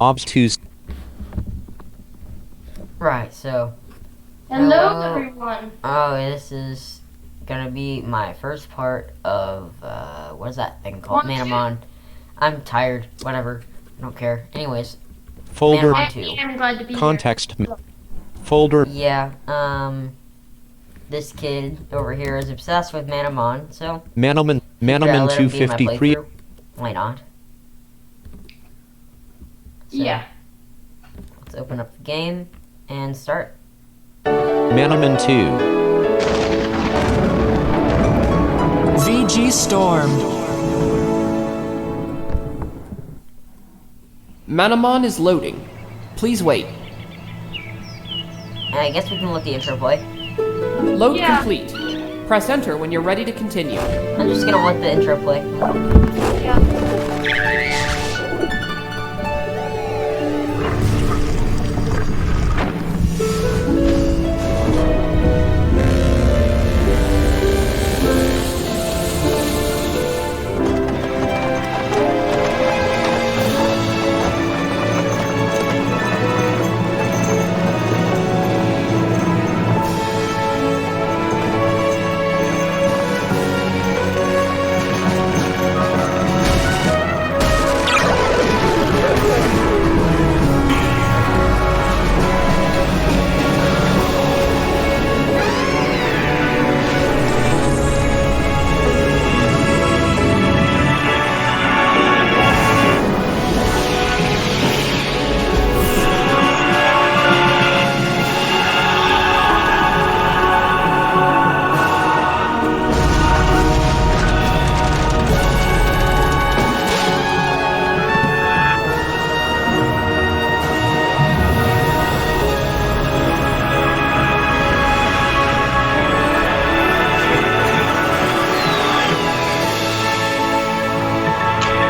Obtuse. Right, so... Hello, everyone. Oh, this is gonna be my first part of, what is that thing called? Manamon. I'm tired. Whatever. I don't care. Anyways. Folder. Manamon 2. I'm glad to be Context. here. Folder. Yeah, this kid over here is obsessed with Manamon, so... Manamon let him be in my 253. playthrough. Why not? So, Yeah. let's open up the game and start. Manamon 2. VG Storm. Manamon is loading. Please wait. And I guess we can let the intro play. Load complete. Press enter when you're ready to continue. I'm just gonna let the intro play.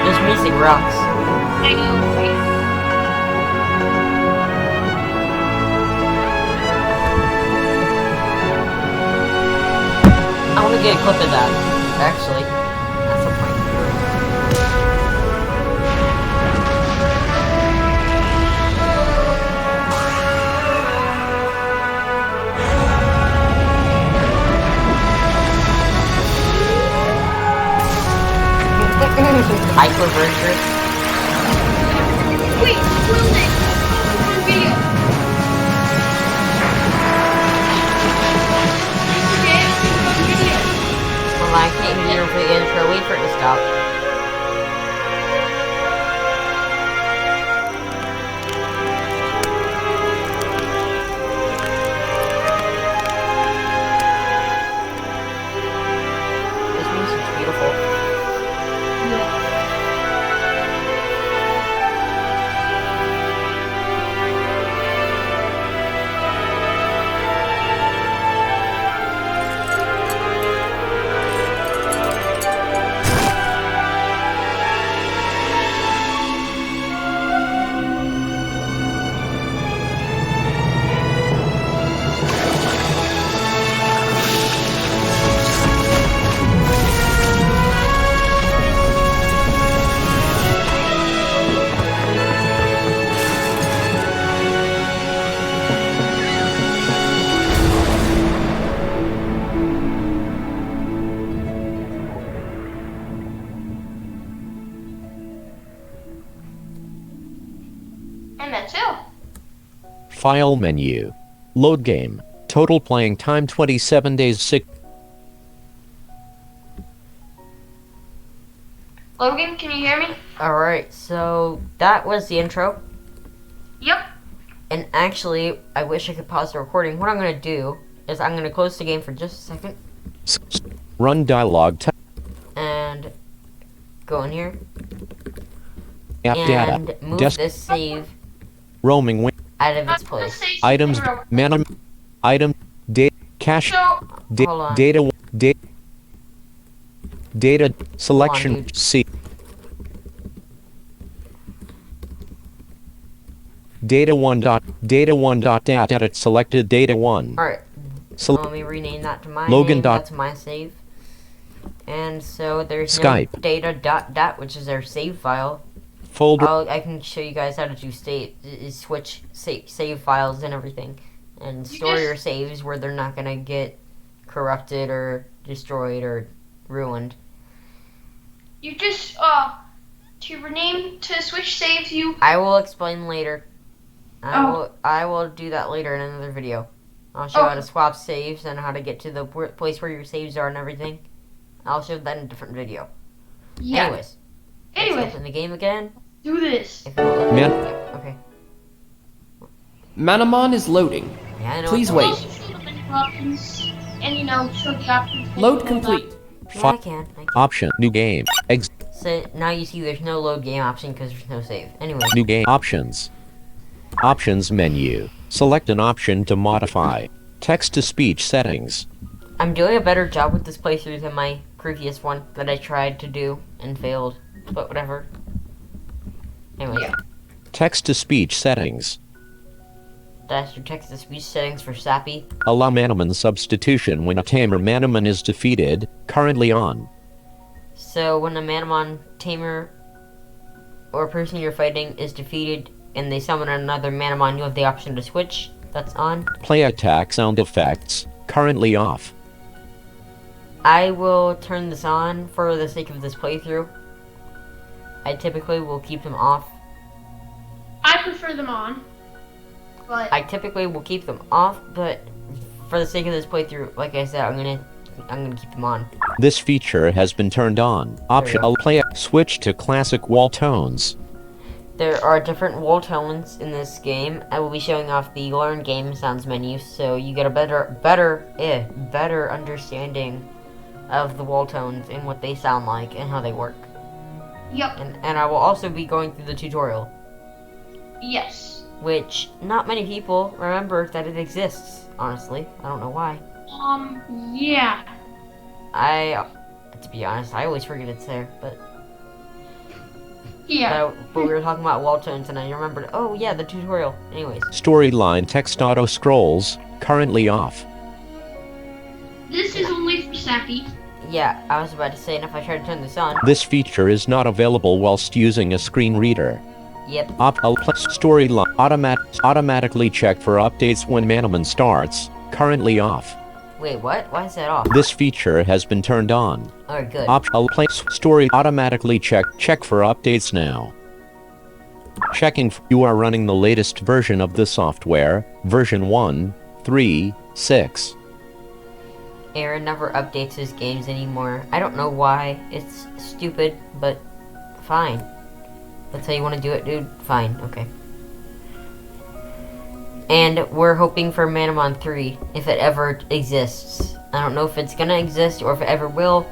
This music rocks. I know, right? I want to get a clip of that, actually. At some point. Hyperverser. Wait, film it. On video. Okay, on video. Well, I came here for the intro. Wait for it to stop. This music's beautiful. And that's it. File menu. Load game. Total playing time 27 days 6. Logan, can you hear me? Alright, so that was the intro. Yep. And actually, I wish I could pause the recording. What I'm going to do is I'm going to close the game for just a second. Run dialogue. And go in here. App data. And move Desk. this save Roaming. out of its place. Items. Manam. Item. Data. Cache. So, Hold on. Data. Data. Selection. dude. C. Data 1 dot. Data 1 dot data. Selected data 1. Alright. Let me rename that to my Logan name. dot- That's my save. And so there's Skype. no data dot, which is our save file. Folder. I can show you guys how to do switch save files and everything, and store your saves where they're not gonna get corrupted or destroyed or ruined. You just to rename to switch saves you. I will explain later. I will do that later in another video. I'll show how to swap saves and how to get to the place where your saves are and everything. I'll show that in a different video. Yeah. Anyways, let's open the game again. Do this. If it'll let me- Man- Okay. Manamon is loading. Yeah, I know. Please it's wait. Also show the menu options, and show the options. Load complete. Yeah, I can. Option. New game. So now you see there's no load game option because there's no save. Anyway. New game. Options. Options menu. Select an option to modify. Text-to-speech settings. I'm doing a better job with this playthrough than my previous one that I tried to do and failed. But whatever. Anyway. Yeah. Text-to-speech settings. That's your text-to-speech settings for Sappy. Allow manamon substitution when a tamer manamon is defeated. Currently on. So when a manamon tamer or person you're fighting is defeated and they summon another manamon, you have the option to switch. That's on. Play attack sound effects. Currently off. I will turn this on for the sake of this playthrough. I typically will keep them off. I prefer them on, but I typically will keep them off, but for the sake of this playthrough, like I said, I'm gonna keep them on. This feature has been turned on. Option. Play. Switch to classic wall tones. There are different wall tones in this game. I will be showing off the Learn Game Sounds menu, so you get a better understanding of the wall tones and what they sound like and how they work. yep, And I will also be going through the tutorial, yes. which not many people remember that it exists, honestly. I don't know why. Yeah. To be honest, I always forget it's there, but Yeah. we were talking about wall tones and I remembered, oh yeah, the tutorial. Anyways. Storyline text auto scrolls. Currently off. This is only for Sappy. Yeah, I was about to say, and if I try to turn this on, This feature is not available whilst using a screen reader. yep. Storyline automatically check for updates when manamon starts. Currently off. Wait, what? Why is that off? This feature has been turned on. Alright, good. Story automatically check for updates now. Checking you are running the latest version of the software, version 1.3.6. Aaron never updates his games anymore. I don't know why. It's stupid, but fine. That's how you want to do it, dude? Fine, okay. And we're hoping for Manamon 3, if it ever exists. I don't know if it's gonna exist or if it ever will,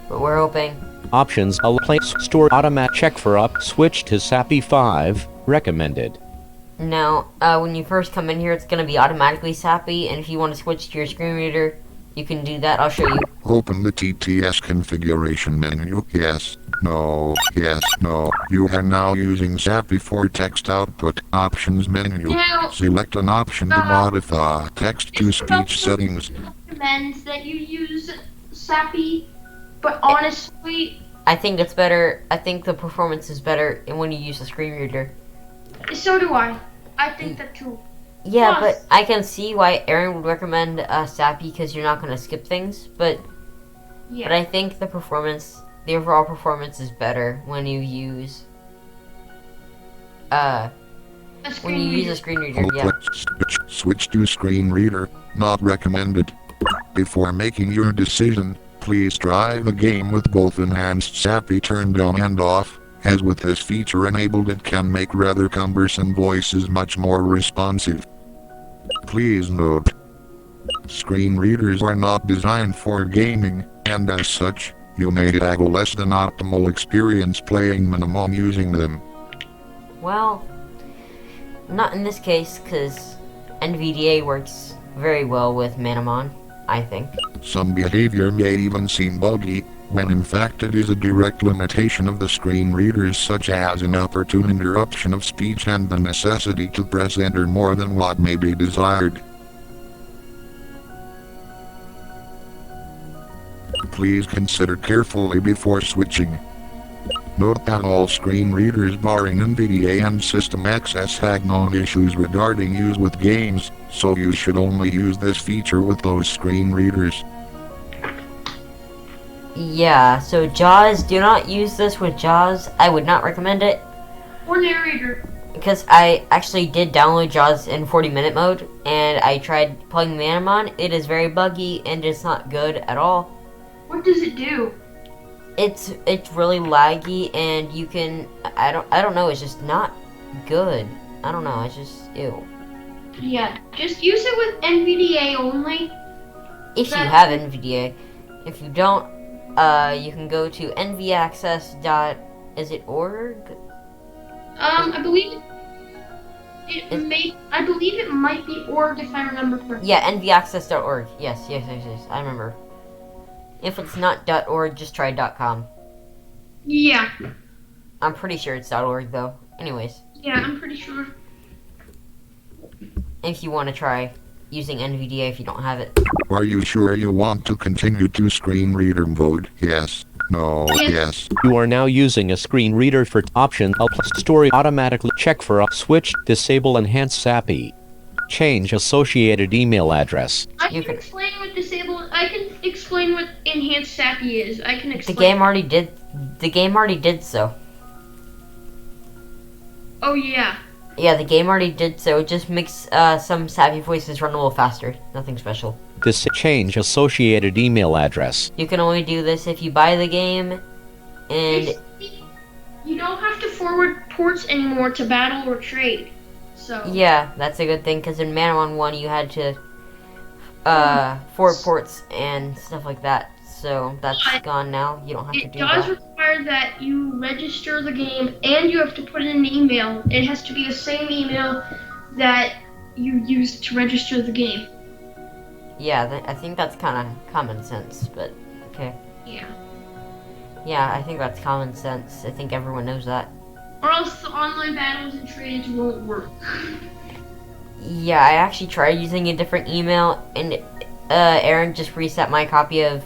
but we're hoping. Options store automatic check for switch to Sappy 5 recommended. Now, when you first come in here, it's gonna be automatically Sappy, and if you want to switch to your screen reader, you can do that. I'll show you. Open the TTS configuration menu. Yes, no, yes, no. You are now using Sappy for text output. Options menu. Now, Select an option to modify text-to-speech settings. recommends that you use Sappy, but honestly, I think it's better. I think the performance is better when you use a screen reader. so do I. I think that too. Yeah, Plus- but I can see why Aaron would recommend Sappy because you're not gonna skip things. But Yeah. I think the overall performance is better when you use A when screen you use reader. a screen reader. Yeah. Switch to screen reader. Not recommended. Before making your decision, please try the game with both enhanced Sappy turned on and off, as with this feature enabled it can make rather cumbersome voices much more responsive. Please note, screen readers are not designed for gaming, and as such, you may have a less than optimal experience playing Manamon using them. Well, not in this case because NVDA works very well with Manamon, I think. Some behavior may even seem buggy, when in fact it is a direct limitation of the screen readers, such as inopportune interruption of speech and the necessity to press enter more than what may be desired. Please consider carefully before switching. Note that all screen readers barring NVDA and system access had known issues regarding use with games, so you should only use this feature with those screen readers. Yeah, so JAWS, do not use this with JAWS. I would not recommend it. Or narrator. Because I actually did download JAWS in 40-minute mode, and I tried playing Manamon. It is very buggy, and it's not good at all. What does it do? It's really laggy, and you can I don't know. It's just not good. I don't know. It's just ew. Yeah, just use it with NVDA only. If you have NVDA, if you don't, you can go to nvaccess.org. I believe I believe it might be org if I remember correctly. Yeah, nvaccess.org. Yes. I remember. If it's not .org, just try .com. Yeah. I'm pretty sure it's .org though. Anyways, Yeah, I'm pretty sure. if you want to try using NVDA if you don't have it. Are you sure you want to continue to screen reader mode? Yes. No. Yes. You are now using a screen reader for option story automatically check for switch disable enhance SAPI. Change associated email address. I You can can- explain what disabled. I can explain what enhanced SAPI is. I can The explain. game already did. The game already did so. Oh yeah. Yeah, the game already did so. It just makes some savvy voices run a little faster. Nothing special. Change associated email address. You can only do this if you buy the game, and Basically, you don't have to forward ports anymore to battle or trade. So. yeah, that's a good thing. Because in Manamon 1, you had to forward ports and stuff like that. So that's gone now. You don't have to It do does that. require that you register the game and you have to put in an email. It has to be the same email that you used to register the game. Yeah, I think that's kind of common sense. But okay. Yeah. Yeah, I think that's common sense. I think everyone knows that. Or else the online battles and trades won't work. Yeah, I actually tried using a different email, and Aaron just reset my copy of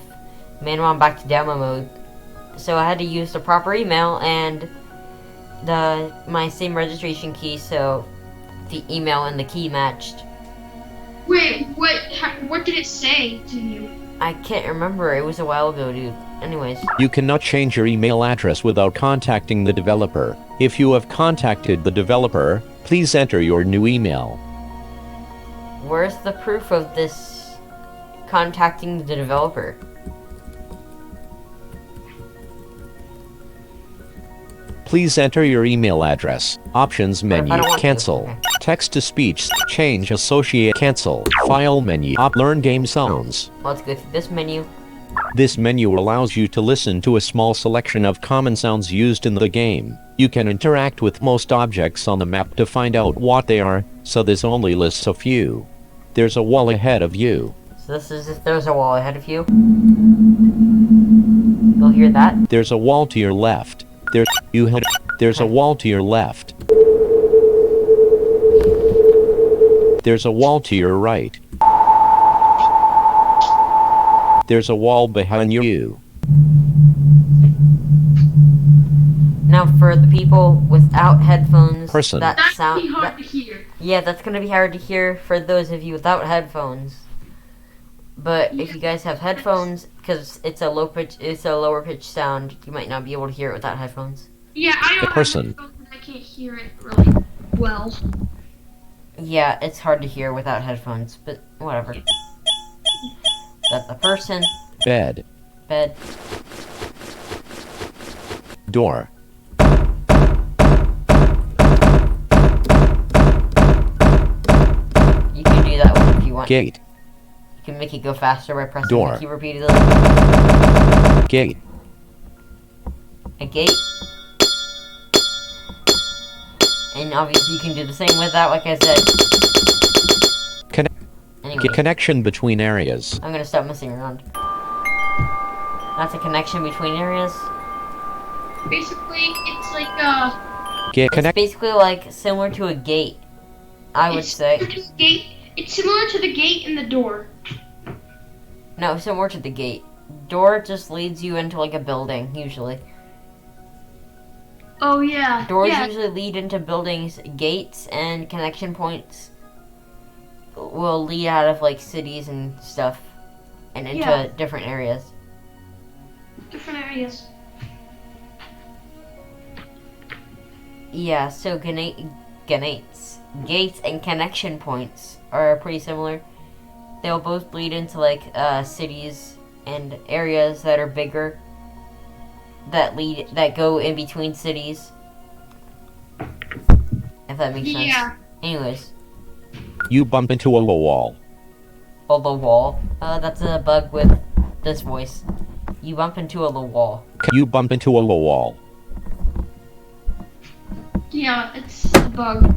Manamon back to demo mode. So I had to use the proper email and my same registration key, so the email and the key matched. Wait, what did it say to you? I can't remember. It was a while ago, dude. Anyways, You cannot change your email address without contacting the developer. If you have contacted the developer, please enter your new email. where's the proof of this contacting the developer? Please enter your email address. Options What if I menu. don't want to? Cancel. Okay. Text to speech. Change associate. Cancel. File menu. Learn game sounds. Let's go through this menu. This menu allows you to listen to a small selection of common sounds used in the game. You can interact with most objects on the map to find out what they are, so this only lists a few. There's a wall ahead of you. So this is if there's a wall ahead of you. You'll hear that. There's a wall to your left. There's a wall to your left. There's a wall to your right. There's a wall behind you. Now for the people without headphones, Person. that That's sound. pretty hard to hear. Yeah, that's gonna be hard to hear for those of you without headphones. But if you guys have headphones, because it's a lower pitch sound, you might not be able to hear it without headphones. Yeah, I don't person. have headphones and I can't hear it really well. Yeah, it's hard to hear without headphones, but whatever. That's a person, Bed. bed. Door. You can do that one if you want. Gate. You can make it go faster by pressing Door. the key repeatedly. Gate. A gate. And obviously you can do the same with that, like I said. Anyway, Connection between areas. I'm gonna stop messing around. That's a connection between areas. Basically, it's like Gate. It's Connect. basically like similar to a gate, I would say. It's similar to the gate in the door. No, similar to the gate. Door just leads you into like a building, usually. Oh yeah. Doors Yeah. usually lead into buildings. Gates and connection points will lead out of like cities and stuff, and into Yeah. different areas. Different areas. Yeah, so gates and connection points are pretty similar. They'll both lead into like cities and areas that are bigger, that go in between cities. If that makes sense. Yeah. Anyways, You bump into a wall. oh, the wall. That's a bug with this voice. You bump into a wall. You bump into a wall. Yeah, it's a bug.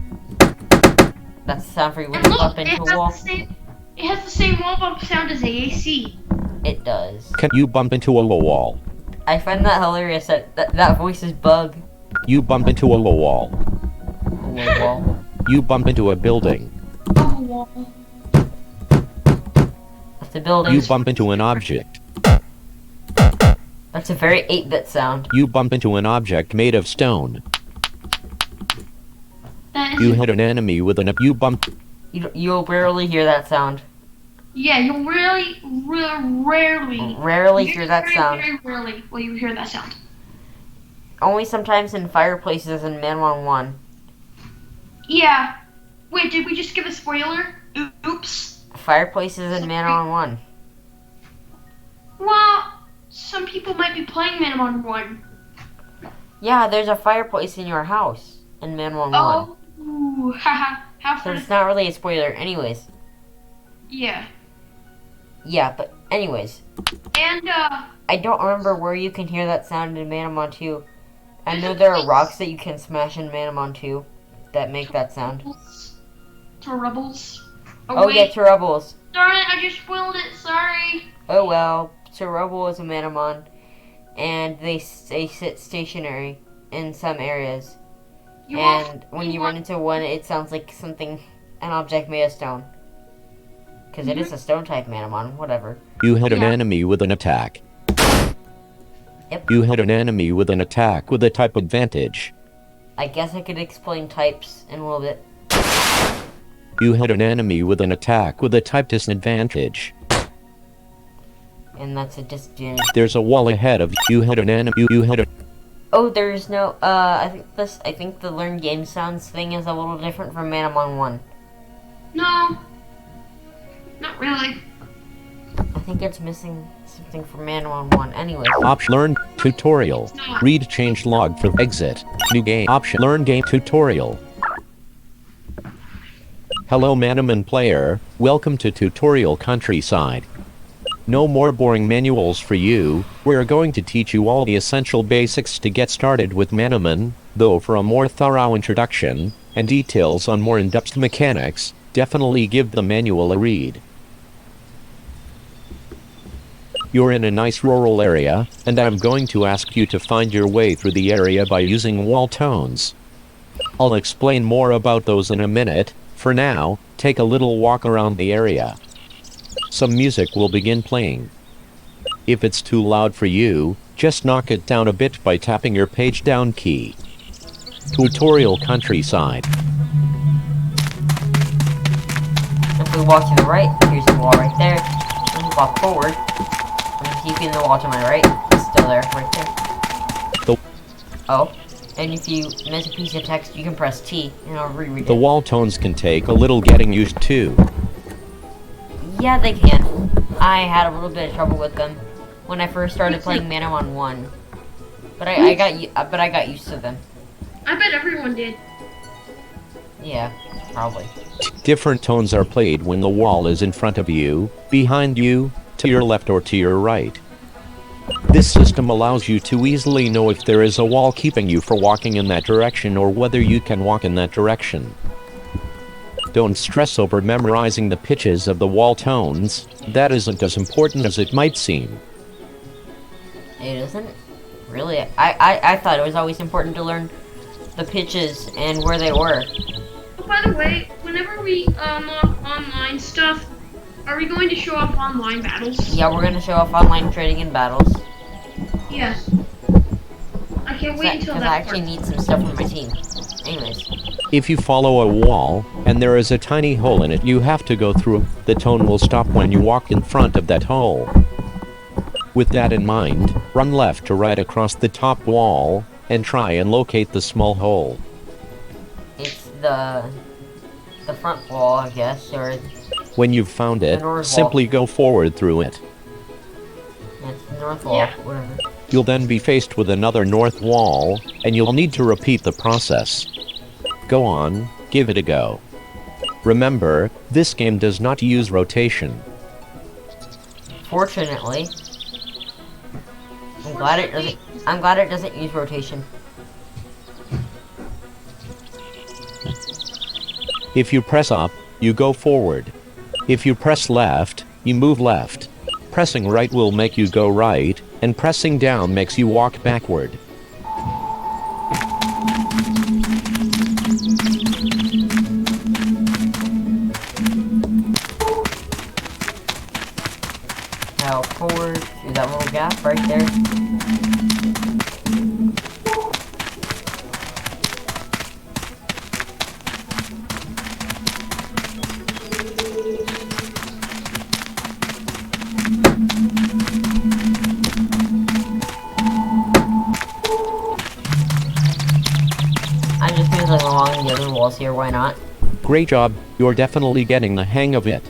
That's the sound for you when And you look, bump into a wall. it has the same wall bump sound as the AC. It does. You bump into a wall. I find that hilarious that voice is bug. You bump into a wall. A wall. You bump into a building. Oh, wall. That's a building. You bump into an object. That's a very 8-bit sound. You bump into an object made of stone. That is You hit an enemy with an you bump. You'll rarely hear that sound. Yeah, you'll rarely Rarely hear that very, sound. Very rarely will you hear that sound. Only sometimes in fireplaces and manamon 1. Yeah. Wait, did we just give a spoiler? Oops. Fireplaces and manamon 1. Well, some people might be playing Manamon 1. Yeah, there's a fireplace in your house in manamon 1. Oh, haha. Have So fun. it's not really a spoiler. Anyways. Yeah. Yeah, but anyways. And, I don't remember where you can hear that sound in manamon 2. I know there are rocks that you can smash in manamon 2 that make that sound. To Rebels. Oh wait. yeah, Terribles. Darn it, I just spoiled it. Sorry. Oh well, Terrible is a manamon, and they sit stationary in some areas. And when you run into one, it sounds like an object made of stone. Because it is a stone type manamon, whatever. You hit an Yeah. enemy with an attack. Yep. You hit an enemy with an attack with a type advantage. I guess I could explain types in a little bit. You hit an enemy with an attack with a type disadvantage. And that's a disadvantage. There's a wall ahead of you. You hit an enemy. You hit a. Oh, there's no, I think the learn game sounds thing is a little different from manamon 1. No. Not really. I think it's missing something from manamon 1. Anyways. Option learn tutorial. It's not. Read change log for exit. New game option learn game tutorial. Hello manamon player, welcome to tutorial countryside. No more boring manuals for you, we're going to teach you all the essential basics to get started with manamon, though for a more thorough introduction, and details on more in-depth mechanics, definitely give the manual a read. You're in a nice rural area, and I'm going to ask you to find your way through the area by using wall tones. I'll explain more about those in a minute. For now, take a little walk around the area. Some music will begin playing. If it's too loud for you, just knock it down a bit by tapping your page down key. Tutorial countryside. If we walk to the right, here's the wall right there. If we walk forward, I'm keeping the wall to my right. It's still there, right there. Oh, and if you miss a piece of text, you can press T, and I'll reread The it. wall tones can take a little getting used to. Yeah, they can. I had a little bit of trouble with them when I first started playing manamon 1. But I got used to them. I bet everyone did. Yeah, probably. Different tones are played when the wall is in front of you, behind you, to your left or to your right. This system allows you to easily know if there is a wall keeping you from walking in that direction or whether you can walk in that direction. Don't stress over memorizing the pitches of the wall tones, that isn't as important as it might seem. It isn't? Really? I thought it was always important to learn the pitches and where they were. Oh, by the way, whenever we unlock online stuff, are we going to show off online battles? Yeah, we're gonna show off online trading and battles. Yes. I I can't wait until Because that I actually part. need some stuff for my team. Anyways. If you follow a wall, and there is a tiny hole in it you have to go through, the tone will stop when you walk in front of that hole. With that in mind, run left to right across the top wall, and try and locate the small hole. It's the front wall, I guess, or When you've found it, The north simply go forward through it. it's the north wall, Yeah. whatever. You'll then be faced with another north wall, and you'll need to repeat the process. Go on, give it a go. Remember, this game does not use rotation. Fortunately, I'm glad it doesn't use rotation. If you press up, you go forward. If you press left, you move left. Pressing right will make you go right, and pressing down makes you walk backward. Now forward through that little gap right there. I'm just moving along the other walls here, why not? Great job, you're definitely getting the hang of it.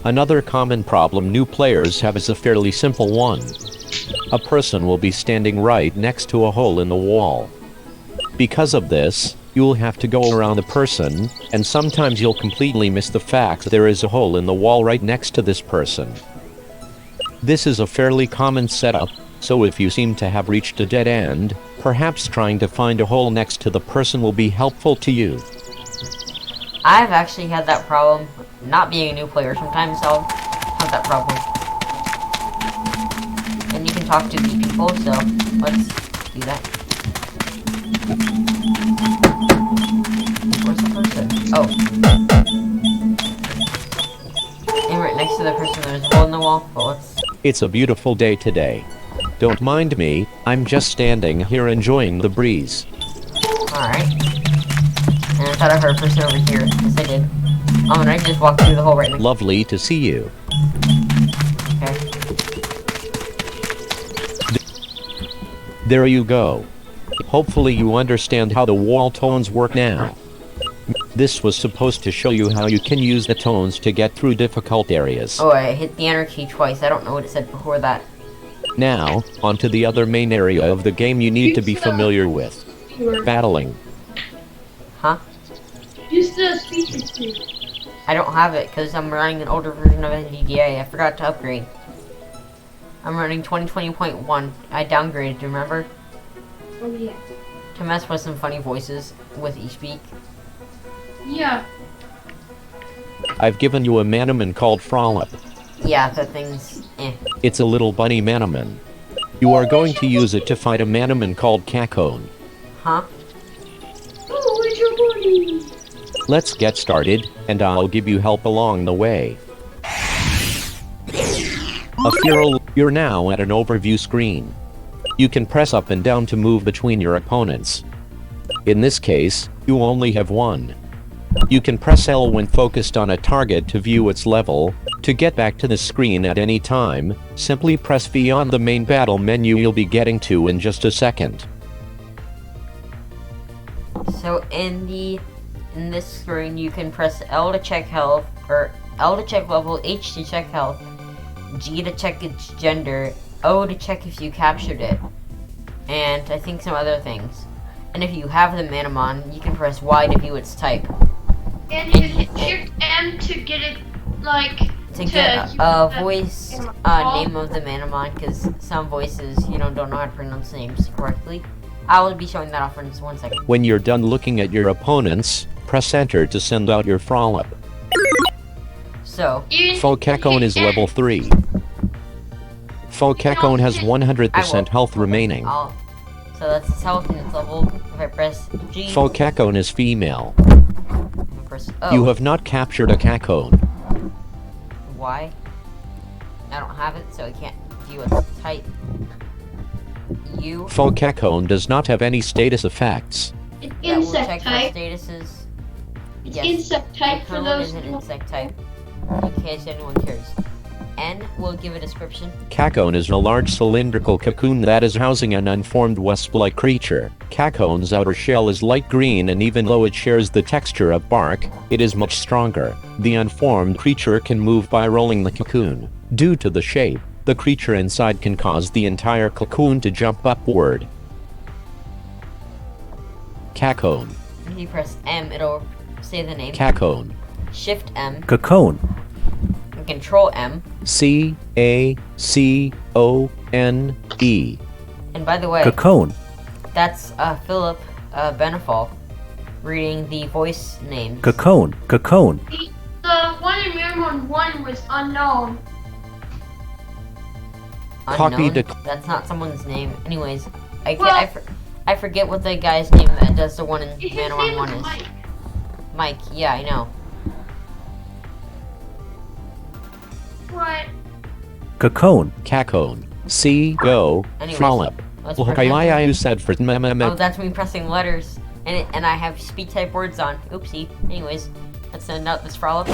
Another common problem new players have is a fairly simple one. A person will be standing right next to a hole in the wall. Because of this, you'll have to go around the person, and sometimes you'll completely miss the fact that there is a hole in the wall right next to this person. This is a fairly common setup, so if you seem to have reached a dead end, perhaps trying to find a hole next to the person will be helpful to you. I've actually had that problem. Not being a new player, sometimes I'll have that problem. And you can talk to the people, so let's do that. Where's the person? Oh. And right next to the person there's a hole in the wall, but let's... It's a beautiful day today. Don't mind me, I'm just standing here enjoying the breeze. Alright. And I thought I heard a person over here. Yes, I did. Oh, and I just walked through the hole right next. Lovely to see you. Okay. There you go. Hopefully you understand how the wall tones work now. This was supposed to show you how you can use the tones to get through difficult areas. Oh, I hit the enter key twice. I don't know what it said before that. Now, on to the other main area of the game you need to be familiar with. Battling. Huh? Use the speech too. I don't have it because I'm running an older version of NVDA. I forgot to upgrade. I'm running 2020.1. I downgraded, remember? Oh yeah. To mess with some funny voices with eSpeak. Yeah. I've given you a manamon called Frolip. Yeah, that thing's It's a little bunny manamon. You are going to use it to fight a manamon called Cacone. Huh? Oh, it's your body. Let's get started, and I'll give you help along the way. You're now at an overview screen. You can press up and down to move between your opponents. In this case, you only have one. You can press L when focused on a target to view its level. To get back to the screen at any time, simply press V on the main battle menu you'll be getting to in just a second. So in this screen you can press L to check health, or L to check level, H to check health, G to check its gender, O to check if you captured it, and I think some other things. And if you have the manamon, you can press Y to view its type. And you hit Shift M to get it, like, To get a voice name of the manamon, because some voices, don't know how to pronounce names correctly. I will be showing that off in just 1 second. When you're done looking at your opponents, press Enter to send out your Frolip. So, Cacone is level 3. Cacone has 100% health remaining. So that's its health and its level. If I press G, Cacone is female. I press O. You have not captured a Cacone. Y. I don't have it, so I can't view its type. U. Focacone does not have any status effects. It's That will insect check our type. statuses. It's Yes. insect type for Cocoon those. is an insect type. In case anyone cares. N will give a description. Cacone is a large cylindrical cocoon that is housing an unformed wasp-like creature. Cacone's outer shell is light green, and even though it shares the texture of bark, it is much stronger. The unformed creature can move by rolling the cocoon. Due to the shape, the creature inside can cause the entire cocoon to jump upward. Cacone. If you press M, it'll say the name. Cacone. Shift M. Cocoon. And Control M. C-A-C-O-N-E. And by the way, Cocoon. that's Philip Benefall reading the voice names. Cocoon. Cocoon. The one in Manamon 1 was unknown. Copy Unknown? the- That's not someone's name. Anyways, Well- I forget what the guy's name that does the one in His Manamon name 1 was is. Mike. Mike, yeah, I know. What? Cacone. Cacone. C-go. Anyways, Frolip. let's press enter. I said for Oh, that's me pressing letters, and I have speed type words on. Oopsie. Anyways, let's send out this frolic.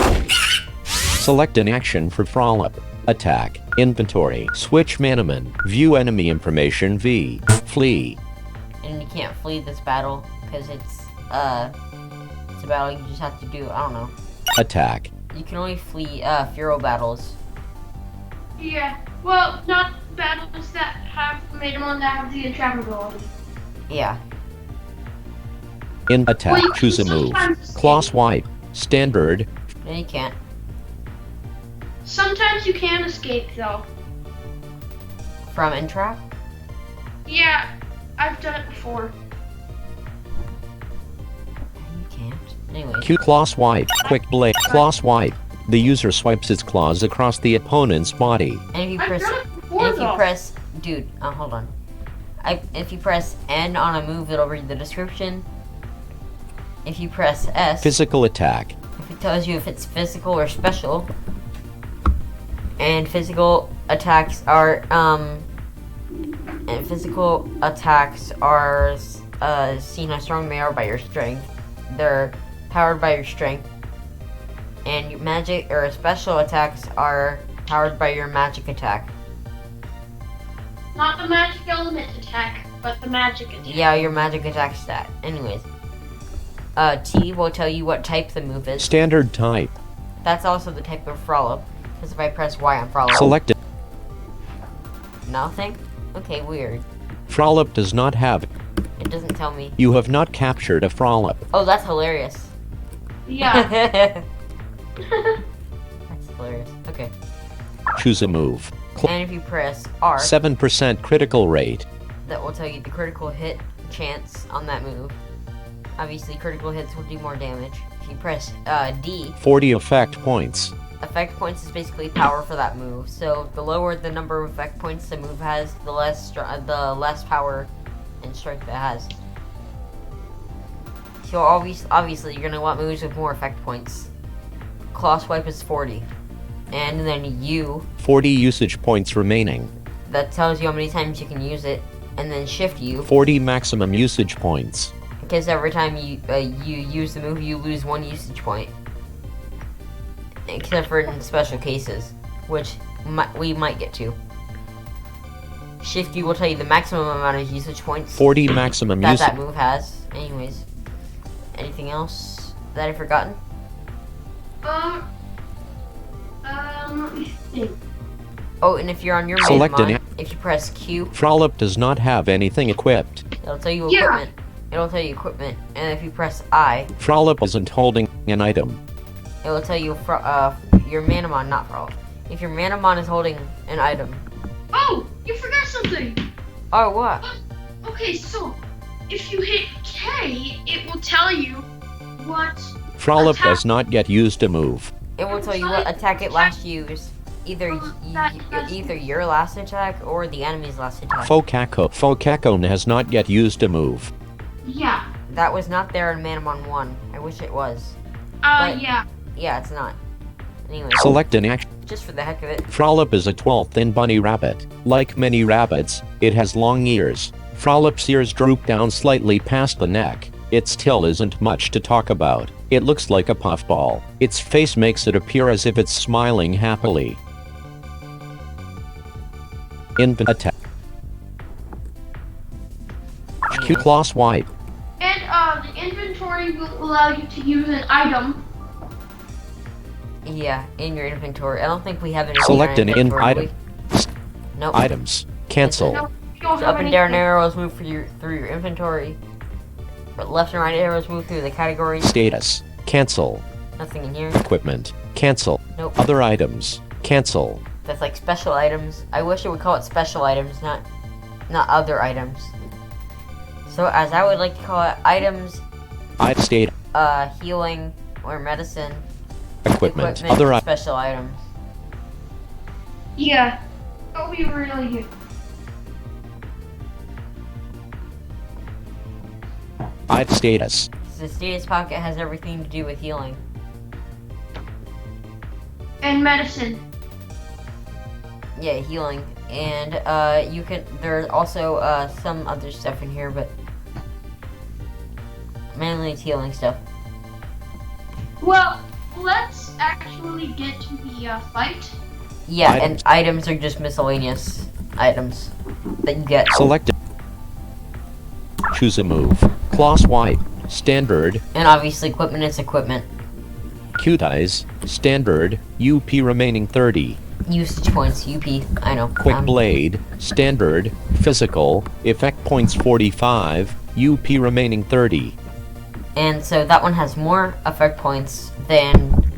Select an action for Frolip. Attack. Inventory. Switch manamon. View enemy information V. Flee. And you can't flee this battle because it's a battle you just have to do. I don't know. Attack. You can only flee Furo battles. Yeah. Well, not battles that have Manamon that have the entrapment ability. Yeah. In attack. Well, you can Choose a move. sometimes escape. Claw swipe. Standard. No, you can't. Sometimes you can escape though. From entrap. Yeah, I've done it before. You can't. Anyway. Q claw swipe. Quick blade. Claw swipe. The user swipes its claws across the opponent's body. And if you I've press, done it before though. dude, hold on. If you press N on a move, it'll read the description. If you press S, Physical attack. if it tells you if it's physical or special. And physical attacks are seen how strong they are by your strength. They're powered by your strength. And your magic or special attacks are powered by your magic attack. Not the magic element attack, but the magic attack. Yeah, your magic attack stat. Anyways. T will tell you what type the move is. Standard type. That's also the type of Frollo. Because if I press Y on Frollo. Selected. Nothing? Okay, weird. Frolip does not have. It doesn't tell me. You have not captured a Frolip. Oh, that's hilarious. Yeah. That's hilarious. Okay. Choose a move. And if you press R, 7% critical rate. that will tell you the critical hit chance on that move. Obviously, critical hits will do more damage. If you press D, 40 effect points. effect points is basically power for that move. So the lower the number of effect points the move has, the less power and strength it has. So obviously you're gonna want moves with more effect points. Claw swipe is 40, and then U, 40 usage points remaining. that tells you how many times you can use it, and then Shift U, 40 maximum usage points. because every time you use the move, you lose 1 usage point. Except for in special cases, which we might get to. Shift U will tell you the maximum amount of usage points 40 maximum that usage. move has. Anyways, anything else that I've forgotten? Let me think. Oh, and if you're on your main Select an mod, if you press Q, Frolip does not have anything equipped. it'll tell you Yeah. equipment. It'll tell you equipment, and if you press I, Frolip isn't holding an item. it will tell you your manamon, not Frollo. If your manamon is holding an item. Oh, you forgot something. Oh, what? Okay, so if you hit K, it will tell you what. Frolip Attack. has not yet used a move. It will tell you what attack it last used. Either your last attack or the enemy's last attack. Focacone has not yet used a move. Yeah. That was not there in Manamon 1. I wish it was. But- Yeah. Yeah, it's not. Anyway. Select an action. just for the heck of it. Frolip is a 12th thin bunny rabbit. Like many rabbits, it has long ears. Frolip's ears droop down slightly past the neck. Its tail isn't much to talk about. It looks like a puffball. Its face makes it appear as if it's smiling happily. Infant attack. Q claw swipe. And the inventory will allow you to use an item. Yeah, in your inventory. I don't think we have it in Select our an inventory. item. Nope. Items. Cancel. No, you don't So have up and any- down arrows move through your inventory. But left and right arrows move through the categories. Status. Cancel. Nothing in here. Equipment. Cancel. Nope. Other items. Cancel. That's like special items. I wish it would call it special items, not other items. So as I would like to call it, items, State. healing or medicine, Equipment. Other items. special items. Yeah, that would be really good. Status. The status pocket has everything to do with healing. And medicine. Yeah, healing. And you can. There's also some other stuff in here, but mainly it's healing stuff. Well, let's actually get to the fight. Yeah, Items. and items are just miscellaneous items that you get. Select. Choose a move. Claw swipe. Standard. And obviously, equipment is equipment. Cute eyes. Standard. UP remaining 30. Usage points, UP. I know. Quick blade. Standard. Physical. Effect points 45. UP remaining 30. And so that one has more effect points than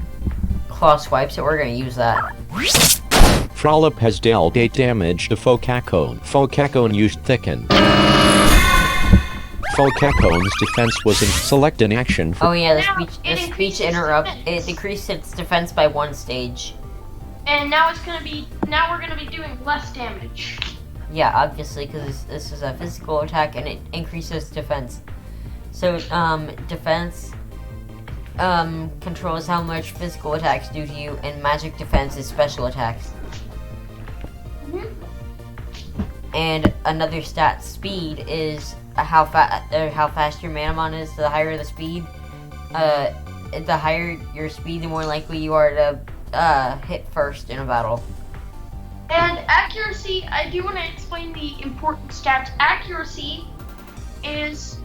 claw swipe, so we're gonna use that. Frolip has dealt 8 damage to Focacone. Focacone used thicken. Focacone's defense was in. Select an action for Oh yeah, Now, the it speech increases interrupt. defense. It decreased its defense by 1 stage. And now we're gonna be doing less damage. Yeah, obviously, because this is a physical attack and it increases defense. So, defense controls how much physical attacks do to you, and magic defense is special attacks. Mhm. And another stat, speed, is how fast your manamon is. The higher the speed, the higher your speed, the more likely you are to hit first in a battle. And accuracy, I do want to explain the important stats. Accuracy is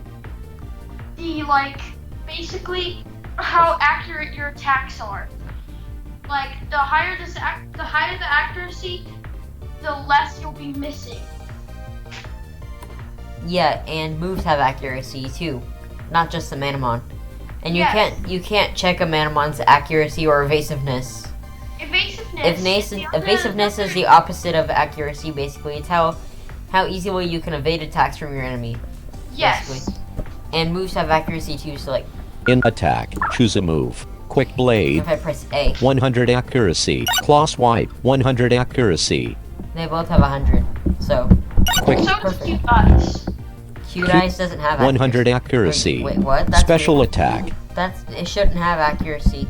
basically how accurate your attacks are. Like the higher the accuracy, the less you'll be missing. Yeah, and moves have accuracy too, not just the manamon. And Yes. you can't check a manamon's accuracy or evasiveness. Evasiveness is the opposite of accuracy. Basically, it's how easily you can evade attacks from your enemy. Yes. Basically. And moves have accuracy too. So like, in attack. Choose a move. Quick blade. if I press A, 100 accuracy. Claw swipe. 100 accuracy. they both have 100. So Quick. So does Perfect. Cute Eyes. Cute Eyes doesn't have 100 accuracy. Wait, what? That's Special weird. attack. It shouldn't have accuracy.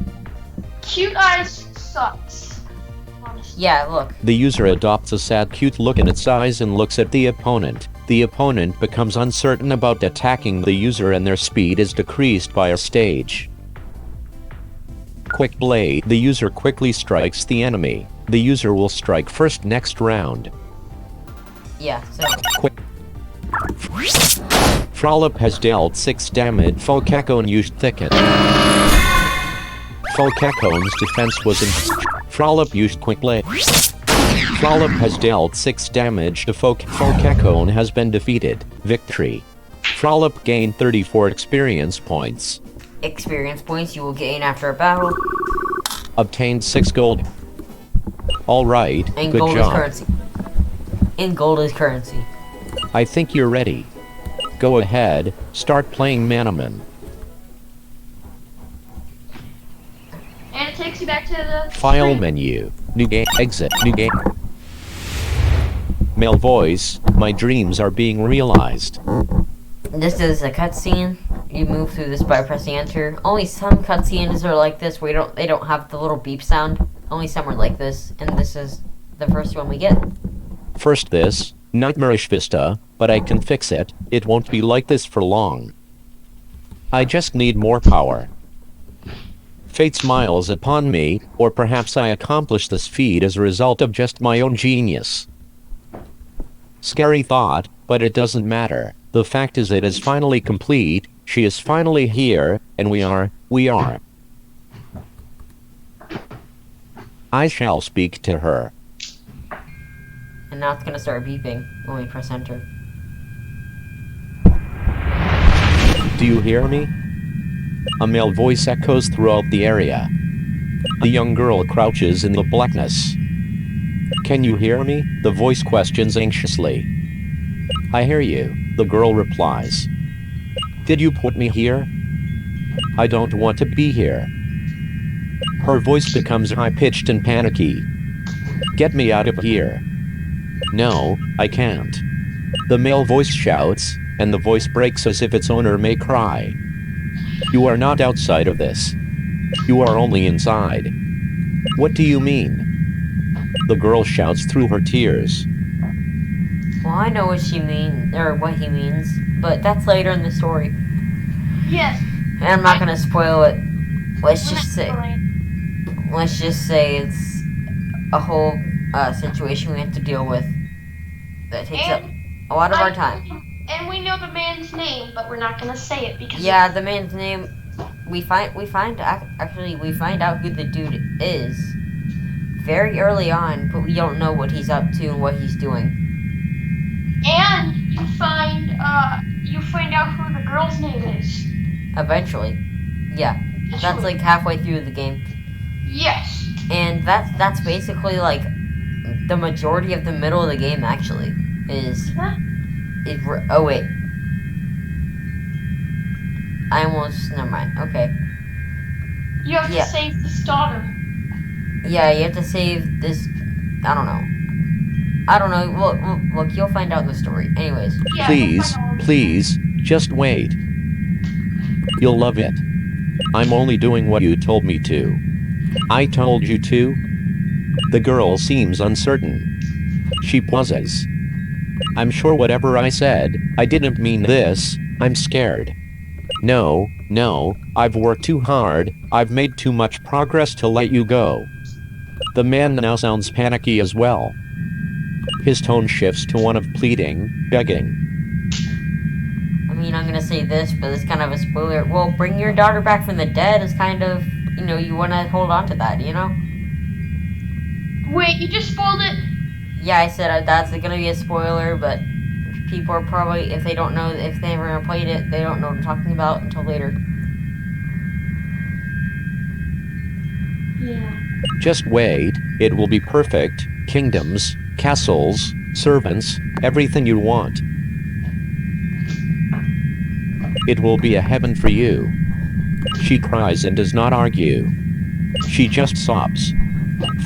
Cute Eyes sucks. Honestly. Yeah, look. The user adopts a sad cute look in its eyes and looks at the opponent. The opponent becomes uncertain about attacking the user and their speed is decreased by a stage. Quick blade. The user quickly strikes the enemy. The user will strike first next round. Yeah, so Quick. Frolip has dealt 6 damage. Focacone used thicken. Focacone's defense was in. Frolip used quick blade. Frolip has dealt 6 damage to Focacone has been defeated. Victory. Frolip gained 34 experience points. experience points you will gain after a battle, Obtained 6 gold. Alright, and good gold is job. currency. And gold is currency. I think you're ready. Go ahead, start playing Manamon. And it takes you back to the File screen. menu. New game. Exit. New game. Male voice. My dreams are being realized. This is a cutscene. You move through this by pressing enter. Only some cutscenes are like this where they don't have the little beep sound. only some are like this, and this is the first one we get. First this, nightmarish vista, but I can fix it. It won't be like this for long. I just need more power. Fate smiles upon me, or perhaps I accomplished this feat as a result of just my own genius. Scary thought, but it doesn't matter. The fact is it is finally complete, she is finally here, and we are. I shall speak to her. And now it's gonna start beeping when we press enter. Do you hear me? A male voice echoes throughout the area. The young girl crouches in the blackness. Can you hear me? The voice questions anxiously. I hear you, the girl replies. Did you put me here? I don't want to be here. Her voice becomes high-pitched and panicky. Get me out of here. No, I can't. The male voice shouts, and the voice breaks as if its owner may cry. You are not outside of this. You are only inside. What do you mean? The girl shouts through her tears. Well, I know what she means, or what he means, but that's later in the story. Yes. And I'm not gonna spoil it. Let's just say it's a whole situation we have to deal with that takes up a lot of our time. And we know the man's name, but we're not gonna say it because Yeah, the man's name. We find out who the dude is very early on, but we don't know what he's up to and what he's doing. And you find out who the girl's name is. Eventually, yeah, that's like halfway through the game, Yes. and that's basically like the majority of the middle of the game. Actually, oh wait, never mind. Okay. You have to save this daughter. Yeah, you have to save this. I don't know. Look, you'll find out in the story. Anyways. Yeah, Please, just wait. You'll love it. I'm only doing what you told me to. I told you to? The girl seems uncertain. She pauses. I'm sure whatever I said, I didn't mean this. I'm scared. No, I've worked too hard. I've made too much progress to let you go. The man now sounds panicky as well. His tone shifts to one of pleading, begging. I mean, I'm gonna say this, but it's kind of a spoiler. Well, bring your daughter back from the dead is kind of, you want to hold on to that, Wait, you just spoiled it? Yeah, I said that's gonna be a spoiler, but people are probably, if they never played it, they don't know what I'm talking about until later. Yeah. Just wait, it will be perfect. Kingdoms, castles, servants, everything you want. It will be a heaven for you. She cries and does not argue. She just sobs.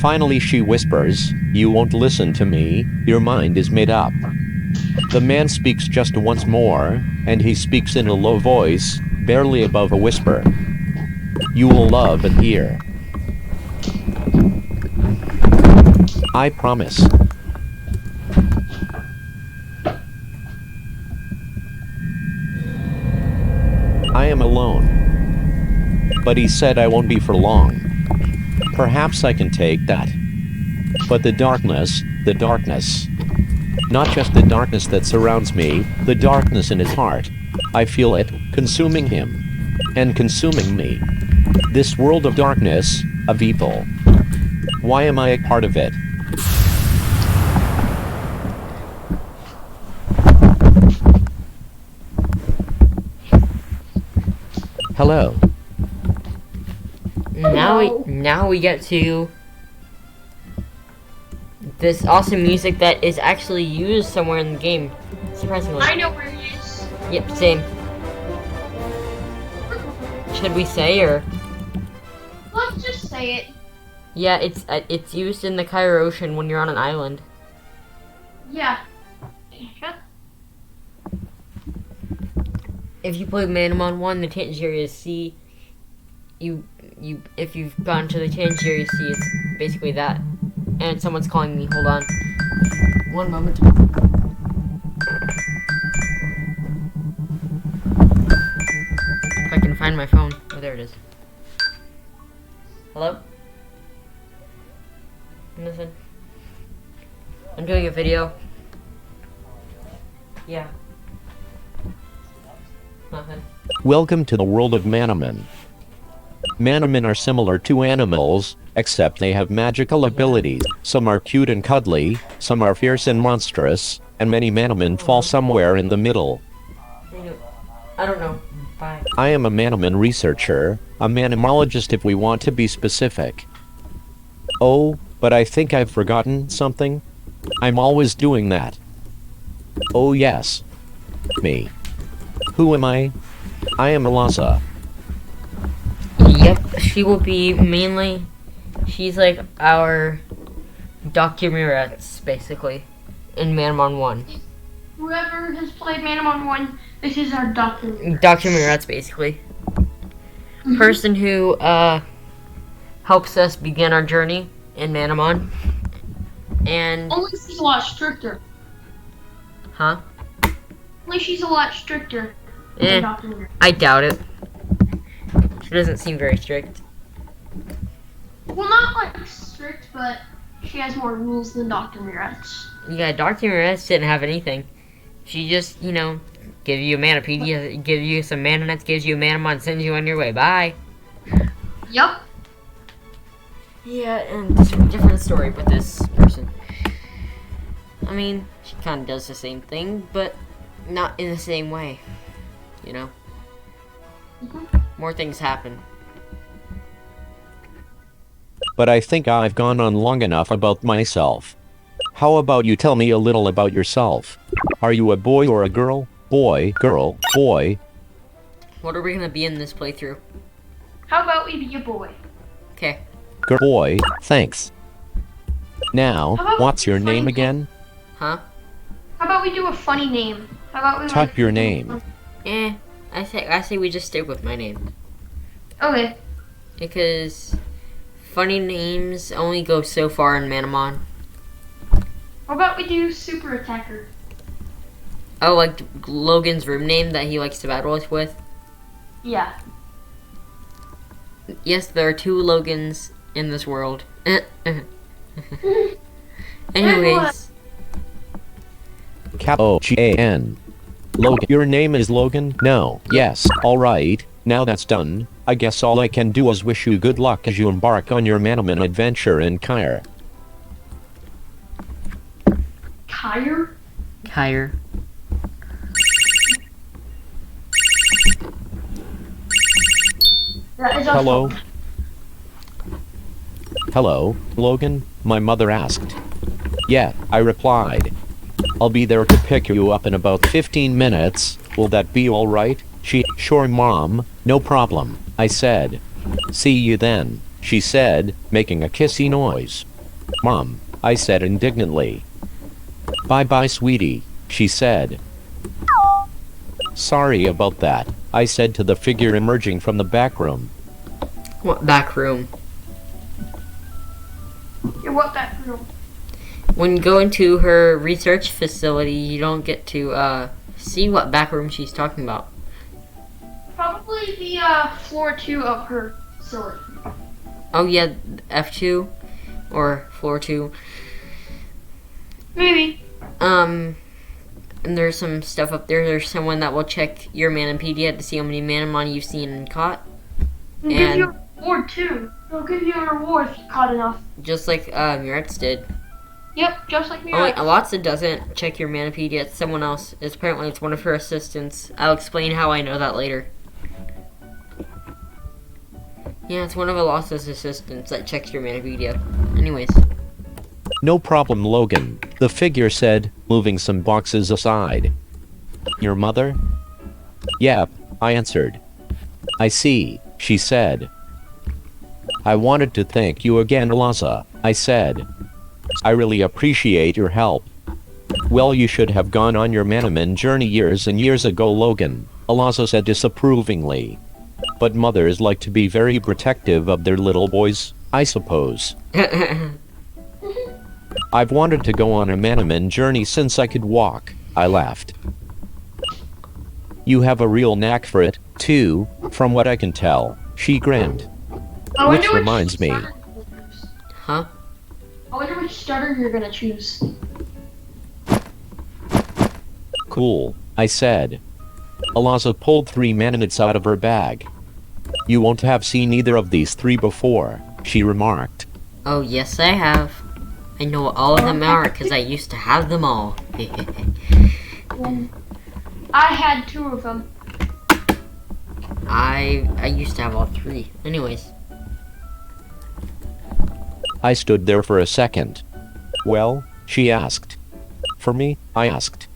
Finally she whispers, you won't listen to me, your mind is made up. The man speaks just once more, and he speaks in a low voice, barely above a whisper. You will love and hear. I promise. I am alone. But he said I won't be for long. Perhaps I can take that. But the darkness, not just the darkness that surrounds me, the darkness in his heart. I feel it, consuming him. And consuming me. This world of darkness, of evil. Why am I a part of it? Hello. Now we get to this awesome music that is actually used somewhere in the game. Surprisingly. I know where it is. Yep, same. Should we say or? Let's just say it. Yeah, it's used in the Cairo Ocean when you're on an island. Yeah. If you play Manamon 1, the Tangier Sea, you if you've gone to the change here, you see it's basically that. And someone's calling me. Hold on. One moment. If I can find my phone. Oh, there it is. Hello? Nothing. I'm doing a video. Yeah. Nothing. Welcome to the world of manamon. Manamon are similar to animals, except they have magical abilities. Some are cute and cuddly, some are fierce and monstrous, and many manamon fall somewhere in the middle. I don't know. Bye. I am a manamon researcher, a manamologist if we want to be specific. Oh, but I think I've forgotten something. I'm always doing that. Oh yes. Me. Who am I? I am Eliza. Yep, she will be mainly... She's like our Dr. Miretz, basically, in Manamon 1. Whoever has played Manamon 1, this is our doctor. Dr. Miretz, basically. Person who helps us begin our journey in Manamon. And... Only she's a lot stricter. Huh? Only she's a lot stricter Eh, than Dr. Miretz. I doubt it. She doesn't seem very strict. Well, not like strict, but she has more rules than Dr. Miretz. Yeah, Dr. Miretz didn't have anything. She just, you know, give you a Manapedia, give you some mana nuts, gives you a Manamon, sends you on your way. Bye. Yup. Yeah, and different story with this person. I mean, she kind of does the same thing, but not in the same way. You know? More things happen. But I think I've gone on long enough about myself. How about you tell me a little about yourself? Are you a boy or a girl? Boy, girl, boy. What are we gonna be in this playthrough? How about we be a boy? Okay. Girl, boy, thanks. Now, How about what's your funny name name? again? Huh? How about we do a funny name? How about we Type your name. I say we just stick with my name. Okay. Because funny names only go so far in Manamon. How about we do Super Attacker? Oh, like Logan's room name that he likes to battle us with? Yeah. Yes, there are 2 Logans in this world. Anyways. Logan. Logan. Your name is Logan? No. Yes. Alright. Now that's done. I guess all I can do is wish you good luck as you embark on your Manamon adventure in Kyre. Kyre? Kyre. That is our Hello? phone. Hello, Logan? My mother asked. Yeah, I replied. I'll be there to pick you up in about 15 minutes. Will that be alright? Sure, Mom. No problem, I said. See you then, she said, making a kissy noise. Mom, I said indignantly. Bye-bye, sweetie, she said. Sorry about that, I said to the figure emerging from the back room. What back room? Yeah, what back room? When you go into her research facility, you don't get to see what back room she's talking about. Probably the floor 2 of her facility. Oh yeah, F2 or floor 2. Maybe. And there's some stuff up there. There's someone that will check your Manapedia to see how many Manamon you've seen and caught. They'll give you a reward too. They'll give you a reward if you caught enough. Just like Muretz did. Yep, just like me. Only Alotsa doesn't check your Manapedia. It's someone else. Apparently it's one of her assistants. I'll explain how I know that later. Yeah, it's one of Alotsa's assistants that checks your Manapedia. Anyways. No problem, Logan, the figure said, moving some boxes aside. Your mother? Yep, I answered. I see, she said. I wanted to thank you again, Eliza, I said. I really appreciate your help. Well, you should have gone on your Manamon journey years and years ago, Logan, Eliza said disapprovingly. but mothers like to be very protective of their little boys, I suppose. I've wanted to go on a manamon journey since I could walk, I laughed. You have a real knack for it, too, from what I can tell, she grinned. I wonder Which reminds me. Huh? I wonder which starter you're gonna choose. Cool, I said. Eliza pulled 3 manamons out of her bag. You won't have seen either of these 3 before, she remarked. Oh, yes, I have. I know what all of them are because I used to have them all. I had 2 of them. I used to have all 3. Anyways. I stood there for a second. Well, she asked. For me, I asked.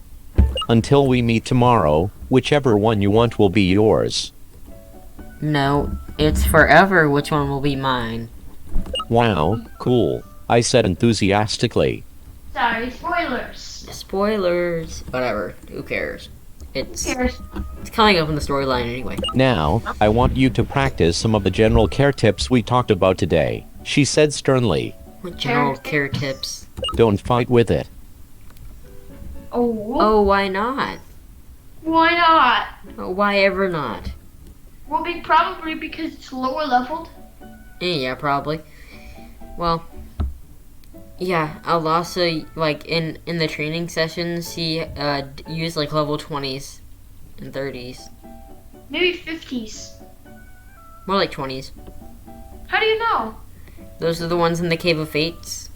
Until we meet tomorrow, whichever one you want will be yours. No, it's forever which one will be mine. Wow, cool, I said enthusiastically. Sorry, spoilers. Spoilers. Whatever, who cares? It's Who cares? coming up in the storyline anyway. Now, I want you to practice some of the general care tips we talked about today, she said sternly. What general care tips? Don't fight with it. Oh, Oh, why not? why not? Oh, why ever not? Well, probably because it's lower leveled. Yeah, probably. Well, yeah, I'll also, like, in the training sessions, he used, like, level 20s and 30s. Maybe 50s. More like 20s. How do you know? Those are the ones in the Cave of Fates.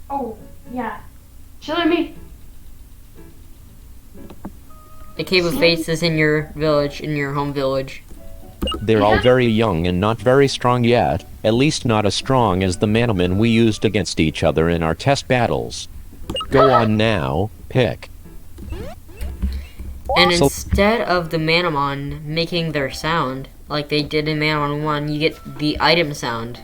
Oh, yeah. Silly me. The Cave of Fates is in your village, in your home village. They're all very young and not very strong yet, at least not as strong as the manamon we used against each other in our test battles. Go on now, pick. And So- instead of the manamon making their sound, like they did in Manamon 1, you get the item sound.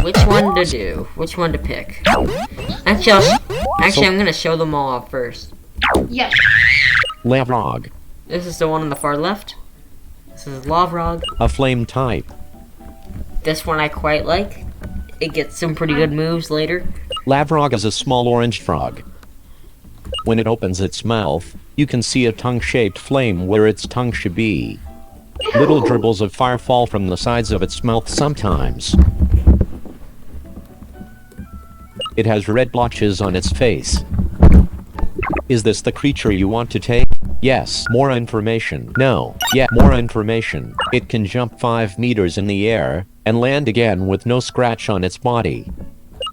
Which one to do? Which one to pick? Actually, I'm gonna show them all off first. Yes. Lavrog, This is the one on the far left. This is Lavrog. a flame type. This one I quite like. It gets some pretty good moves later. Lavrog is a small orange frog. When it opens its mouth, you can see a tongue-shaped flame where its tongue should be. Little dribbles of fire fall from the sides of its mouth sometimes. It has red blotches on its face. Is this the creature you want to take? Yes. More information. No. Yeah. More information. It can jump 5 meters in the air and land again with no scratch on its body.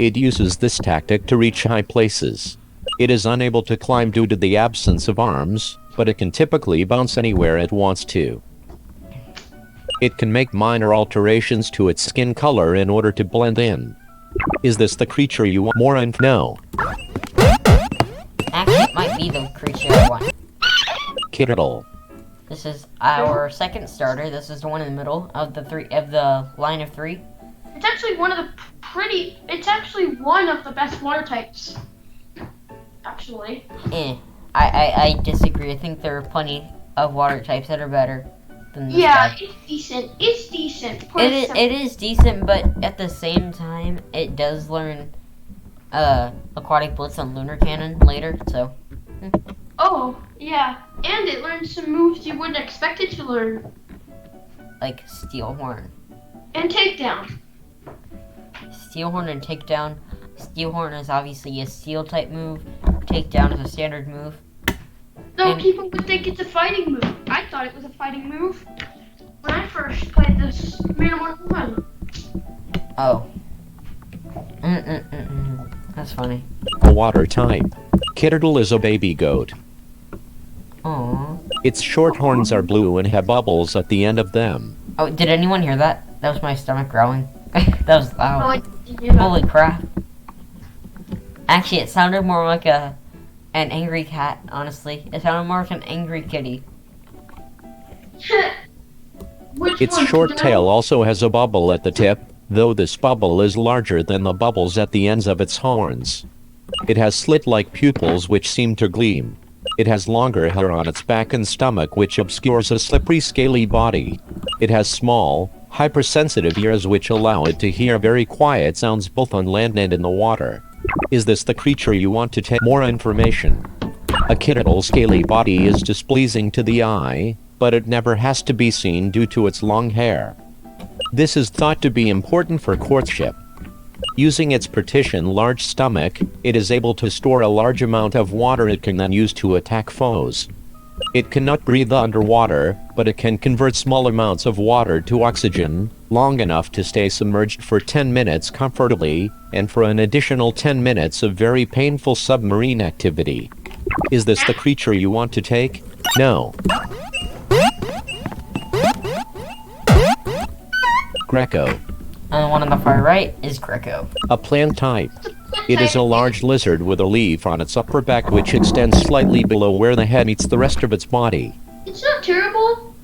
It uses this tactic to reach high places. It is unable to climb due to the absence of arms, but it can typically bounce anywhere it wants to. It can make minor alterations to its skin color in order to blend in. Is this the creature you want? More info? No. Actually, it might be the creature I want. Kittle. This is our second starter. This is the one in the middle of the line of 3. It's actually one of the it's actually one of the best water types. Actually. I disagree. I think there are plenty of water types that are better than this Yeah, guy. it's decent. It's decent. It is decent, but at the same time, it does learn Aquatic Blitz on Lunar Cannon later, so. Oh, yeah. And it learns some moves you wouldn't expect it to learn. Like Steel Horn. And takedown. Steel Horn and Takedown. Steel Horn is obviously a steel type move. Takedown is a standard move. No, And- people would think it's a fighting move. I thought it was a fighting move when I first played this Manamon 1. Oh. That's funny. A water type. Kittle is a baby goat. Aww. Its short horns are blue and have bubbles at the end of them. Oh, did anyone hear that? That was my stomach growling. That was loud. Oh, I didn't hear that. Holy crap. Actually, it sounded more like an angry cat, honestly. It sounded more like an angry kitty. Which Its one? short No? tail also has a bubble at the tip, though this bubble is larger than the bubbles at the ends of its horns. It has slit-like pupils which seem to gleam. It has longer hair on its back and stomach which obscures a slippery scaly body. It has small, hypersensitive ears which allow it to hear very quiet sounds both on land and in the water. Is this the creature you want to take? More information. A kiddital scaly body is displeasing to the eye, but it never has to be seen due to its long hair. This is thought to be important for courtship. Using its partition large stomach, it is able to store a large amount of water it can then use to attack foes. It cannot breathe underwater, but it can convert small amounts of water to oxygen, long enough to stay submerged for 10 minutes comfortably, and for an additional 10 minutes of very painful submarine activity. Is this the creature you want to take? No. Greco. And the one on the far right is Greco. A plant type. It is a large lizard with a leaf on its upper back which extends slightly below where the head meets the rest of its body. It's not terrible.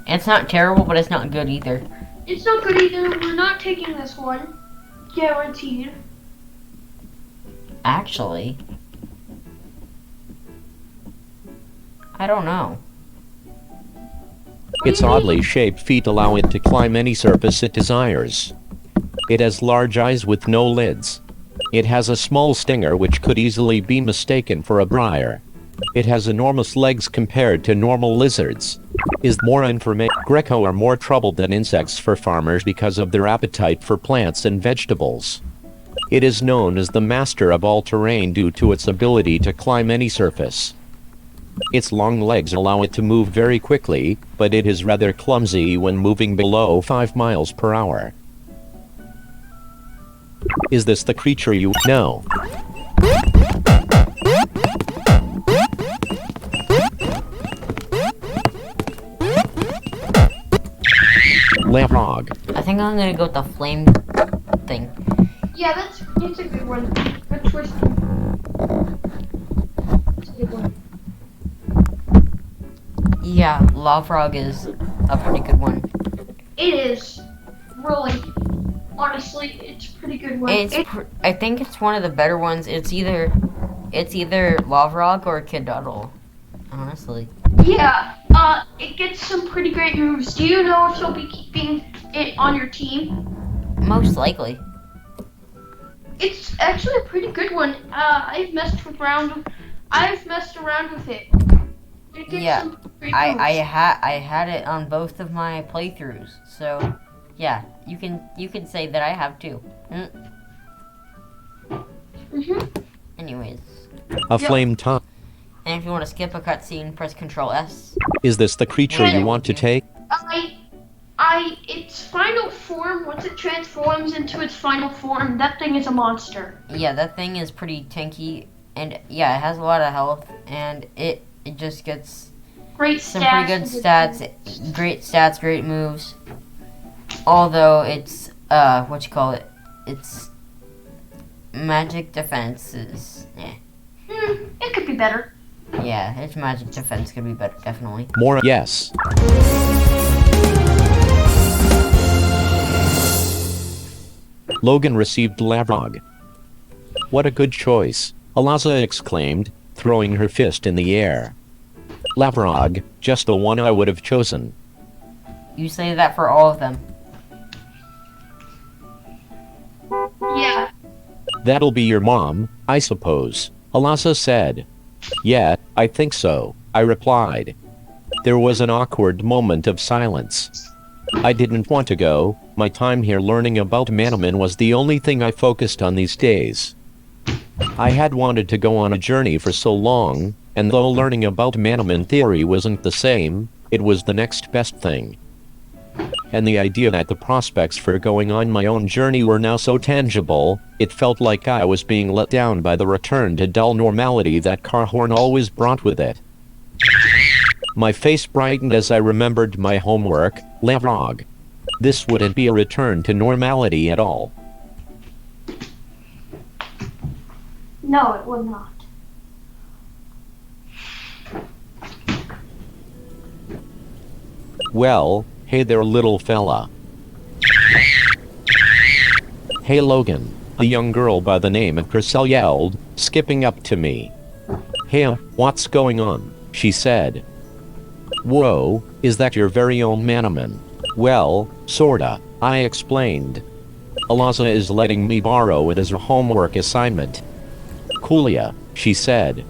It's not terrible, but it's not good either. It's not good either. We're not taking this one. Guaranteed. Actually, I don't know. Its oddly shaped feet allow it to climb any surface it desires. It has large eyes with no lids. It has a small stinger which could easily be mistaken for a briar. It has enormous legs compared to normal lizards. Is more information. Greco are more trouble than insects for farmers because of their appetite for plants and vegetables. It is known as the master of all terrain due to its ability to climb any surface. Its long legs allow it to move very quickly, but it is rather clumsy when moving below 5 miles per hour. Is this the creature you know? Lavog. I think I'm gonna go with the flame thing. Yeah, that's a good one. Good choice. It's a good one. Yeah, Lavrog is a pretty good one. It is. Really. Honestly, it's a pretty good one. I think it's one of the better ones. It's either Lavrog or Kiddoodle. Honestly. Yeah, it gets some pretty great moves. Do you know if you'll be keeping it on your team? Most likely. It's actually a pretty good one. I've messed around with it. It gets Yeah, some great I moves. had it on both of my playthroughs. So, yeah, you can say that I have too. Anyways, A flame tongue. and if you want to skip a cutscene, press Control S. Is this the creature you want to take? Its final form, once it transforms into its final form, that thing is a monster. Yeah, that thing is pretty tanky, and yeah, it has a lot of health, and it just gets Great some stats. pretty good stats, great stats, great moves. Although it's its magic defense is It could be better. yeah, its magic defense could be better, definitely. More yes. Logan received Lavrog. What a good choice, Alaza exclaimed, throwing her fist in the air. Lavrog, just the one I would have chosen. You say that for all of them. Yeah. That'll be your mom, I suppose, Alaza said. Yeah, I think so, I replied. There was an awkward moment of silence. I didn't want to go. My time here learning about manamon was the only thing I focused on these days. I had wanted to go on a journey for so long, and though learning about manamon theory wasn't the same, it was the next best thing. And the idea that the prospects for going on my own journey were now so tangible, it felt like I was being let down by the return to dull normality that Carhorn always brought with it. My face brightened as I remembered my homework, Lavrog. This wouldn't be a return to normality at all. No, it will not. Well, hey there little fella. Hey Logan, a young girl by the name of Chriselle yelled, skipping up to me. Hey, what's going on? She said. Whoa, is that your very own manamon? Well, sorta, I explained. Eliza is letting me borrow it as her homework assignment. Coolia, she said.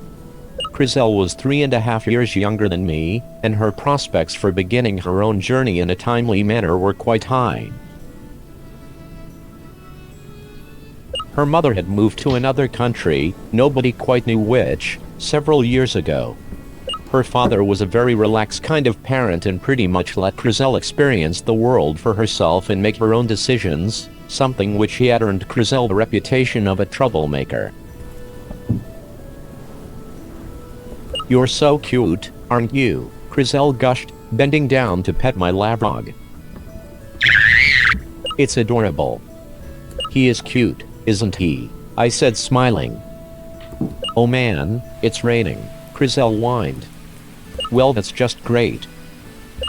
Chriselle was 3.5 years younger than me, and her prospects for beginning her own journey in a timely manner were quite high. Her mother had moved to another country, nobody quite knew which, several years ago. Her father was a very relaxed kind of parent and pretty much let Chriselle experience the world for herself and make her own decisions, something which he had earned Chriselle the reputation of a troublemaker. You're so cute, aren't you? Chriselle gushed, bending down to pet my labdog. It's adorable. He is cute, isn't he? I said, smiling. Oh man, it's raining, Chriselle whined. Well, that's just great.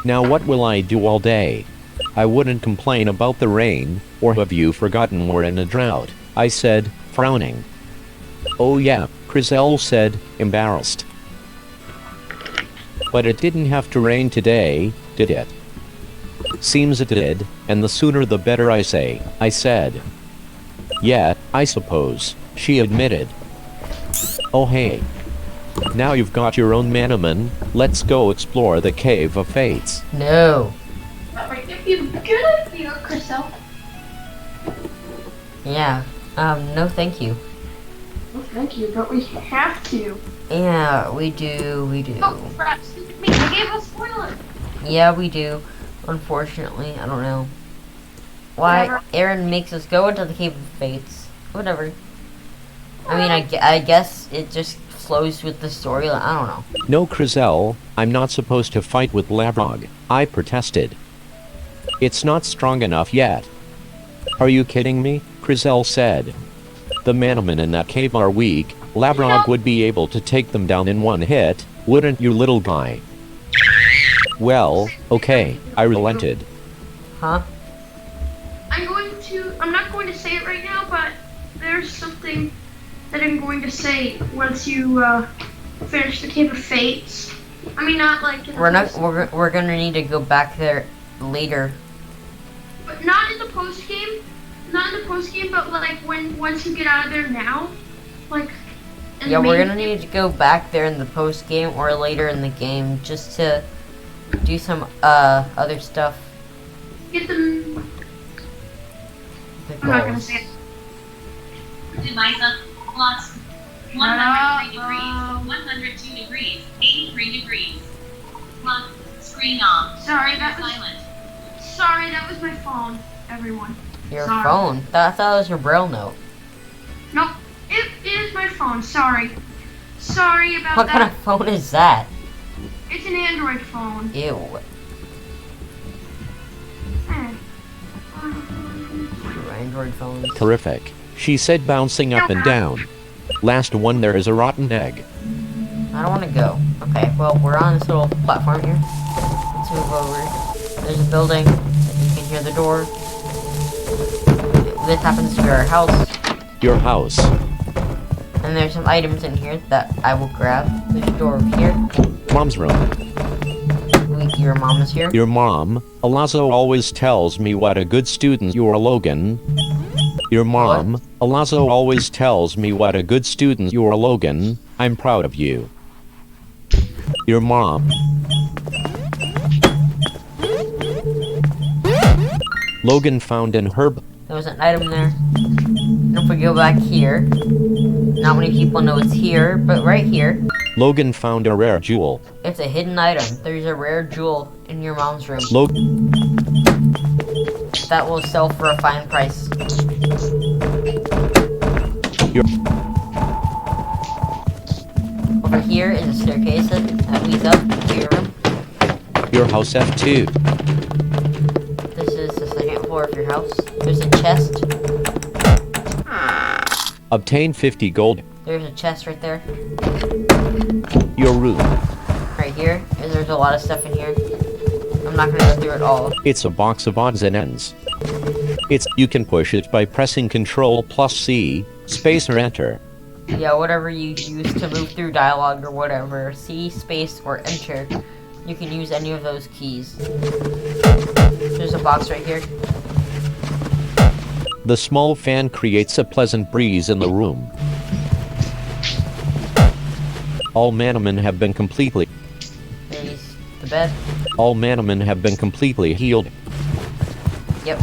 Now what will I do all day? I wouldn't complain about the rain, or have you forgotten we're in a drought? I said, frowning. Oh yeah, Chriselle said, embarrassed. But it didn't have to rain today, did it? Seems it did, and the sooner the better I say, I said. Yeah, I suppose, she admitted. Oh hey. Now you've got your own manamon, let's go explore the Cave of Fates. No. That might be a good idea, Chriselle. Yeah. No thank you. Well, thank you, but we have to. Yeah, we do. Oh, crap, stupid me. I gave a spoiler. Yeah, we do. Unfortunately, I don't know. Why Whatever. Aaron makes us go into the Cave of Fates. Whatever. I mean, I guess it just flows with the storyline. I don't know. No, Chriselle, I'm not supposed to fight with Labrog, I protested. It's not strong enough yet. Are you kidding me? Chriselle said. The manamon in that cave are weak. Labrog would be able to take them down in one hit, wouldn't you, little guy? Well, okay, I relented. Huh? I'm not going to say it right now, but there's something that I'm going to say once you finish the Cave of Fates. I mean, not like in the We're gonna need to go back there later. but not in the post game. Not in the post game, but like once you get out of there now, like. in Yeah, the we're main gonna game. need to go back there in the post game or later in the game just to do some other stuff. Get them. I'm not gonna say it. Eliza, plus 103 degrees, 102 degrees, 83 degrees. Plus, screen off. Sorry, You're that was- silent. Sorry, that was my phone, everyone. Your Sorry. phone. I thought it was your braille note. Nope, it is my phone. Sorry. Sorry about What that. kind of phone is that? It's an Android phone. Ew. Eh. Your Android phones. Terrific, she said, bouncing up and down. Last one, there is a rotten egg. I don't want to go. Okay, well, we're on this little platform here. Let's move over. There's a building. You can hear the door. This happens to be our house. Your house. And there's some items in here that I will grab. There's a door over here. Mom's room. Your mom is here. Your mom, Eliza, always tells me what a good student you are, Logan. Your mom, Eliza, always tells me what a good student you are, Logan. I'm proud of you. Your mom. Logan found an herb. There was an item there. And if we go back here, not many people know it's here, but right here, Logan found a rare jewel. it's a hidden item. There's a rare jewel in your mom's room Logan. that will sell for a fine price. Your Over here is a staircase that leads up to your room. Your house F2. This is the second floor of your house. There's a chest. Obtain 50 gold. There's a chest right there. Your room. Right here. And there's a lot of stuff in here. I'm not gonna go through it all. It's a box of odds and ends. You can push it by pressing Ctrl plus C, space or enter. Yeah, whatever you use to move through dialogue or whatever, C, space, or enter. You can use any of those keys. There's a box right here. The small fan creates a pleasant breeze in the room. All manamon have been completely... There's the bed. All manamon have been completely healed. Yep.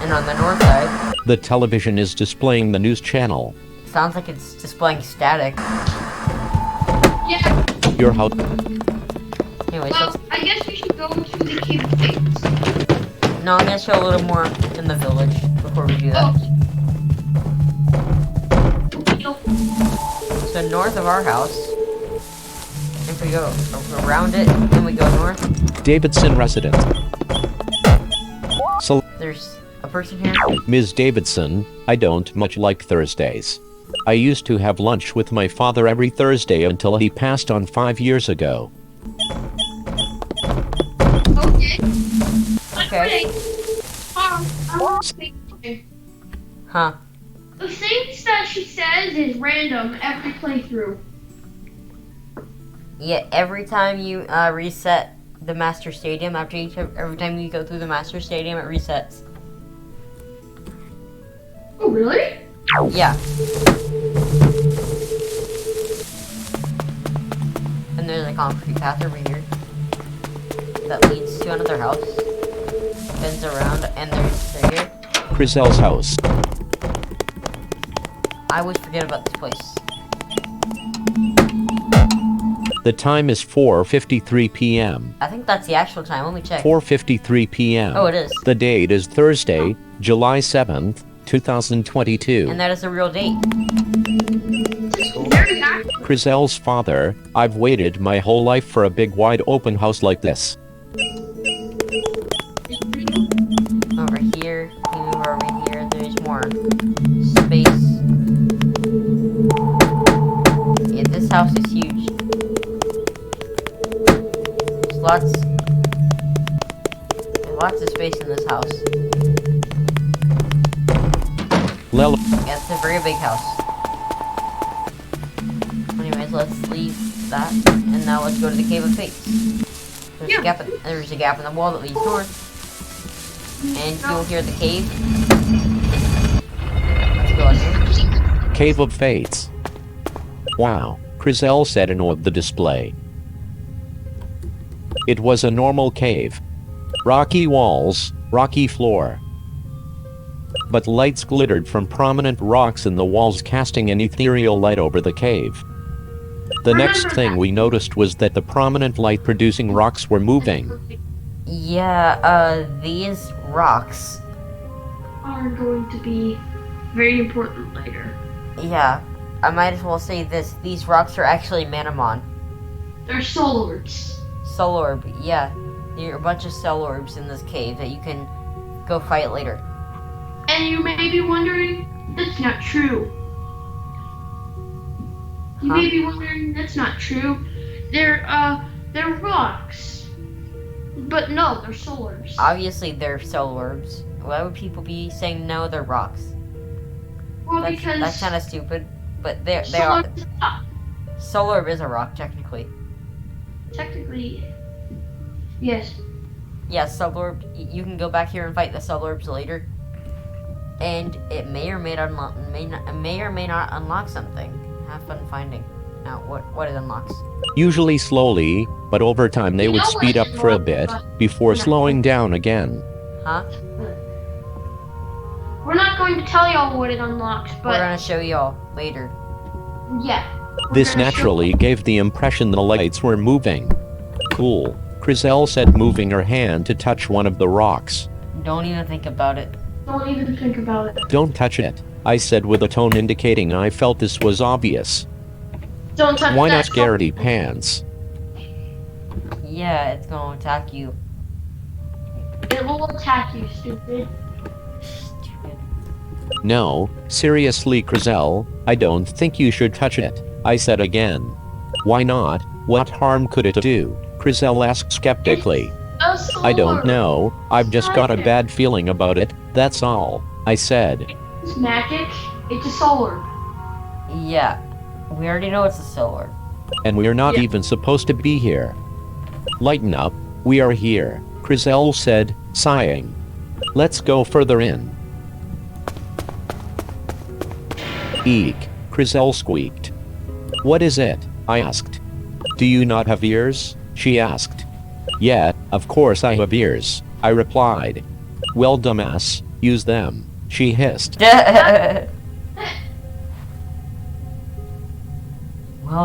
And on the north side, The television is displaying the news channel. sounds like it's displaying static. Yeah. Your house... Anyways, Well, I guess we should go to the cave of Fates. no, I'm gonna show a little more in the village before we do that. Oh. So north of our house, if we go around it, then we go north, Davidson resident. So, there's a person here. Ms. Davidson, I don't much like Thursdays. I used to have lunch with my father every Thursday until he passed on 5 years ago. Okay. Okay. I want to say something. Huh. The things that she says is random every playthrough. Yeah, every time you reset the Master Stadium, every time you go through the Master Stadium, it resets. Oh, really? Yeah. And there's a concrete path over here that leads to another house. Bends around, and there's right here. Crisel's house. I always forget about this place. The time is 4:53 p.m. I think that's the actual time. Let me check. 4:53 p.m. Oh, it is. The date is Thursday, July 7th, 2022. And that is a real date. Very happy. Crisel's father, I've waited my whole life for a big wide open house like this. Over here, we move over here, there's more space. Yeah, this house is huge. There's lots of space in this house. Lel Yeah, it's a very big house. Anyways, let's leave that, and now let's go to the Cave of Fates. There's a gap in the wall that leads north. And you'll hear the cave. Let's go in here. Cave of Fates. Wow, Crisel said in the display. It was a normal cave. Rocky walls, rocky floor. But lights glittered from prominent rocks in the walls, casting an ethereal light over the cave. The next thing we noticed was that the prominent light-producing rocks were moving. Yeah, these rocks. Are going to be very important later. Yeah, I might as well say this. These rocks are actually manamon. They're soul orbs. Soul orb, yeah. There are a bunch of soul orbs in this cave that you can go fight later. And you may be wondering, that's not true. You Huh? may be wondering, that's not true. They're rocks. But no, they're soul orbs. Obviously, they're soul orbs. Why would people be saying no, they're rocks? Well, That's because kind of stupid. But they soul are. orbs is not. Soul orb is a rock, technically. Technically, yes. Yeah, soul orb. You can go back here and fight the soul orbs later, and it may or may not unlock something. Have fun finding out what it unlocks. Usually slowly, but over time they You would know speed what up it for a was, bit but- before slowing down again. Huh? We're not going to tell y'all what it unlocks, We're but gonna show y'all later. yeah. We're This gonna show- naturally gave the impression the lights were moving. Cool. Crisel said, moving her hand to touch one of the rocks. Don't even think about it. Don't even think about it. Don't touch it, I said with a tone indicating I felt this was obvious. Don't touch Why that. not scaredy pants? Yeah, it's gonna attack you. It will attack you, stupid. Stupid. No, seriously Crisel, I don't think you should touch it, I said again. Why not? What harm could it do? Crisel asked skeptically. A solar. I don't know, I've just got a bad feeling about it, that's all, I said. It's magic. It's a solar. Yeah, we already know it's a solar. And we're not Yeah. even supposed to be here. Lighten up, we are here, Crizel said, sighing. Let's go further in. Eek, Crizel squeaked. What is it? I asked. Do you not have ears? She asked. Yeah, of course I have ears, I replied. Well, dumbass, use them, she hissed. Well,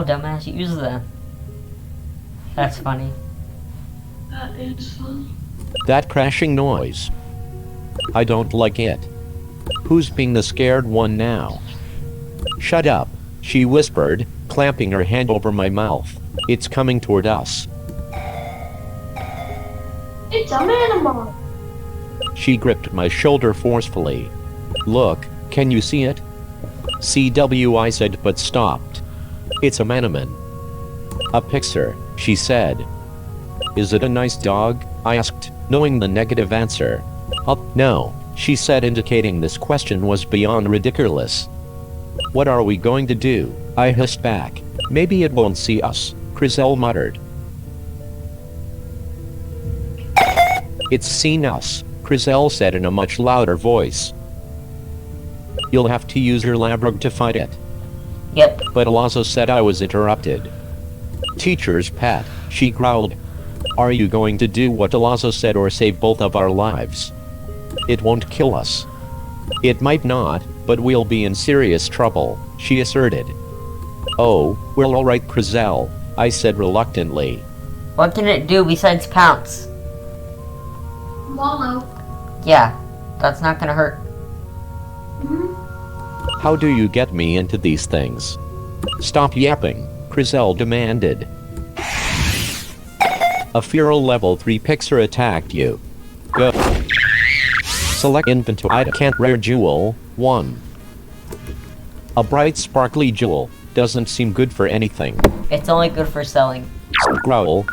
dumbass, use them. That's funny. That is funny. That crashing noise. I don't like it. Who's being the scared one now? Shut up, she whispered, clamping her hand over my mouth. It's coming toward us. It's a manamon. She gripped my shoulder forcefully. Look, can you see it? CW, I said, but stopped. It's a manamon. A pixar, she said. Is it a nice dog? I asked, knowing the negative answer. No, she said, indicating this question was beyond ridiculous. What are we going to do? I hissed back. Maybe it won't see us, Crizel muttered. It's seen us, Crizel said in a much louder voice. You'll have to use your labrug to fight it. Yep. But Alonso said I was interrupted. Teacher's pet, she growled. Are you going to do what Alonso said or save both of our lives? It won't kill us. It might not, but we'll be in serious trouble, she asserted. Oh, well, all right, Crizel, I said reluctantly. What can it do besides pounce? Wallow. Yeah, that's not gonna hurt. How do you get me into these things? Stop yapping, Crizel demanded. A feral level 3 pixar attacked you. Go. Select inventory item. Can't rare jewel. 1. A bright sparkly jewel. Doesn't seem good for anything. It's only good for selling. Growl,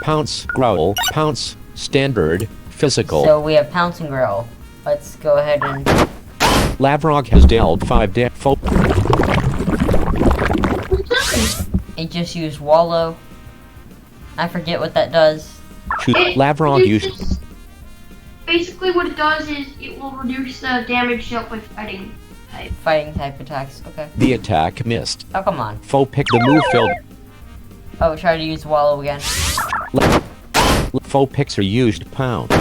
growl, pounce, standard, physical. So we have pounce and growl. Let's go ahead and... Lavrog has dealt 5 It just used wallow. I forget what that does. Lavrog used... Basically what it does is it will reduce the damage dealt by fighting type. Fighting type attacks, okay. The attack missed. Oh, come on. Faux pick the move failed. Oh, try to use wallow again. Faux pixar used pound.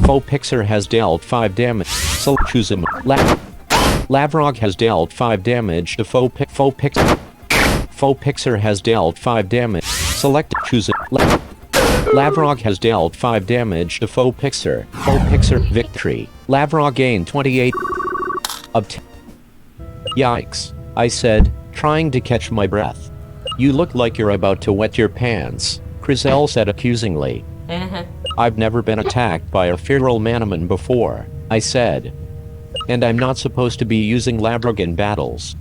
Faux pixar has dealt 5 damage. So choose him. Lavrog has dealt 5 damage to Faux pixar. Faux pixar has dealt 5 damage. Select choose it. Lavrog has dealt 5 damage to Faux pixar. Faux pixar victory. Lavrog gained 28 of 10. Yikes, I said, trying to catch my breath. You look like you're about to wet your pants, Crizel said accusingly. I've never been attacked by a feral manamon before, I said. And I'm not supposed to be using Lavrog in battles.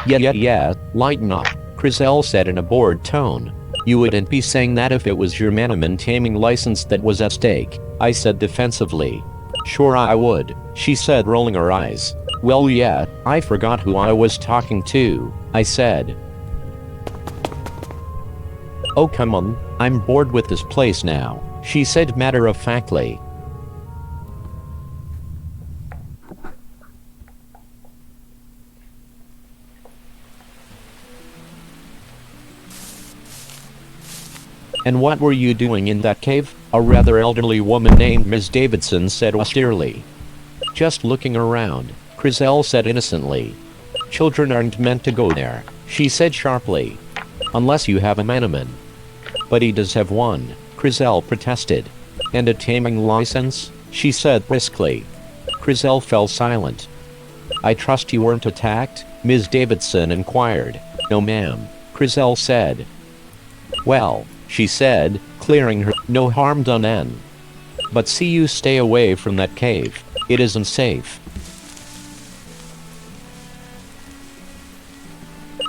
Yeah, lighten up, Crizel said in a bored tone. You wouldn't be saying that if it was your manamon taming license that was at stake, I said defensively. Sure I would, she said, rolling her eyes. Well, yeah, I forgot who I was talking to, I said. Oh, come on, I'm bored with this place now, she said matter-of-factly. And what were you doing in that cave? A rather elderly woman named Miss Davidson said austerely. Just looking around, Crizel said innocently. Children aren't meant to go there, she said sharply. Unless you have a manamon. But he does have one, Crizel protested. And a taming license, she said briskly. Crizel fell silent. I trust you weren't attacked? Ms. Davidson inquired. No ma'am, Crizel said. Well, she said, clearing her, no harm done N. But see you stay away from that cave. It isn't safe.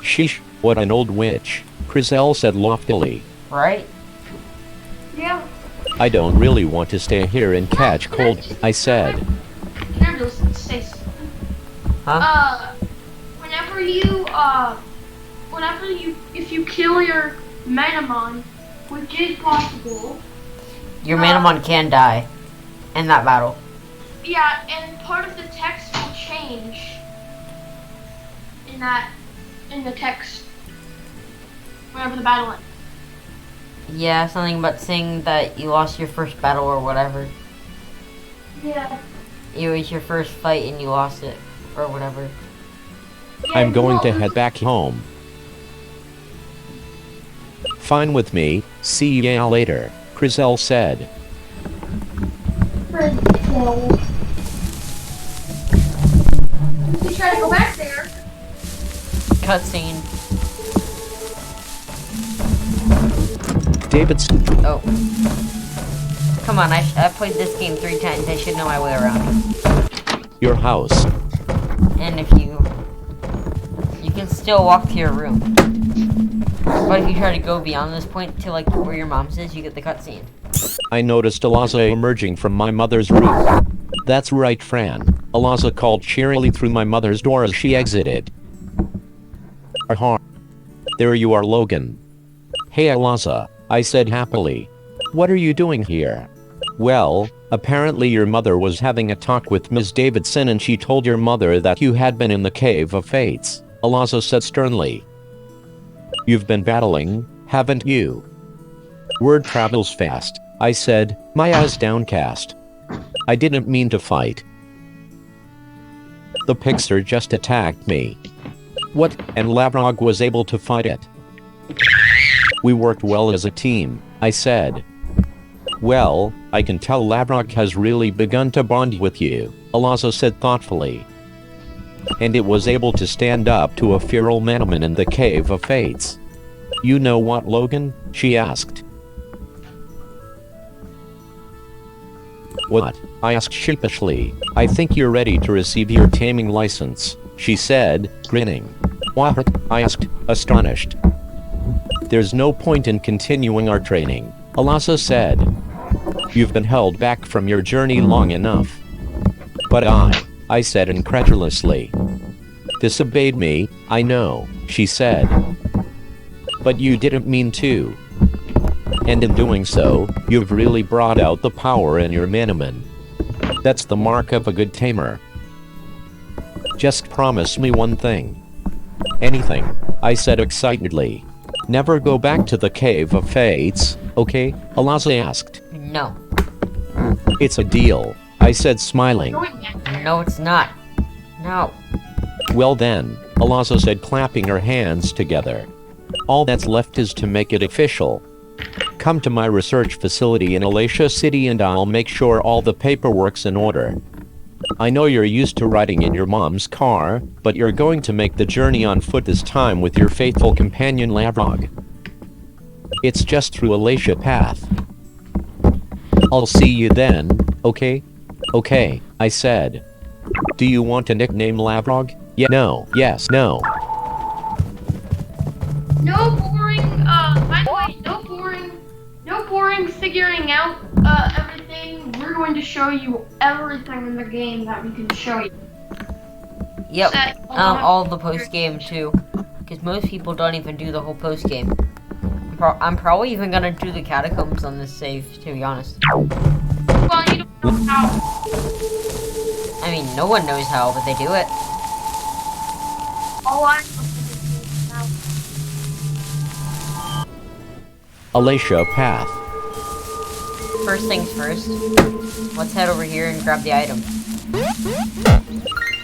Sheesh, what an old witch, Crizel said loftily. Right? Yeah. I don't really want to stay here and catch cold, I said. Can I just say something? Huh? If you kill your manamon, which is possible. Your manamon can die in that battle. Yeah, and part of the text will change in the text whenever the battle ends. Yeah, something about saying that you lost your first battle or whatever. Yeah. It was your first fight and you lost it, or whatever. I'm going to head back home. Fine with me, see ya later, Crizel said. You try to go back there. Cutscene. David's. Oh. Come on, I've played this game 3 times. I should know my way around. Your house. And if you can still walk to your room. But if you try to go beyond this point to like where your mom's is, you get the cutscene. I noticed Alaza emerging from my mother's roof. That's right, Fran. Alaza called cheerily through my mother's door as she exited. Aha. There you are, Logan. Hey, Alaza, I said happily. What are you doing here? Well, apparently your mother was having a talk with Ms. Davidson and she told your mother that you had been in the Cave of Fates, Alaza said sternly. You've been battling, haven't you? Word travels fast, I said, my eyes downcast. I didn't mean to fight. The Pixar just attacked me. What? And Lavrog was able to fight it. We worked well as a team, I said. Well, I can tell Lavrog has really begun to bond with you, Alaza said thoughtfully. And it was able to stand up to a feral manamon in the Cave of Fates. You know what, Logan? She asked. What? I asked sheepishly. I think you're ready to receive your taming license, she said, grinning. What? I asked, astonished. There's no point in continuing our training, Alaza said. You've been held back from your journey long enough. But I said incredulously. Disobeyed me, I know, she said. But you didn't mean to. And in doing so, you've really brought out the power in your manamon. That's the mark of a good tamer. Just promise me one thing. Anything, I said excitedly. Never go back to the Cave of Fates, okay? Alaza asked. No. It's a deal, I said smiling. No, it's not. No. Well then, Alaza said clapping her hands together. All that's left is to make it official. Come to my research facility in Alacia City and I'll make sure all the paperwork's in order. I know you're used to riding in your mom's car, but you're going to make the journey on foot this time with your faithful companion Lavrog. It's just through Alacia Path. I'll see you then, okay? Okay, I said. Do you want to nickname Lavrog? Yeah, no, yes, no. No boring, by the way, no boring figuring out, everything. We're going to show you everything in the game that we can show you. Yep, all the post-game too. Because most people don't even do the whole post-game. I'm probably even gonna do the catacombs on this save, to be honest. Well, you don't know how. I mean, no one knows how, but they do it. All I Alacia Path. First things first, let's head over here and grab the item.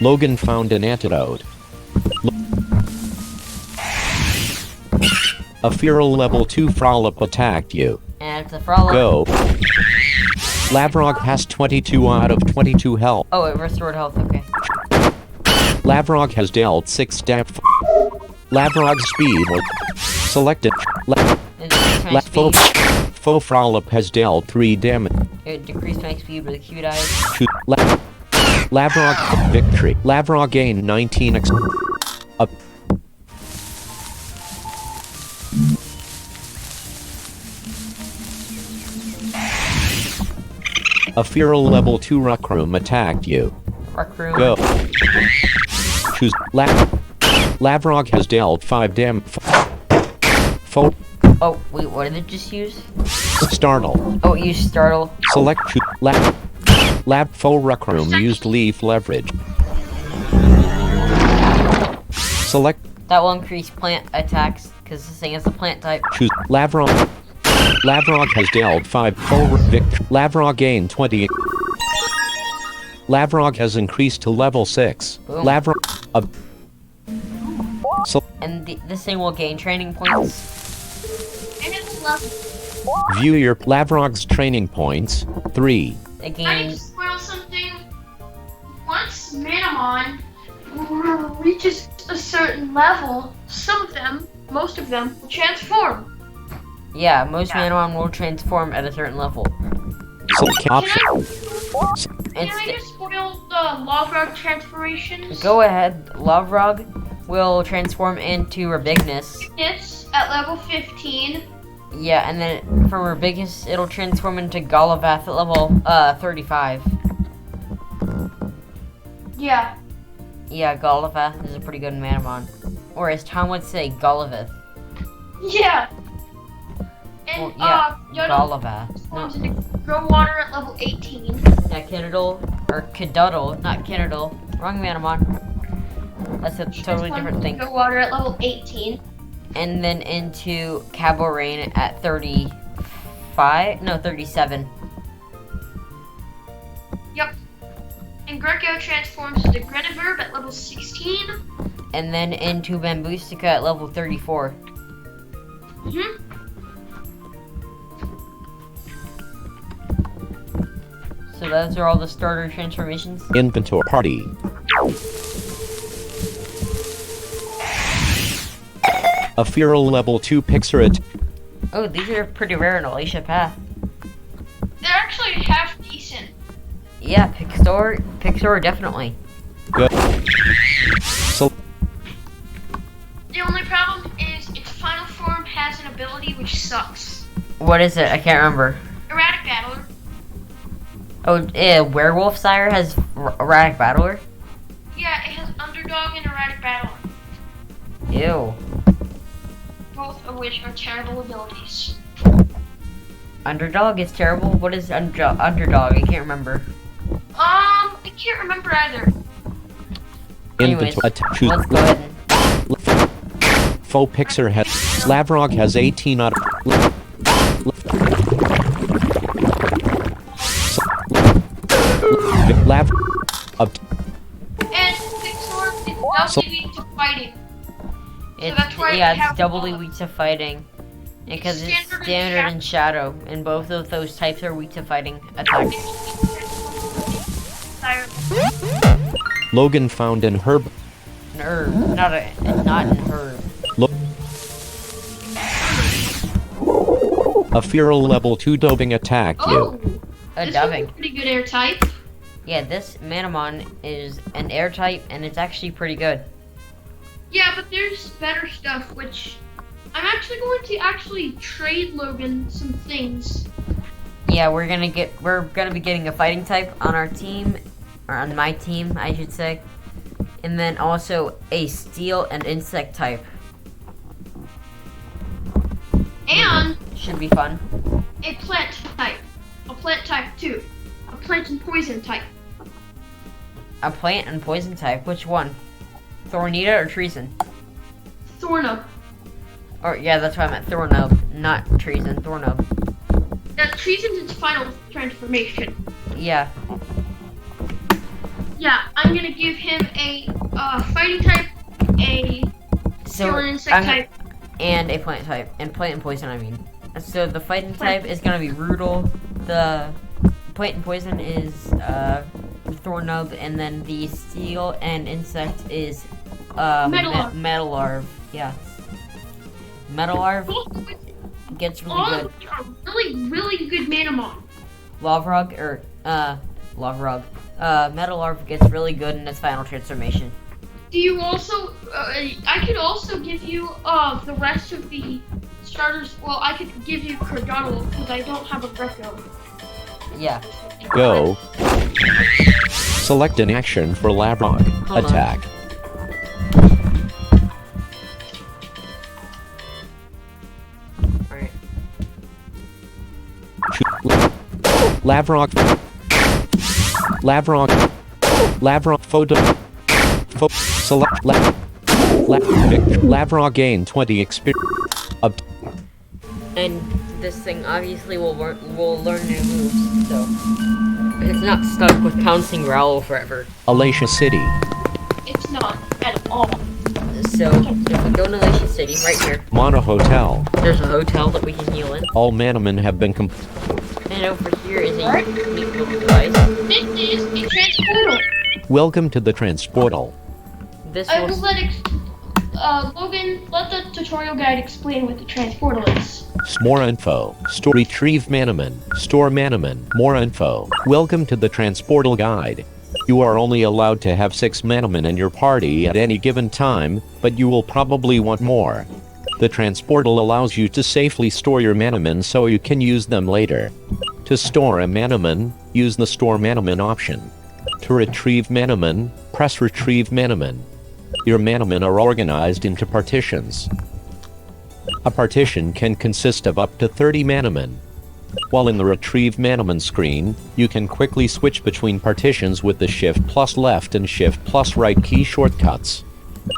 Logan found an antidote. A feral level 2 Frolip attacked you. And it's a frolic. Go. Lavrog has 22 out of 22 health. Oh, it restored health, okay. Lavrog has dealt 6 depth. Lavrog's speed was selected. Faux Frolip has dealt 3 damage. It decreased my speed with a cute eye. Lavrog victory. Lavrog gained 19 x. A feral level 2 Ruck Room attacked you. Rec room. Go. Choose Lavrog has dealt 5 damage. Oh, wait, what did it just use? Startle. Oh, it used startle. Select Lab Faux Ruck Room used leaf leverage. Select That will increase plant attacks, because this thing is a plant type. choose Lavrog. Lavrog has dealt 5 faux victory. Lavrog gained 20. Lavrog has increased to level 6. Boom. Lavrog. And this thing will gain training points. And it's level. View your Lavrog's training points. 3. It I gains. just spoil something. Once manamon reaches a certain level, some of them, most of them, will transform. Yeah, most manamon will transform at a certain level. Select option. Can I just spoil the Lovrog transformations? Go ahead. Lovrog will transform into Rabbignus. It's at level 15. Yeah, and then from Rabbignus, it'll transform into Golavath at level 35. Yeah. Yeah, Golavath is a pretty good manamon. Or as Tom would say, Golavith. Yeah. And Well, yeah, Yodel Golavath. transforms No, into Grow Water at level 18. yeah, Kiddiddle, or Kiduddle, not Kiddiddle. Wrong manamon. That's a totally different thing. Grow Water at level 18. And then into Caborain at 35? No, 37. Yep. And Greco transforms into Greneverb at level 16. And then into Bambustica at level 34. Mm-hmm. So those are all the starter transformations. Inventory party. A feral level 2 Pixarit. Oh, these are pretty rare in Alicia Path. They're actually half decent. Yeah, Pixor definitely. Go. The only problem is its final form has an ability which sucks. What is it? I can't remember. Erratic Battler. Oh, Werewolf Sire has Erratic Battler? Yeah, it has Underdog and Erratic Battler. Ew. Both of which are terrible abilities. Underdog is terrible? What is Underdog? I can't remember. I can't remember either. Anyways, Choose let's go ahead and... Faux Pixar has Lavrog has 18 out of Lav up And Pixor is doubly weak to fighting. that's why yeah, we have it's doubly weak to fighting. Because it's standard and shadow, and both of those types are weak to fighting attacks. Logan found in herb. Herb, not in herb. A feral level 2 Doving attacked you. Oh! A This Doving. one's a pretty good air type. Yeah, this Manamon is an air type, and it's actually pretty good. Yeah, but there's better stuff, which I'm actually going to trade Logan some things. Yeah, we're gonna be getting a fighting type on our team, or on my team, I should say, and then also a steel and insect type. And Should be fun. a plant type too. A plant and poison type. A plant and poison type. Which one? Thornita or Treason? Thornub. Or yeah, that's what I meant. Thornub, not Treason. Thornub. That treason's its final transformation. Yeah. Yeah, I'm gonna give him a fighting type, a steel and insect type. And a plant type. And plant and poison, I mean. So the fighting type is gonna be Rudel. The plant and poison is Thornub, and then the steel and insect is Metalarv. Metalarv. Yeah. Metalarv gets really All good. of which are really, really good Manamon. Lovrog or Lovrog. Metalarv gets really good in its final transformation. Do you also? I could also give you the rest of the starters. Well, I could give you Cardano because I don't have a Greco. Yeah. Go. Select an action for Lavrock. Hold on. Attack. Alright. Lavrock. Lavrock photo. Select Lavrock gain 20 experience. And this thing obviously will learn new moves, so it's not stuck with pouncing growl forever. Alacia City. It's not at all. So if we go to Alicia City, right here, Mono Hotel. there's a hotel that we can heal in. All manamon have been And over here is a unique little device. This is a transportal. Welcome to the Transportal. This I will will Logan, let the tutorial guide explain what the transportal is. More info. Store retrieve manamon. Store manamon. More info. Welcome to the Transportal Guide. You are only allowed to have 6 manamon in your party at any given time, but you will probably want more. The Transportal allows you to safely store your manamon so you can use them later. To store a manamon, use the Store Manamon option. To retrieve manamon, press Retrieve Manamon. Your manamon are organized into partitions. A partition can consist of up to 30 manamon. While in the Retrieve Manamon screen, you can quickly switch between partitions with the Shift plus left and Shift plus right key shortcuts.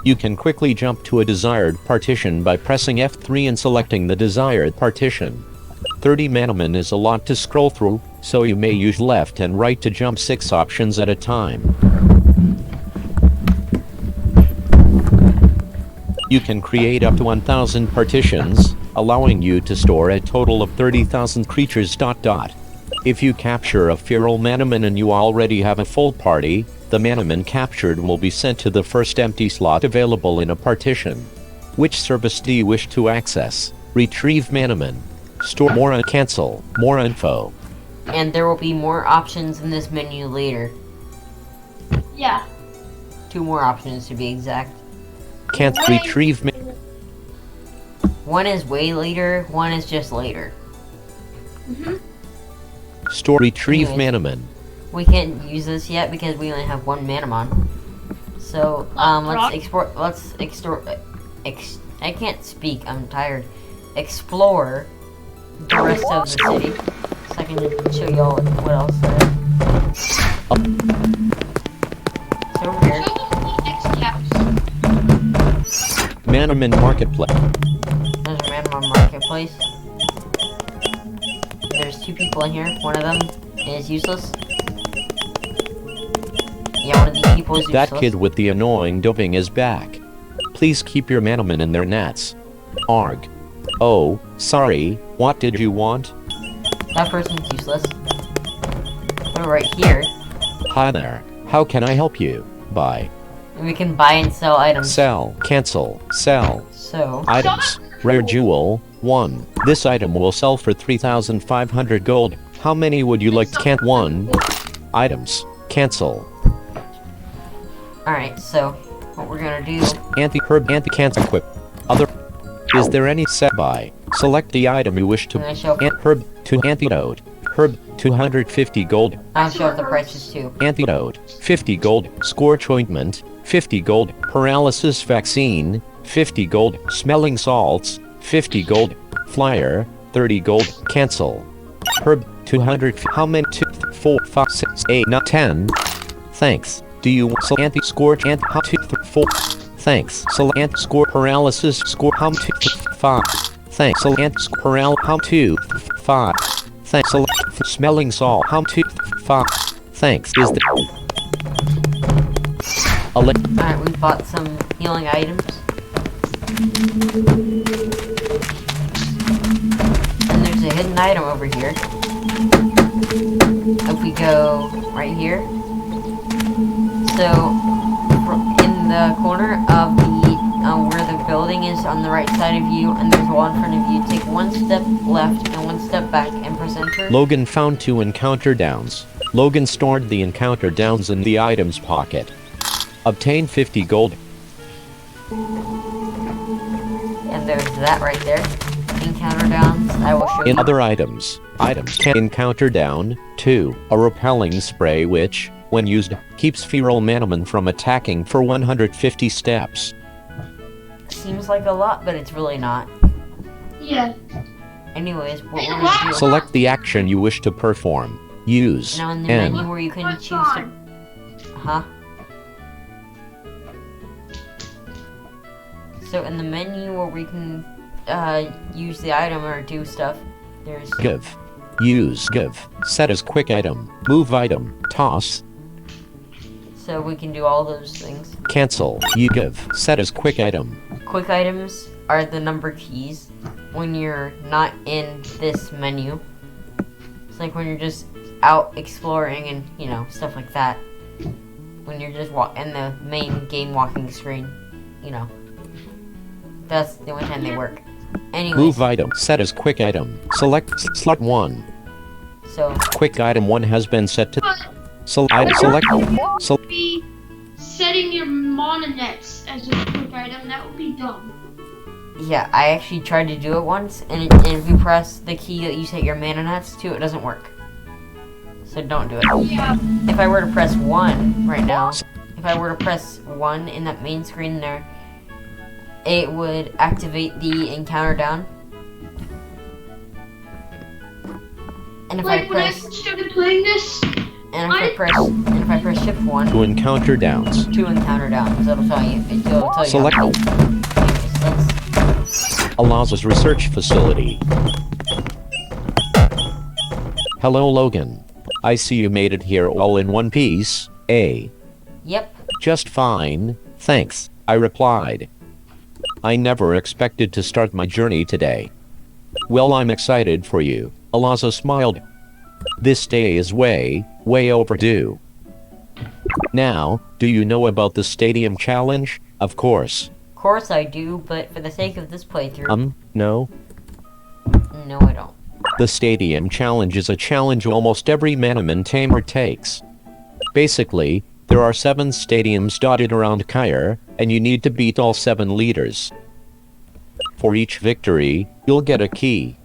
You can quickly jump to a desired partition by pressing F3 and selecting the desired partition. 30 manamon is a lot to scroll through, so you may use left and right to jump 6 options at a time. You can create up to 1,000 partitions, allowing you to store a total of 30,000 creatures. If you capture a feral manamon and you already have a full party, the manamon captured will be sent to the first empty slot available in a partition. Which service do you wish to access? Retrieve manamon. Store more and cancel. More info. and there will be more options in this menu later. Yeah. 2 more options to be exact. Can't retrieve me. One is way later, one is just later. Store retrieve Anyways. manamon. We can't use this yet because we only have 1 manamon. So, I can't speak, I'm tired. Explore the rest of the city. So I can show y'all what else there is. So over here. Show them the next house. Manamon Marketplace. There's a manamon marketplace. There's 2 people in here. One of them is useless. Yeah, one of these people is useless. That kid with the annoying doping is back. Please keep your manamon in their nets. Arg. Oh, sorry, what did you want? That person's useless. We're right here. Hi there, how can I help you? Buy. And we can buy and sell items. Sell. Cancel. Sell. So, Items. Rare jewel. 1. This item will sell for 3,500 gold. How many would you like to can 1? Items. Cancel. alright, so what we're gonna do. Anti-herb anti-cancer equip. Other. Is there any set buy? Select the item you wish to. I'm gonna show, Herb to antidote. Herb 250 gold. I'll show the prices too. Antidote 50 gold. Scorch ointment 50 gold. Paralysis vaccine 50 gold. Smelling salts 50 gold. Flyer 30 gold. Cancel. Herb 200. How many? 2, 4, 5, 6, 8, 9, 10. Thanks. Do you want anti-scorch and how 2, 3, 4? Thanks. So anti-score paralysis score how 2, 5. Thanks. So anti-score how 2, 5. Thanks. So smelling salt how 2, 5. Thanks. Is the Alright, we bought some healing items. And there's a hidden item over here. If we go right here. So, in the corner of the, where the building is on the right side of you, and there's a wall in front of you, take 1 step left and 1 step back and press enter. Logan found 2 encounter downs. Logan stored the encounter downs in the items pocket. Obtain 50 gold. And there's that right there. encounter downs. I will show In you. other items can encounter down 2. A repelling spray which, when used, keeps feral manamon from attacking for 150 steps. Seems like a lot, but it's really not. Yeah. Anyways, what Hey, we're what? gonna do. Select the action you wish to perform. Use Now in the N. menu where you can What's choose to. on? Huh? So in the menu where we can use the item or do stuff, there's Give. Use give. Set as quick item. Move item. Toss. so we can do all those things. Cancel. You give. Set as quick item. Quick items are the number keys when you're not in this menu. It's like when you're just out exploring and, you know, stuff like that. When you're just in the main game walking screen, you know. That's the only time they work. Anyways, Move item. Set as quick item. Select slot 1. so Quick item 1 has been set to But select. be setting your mononets as a quick item. That would be dumb. yeah, I actually tried to do it once, and, if you press the key that you set your mana nets to, it doesn't work. So don't do it. Yeah. If I were to press 1 right now, if I were to press 1 in that main screen there, it would activate the encounter down. And if I Like when I press first started playing this, and if I press shift 1 To encounter downs. to encounter down, because it'll tell you Select how many. Anyways, let's allows us research facility. Hello Logan. I see you made it here all in one piece. yep. Just fine, thanks, I replied. I never expected to start my journey today. Well, I'm excited for you, Alaza smiled. This day is way overdue. Now, do you know about the stadium challenge? Of course. Of course I do, but for the sake of this playthrough, No. no I don't. The stadium challenge is a challenge almost every manamon tamer takes. Basically, there are 7 stadiums dotted around Kyre, and you need to beat all 7 leaders. For each victory, you'll get a key.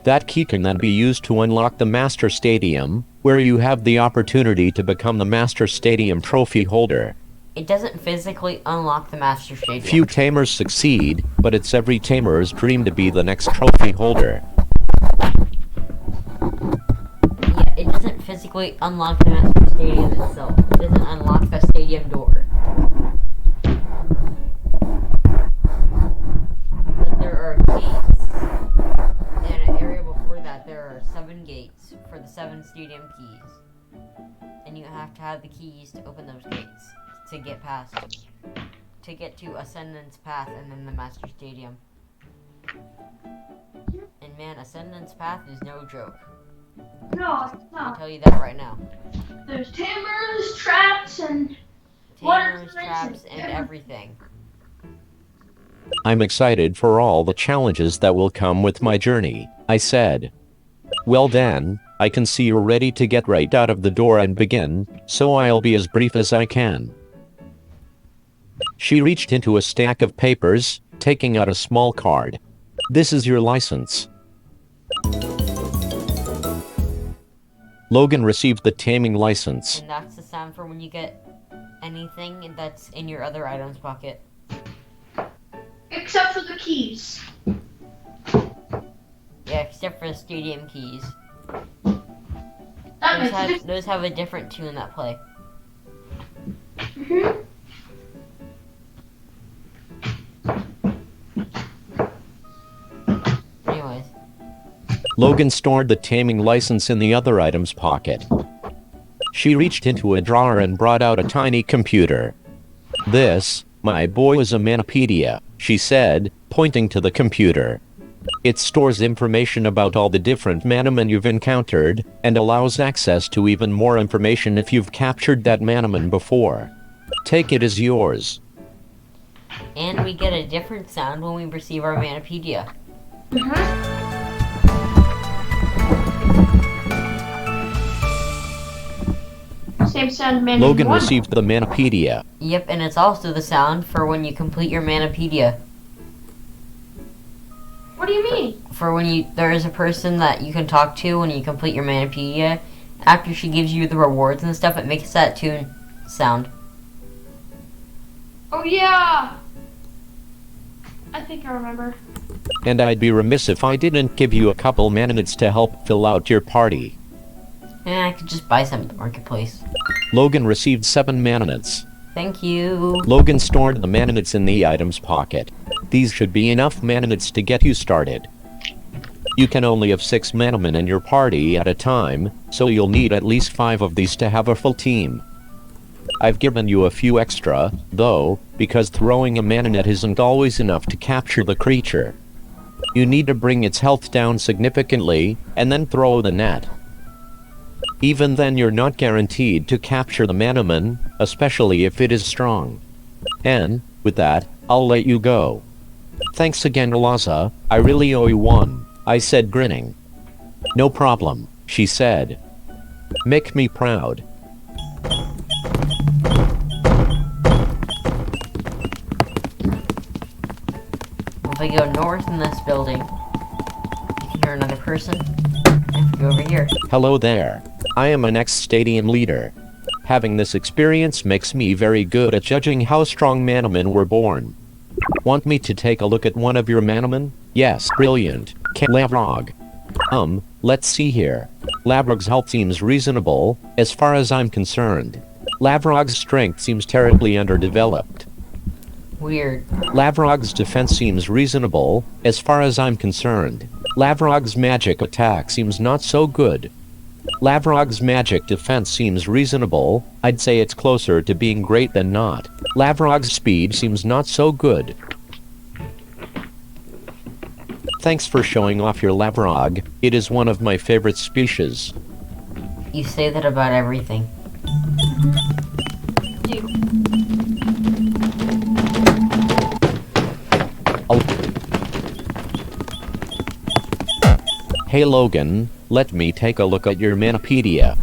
That key can then be used to unlock the Master Stadium, where you have the opportunity to become the Master Stadium trophy holder. It doesn't physically unlock the Master Stadium. Few tamers succeed, but it's every tamer's dream to be the next trophy holder. Yeah, it doesn't physically unlock the Master Stadium itself. It doesn't unlock the stadium door. But there are gates. And an area before that, there are 7 gates for the 7 stadium keys. And you have to have the keys to open those gates to get past. To get to Ascendance Path and then the Master Stadium. And man, Ascendance Path is no joke. no, it's I'll not. tell you that right now. There's tamers, traps, and water Tamers, slides traps, and everything. I'm excited for all the challenges that will come with my journey, I said. Well then, I can see you're ready to get right out of the door and begin, so I'll be as brief as I can. She reached into a stack of papers, taking out a small card. This is your license. Logan received the taming license. And that's the sound for when you get anything that's in your other items pocket. except for the keys. Yeah, except for the stadium keys. That makes sense. Those have a different tune that play. Mhm. Anyways, Logan stored the taming license in the other item's pocket. She reached into a drawer and brought out a tiny computer. This, my boy, is a Manapedia, she said, pointing to the computer. It stores information about all the different manamon you've encountered, and allows access to even more information if you've captured that manamon before. Take it as yours. and we get a different sound when we receive our Manapedia. Same sound man. Logan received the Manapedia. Yep, and it's also the sound for when you complete your Manapedia. What do you mean? For when there is a person that you can talk to when you complete your Manapedia. After she gives you the rewards and stuff, it makes that tune sound. Oh yeah. I think I remember. And I'd be remiss if I didn't give you a couple manamons to help fill out your party. I could just buy some at the marketplace. Logan received 7 manamons. Thank you. Logan stored the manamons in the items pocket. These should be enough manamons to get you started. You can only have 6 manamon in your party at a time, so you'll need at least 5 of these to have a full team. I've given you a few extra, though, because throwing a mananet isn't always enough to capture the creature. You need to bring its health down significantly, and then throw the net. Even then you're not guaranteed to capture the manamon, especially if it is strong. And, with that, I'll let you go. Thanks again, Laza, I really owe you one, I said grinning. No problem, she said. Make me proud. If I go north in this building, you can hear another person. If I go over here. Hello there. I am an ex-stadium leader. Having this experience makes me very good at judging how strong manamon were born. Want me to take a look at one of your manamon? Yes, brilliant. Lavrog. Let's see here. Lavrog's health seems reasonable, as far as I'm concerned. Lavrog's strength seems terribly underdeveloped. Weird. Lavrog's defense seems reasonable, as far as I'm concerned. Lavrog's magic attack seems not so good. Lavrog's magic defense seems reasonable, I'd say it's closer to being great than not. Lavrog's speed seems not so good. Thanks for showing off your Lavrog, it is one of my favorite species. You say that about everything. Hey Logan, let me take a look at your Manapedia.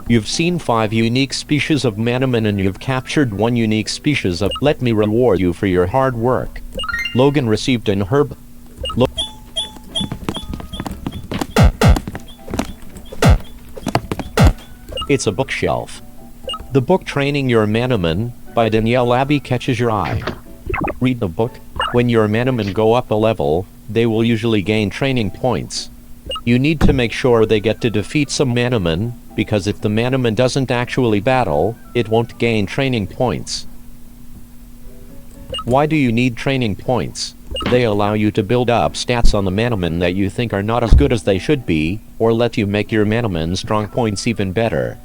You've seen 5 unique species of manamon and you've captured 1 unique species of. Let me reward you for your hard work. Logan received an herb. It's a bookshelf. The book Training Your Manamon by Danielle Abbey catches your eye. Read the book. When your manamon go up a level, they will usually gain training points. You need to make sure they get to defeat some manamon, because if the manamon doesn't actually battle, it won't gain training points. Why do you need training points? They allow you to build up stats on the manamon that you think are not as good as they should be, or let you make your manamon strong points even better.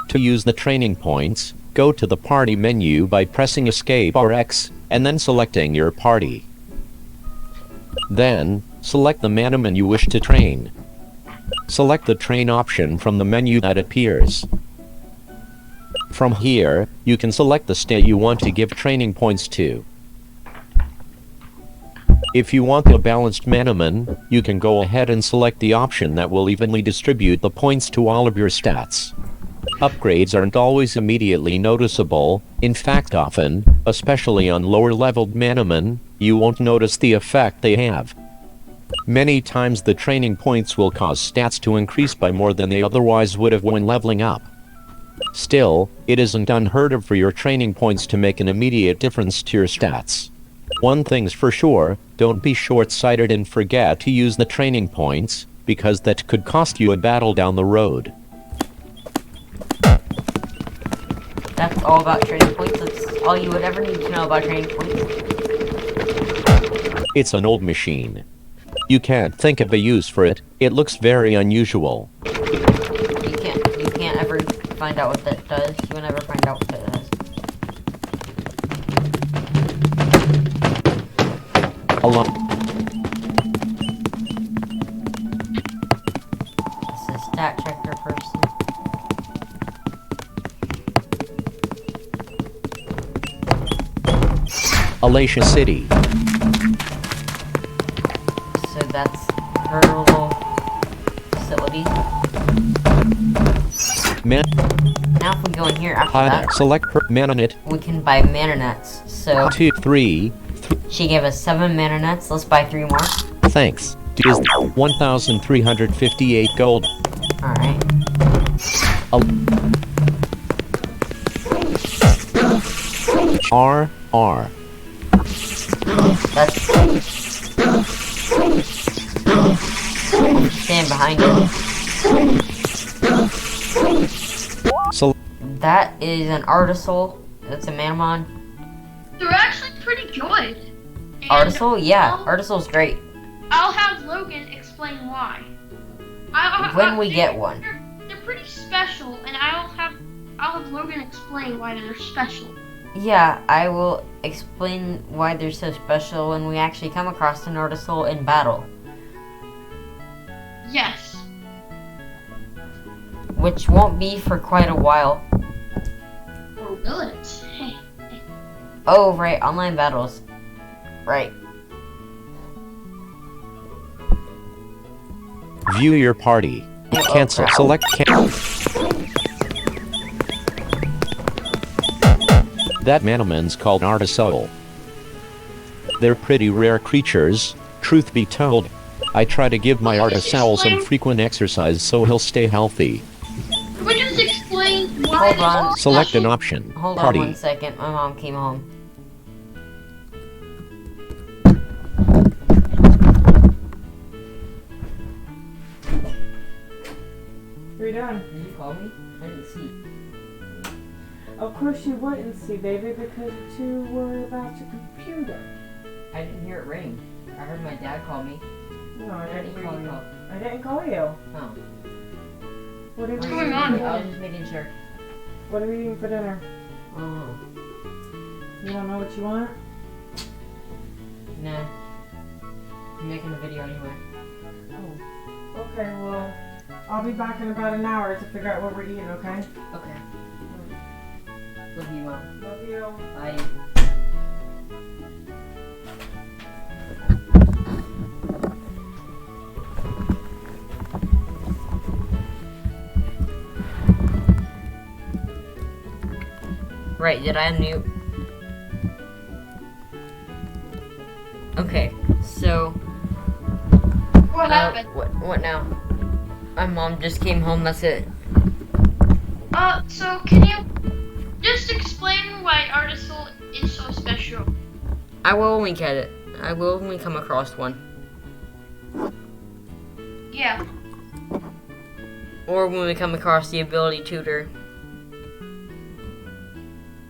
To use the training points, go to the party menu by pressing Escape or X, and then selecting your party. Then, select the manamon you wish to train. Select the train option from the menu that appears. From here, you can select the state you want to give training points to. If you want a balanced manamon, you can go ahead and select the option that will evenly distribute the points to all of your stats. Upgrades aren't always immediately noticeable, in fact often, especially on lower-leveled manamon, you won't notice the effect they have. Many times the training points will cause stats to increase by more than they otherwise would have when leveling up. Still, it isn't unheard of for your training points to make an immediate difference to your stats. One thing's for sure, don't be short-sighted and forget to use the training points, because that could cost you a battle down the road. That's all about training points. That's all you would ever need to know about training points. It's an old machine. You can't think of a use for it. It looks very unusual. You can't ever find out what that does. You will never find out what that does. This is stat checker person. Alatia City. So that's her little facility. Now if we go in here after that, Select per manonit. we can buy manonets. So 2, 3, She gave us 7 mana nets. Let's buy 3 more. Thanks. Is 1,358 gold. Alright. R. That's... Stand behind it. So That is an Artisol. That's a manamon. They're actually pretty good. And Artisol? Yeah, Artisol's great. I'll have Logan explain why. When we get one. They're pretty special, and I'll have Logan explain why they're special. Yeah, I will explain why they're so special when we actually come across an Artisol in battle. Yes. Which won't be for quite a while. Or will it? Hey. Oh, right, online battles. Right. view your party. Cancel. crap. Select That manamon's called Artisol. They're pretty rare creatures, truth be told. I try to give my Artisol some frequent exercise so he'll stay healthy. Can we just explain why Hold on. they're Select an special? option. Hold on Party. 1 second. My mom came home. What are you doing? Did you call me? I didn't see. Of course you wouldn't see, baby, because you were about your computer. I didn't hear it ring. I heard my dad call me. No, I I didn't didn't hear call you. you. I didn't call you. Oh. What are What's we going eating on? for I was dinner? just making sure. What are we eating for dinner? Oh. You don't know what you want? Nah. I'm making a video anyway. Oh. Okay, well, I'll be back in about an hour to figure out what we're eating, okay? Okay. Love you, Mom. Love you. Bye. Right, did I unmute? Okay, so What happened? what now? My mom just came home, that's it. So can you just explain why Artisol is so special? I will when we get it. I will when we come across one. Yeah. Or when we come across the ability tutor.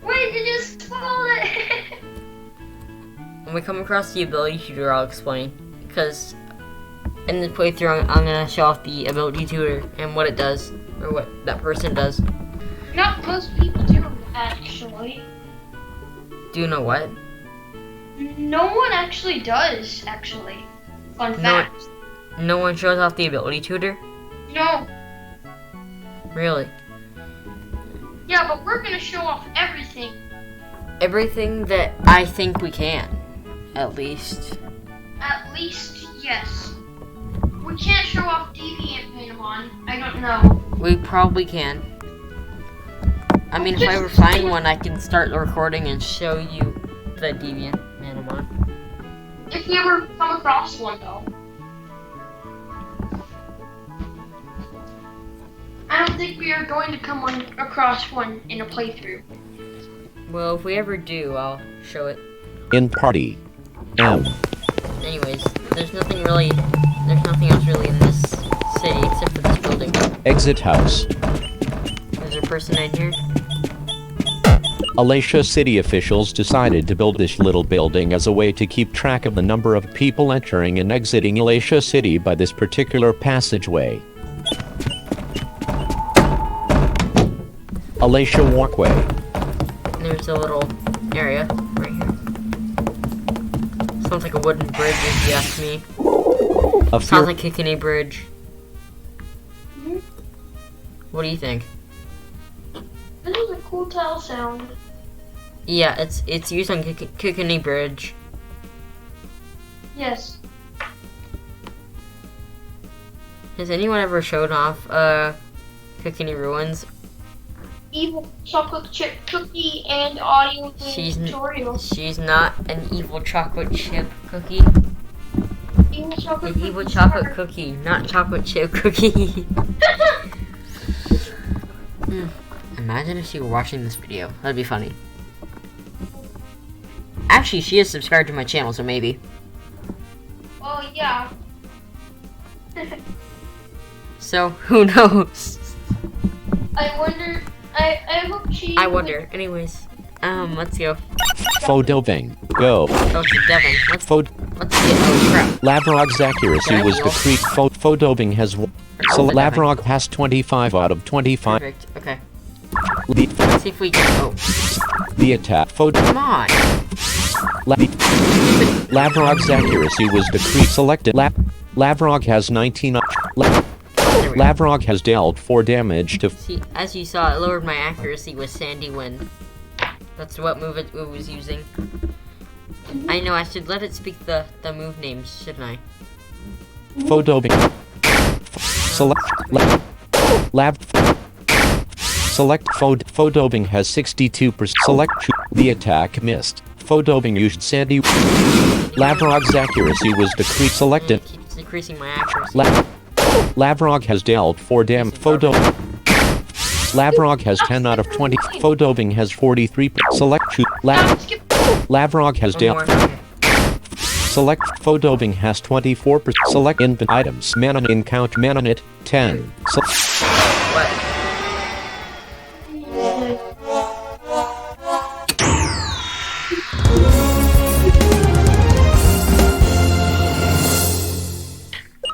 Wait, you just spoiled it! When we come across the ability tutor, I'll explain. Because in the playthrough, I'm gonna show off the ability tutor and what it does, or what that person does. Not most people do, actually. Do you know what? No one actually does, actually. Fun No. fact. No one shows off the ability tutor? No. Really? Yeah, but we're gonna show off everything. Everything that I think we can, at least. At least, yes. We can't show off Deviant Manamon. I don't know. We probably can. I mean, if I ever find one, I can start the recording and show you the Deviant Manamon. If we ever come across one, though. I don't think we are going to come across one in a playthrough. Well, if we ever do, I'll show it. In party. M. Anyways, there's nothing else really in this city except for this building. Exit house. Is there a person in here? Alatia city officials decided to build this little building as a way to keep track of the number of people entering and exiting Alatia city by this particular passageway. Alatia walkway. There's a little area right here. Sounds like a wooden bridge if you ask me. A Sounds few like a Kikini bridge. What do you think? This is a cool tile sound. Yeah, it's used on Kikini bridge. Yes. Has anyone ever shown off Kikini ruins? evil chocolate chip cookie and audio tutorial. She's not an evil chocolate chip cookie. Evil chocolate An evil chocolate cookie, not chocolate chip cookie. Imagine if she were watching this video. That'd be funny. Actually, she is subscribed to my channel, so maybe. Oh yeah. So, who knows? I wonder. I hope she. I wonder. Anyways, let's go. Fodoving. Go. Oh, it's Devin. Let's get. Oh crap. Lavrog's accuracy was decreased. Fodoving has. So Lavrog has 25 out of 25. Perfect. Okay. The, Let's see if we can. Oh, the attack. come on. Lavrog's accuracy was decreased. Selected. Lavrog has 19. There we go. Lavrog has dealt 4 damage to. See, as you saw, it lowered my accuracy with Sandy Wind. That's what move it was using. I know, I should let it speak the move names, shouldn't I? Fodoving. Select. Select Fodoving has 62%. Select the attack missed. Fodoving used Sandy. Lavrog's accuracy was decreased. Selected. It keeps decreasing my accuracy. Lavrog has dealt 4 damage. Lavrog has 10 out of 20. Fodoving has 43. Select Lavrog has dealt. Select Fodoving has 24%. Select infant items. Manon encounter Manonit 10. What?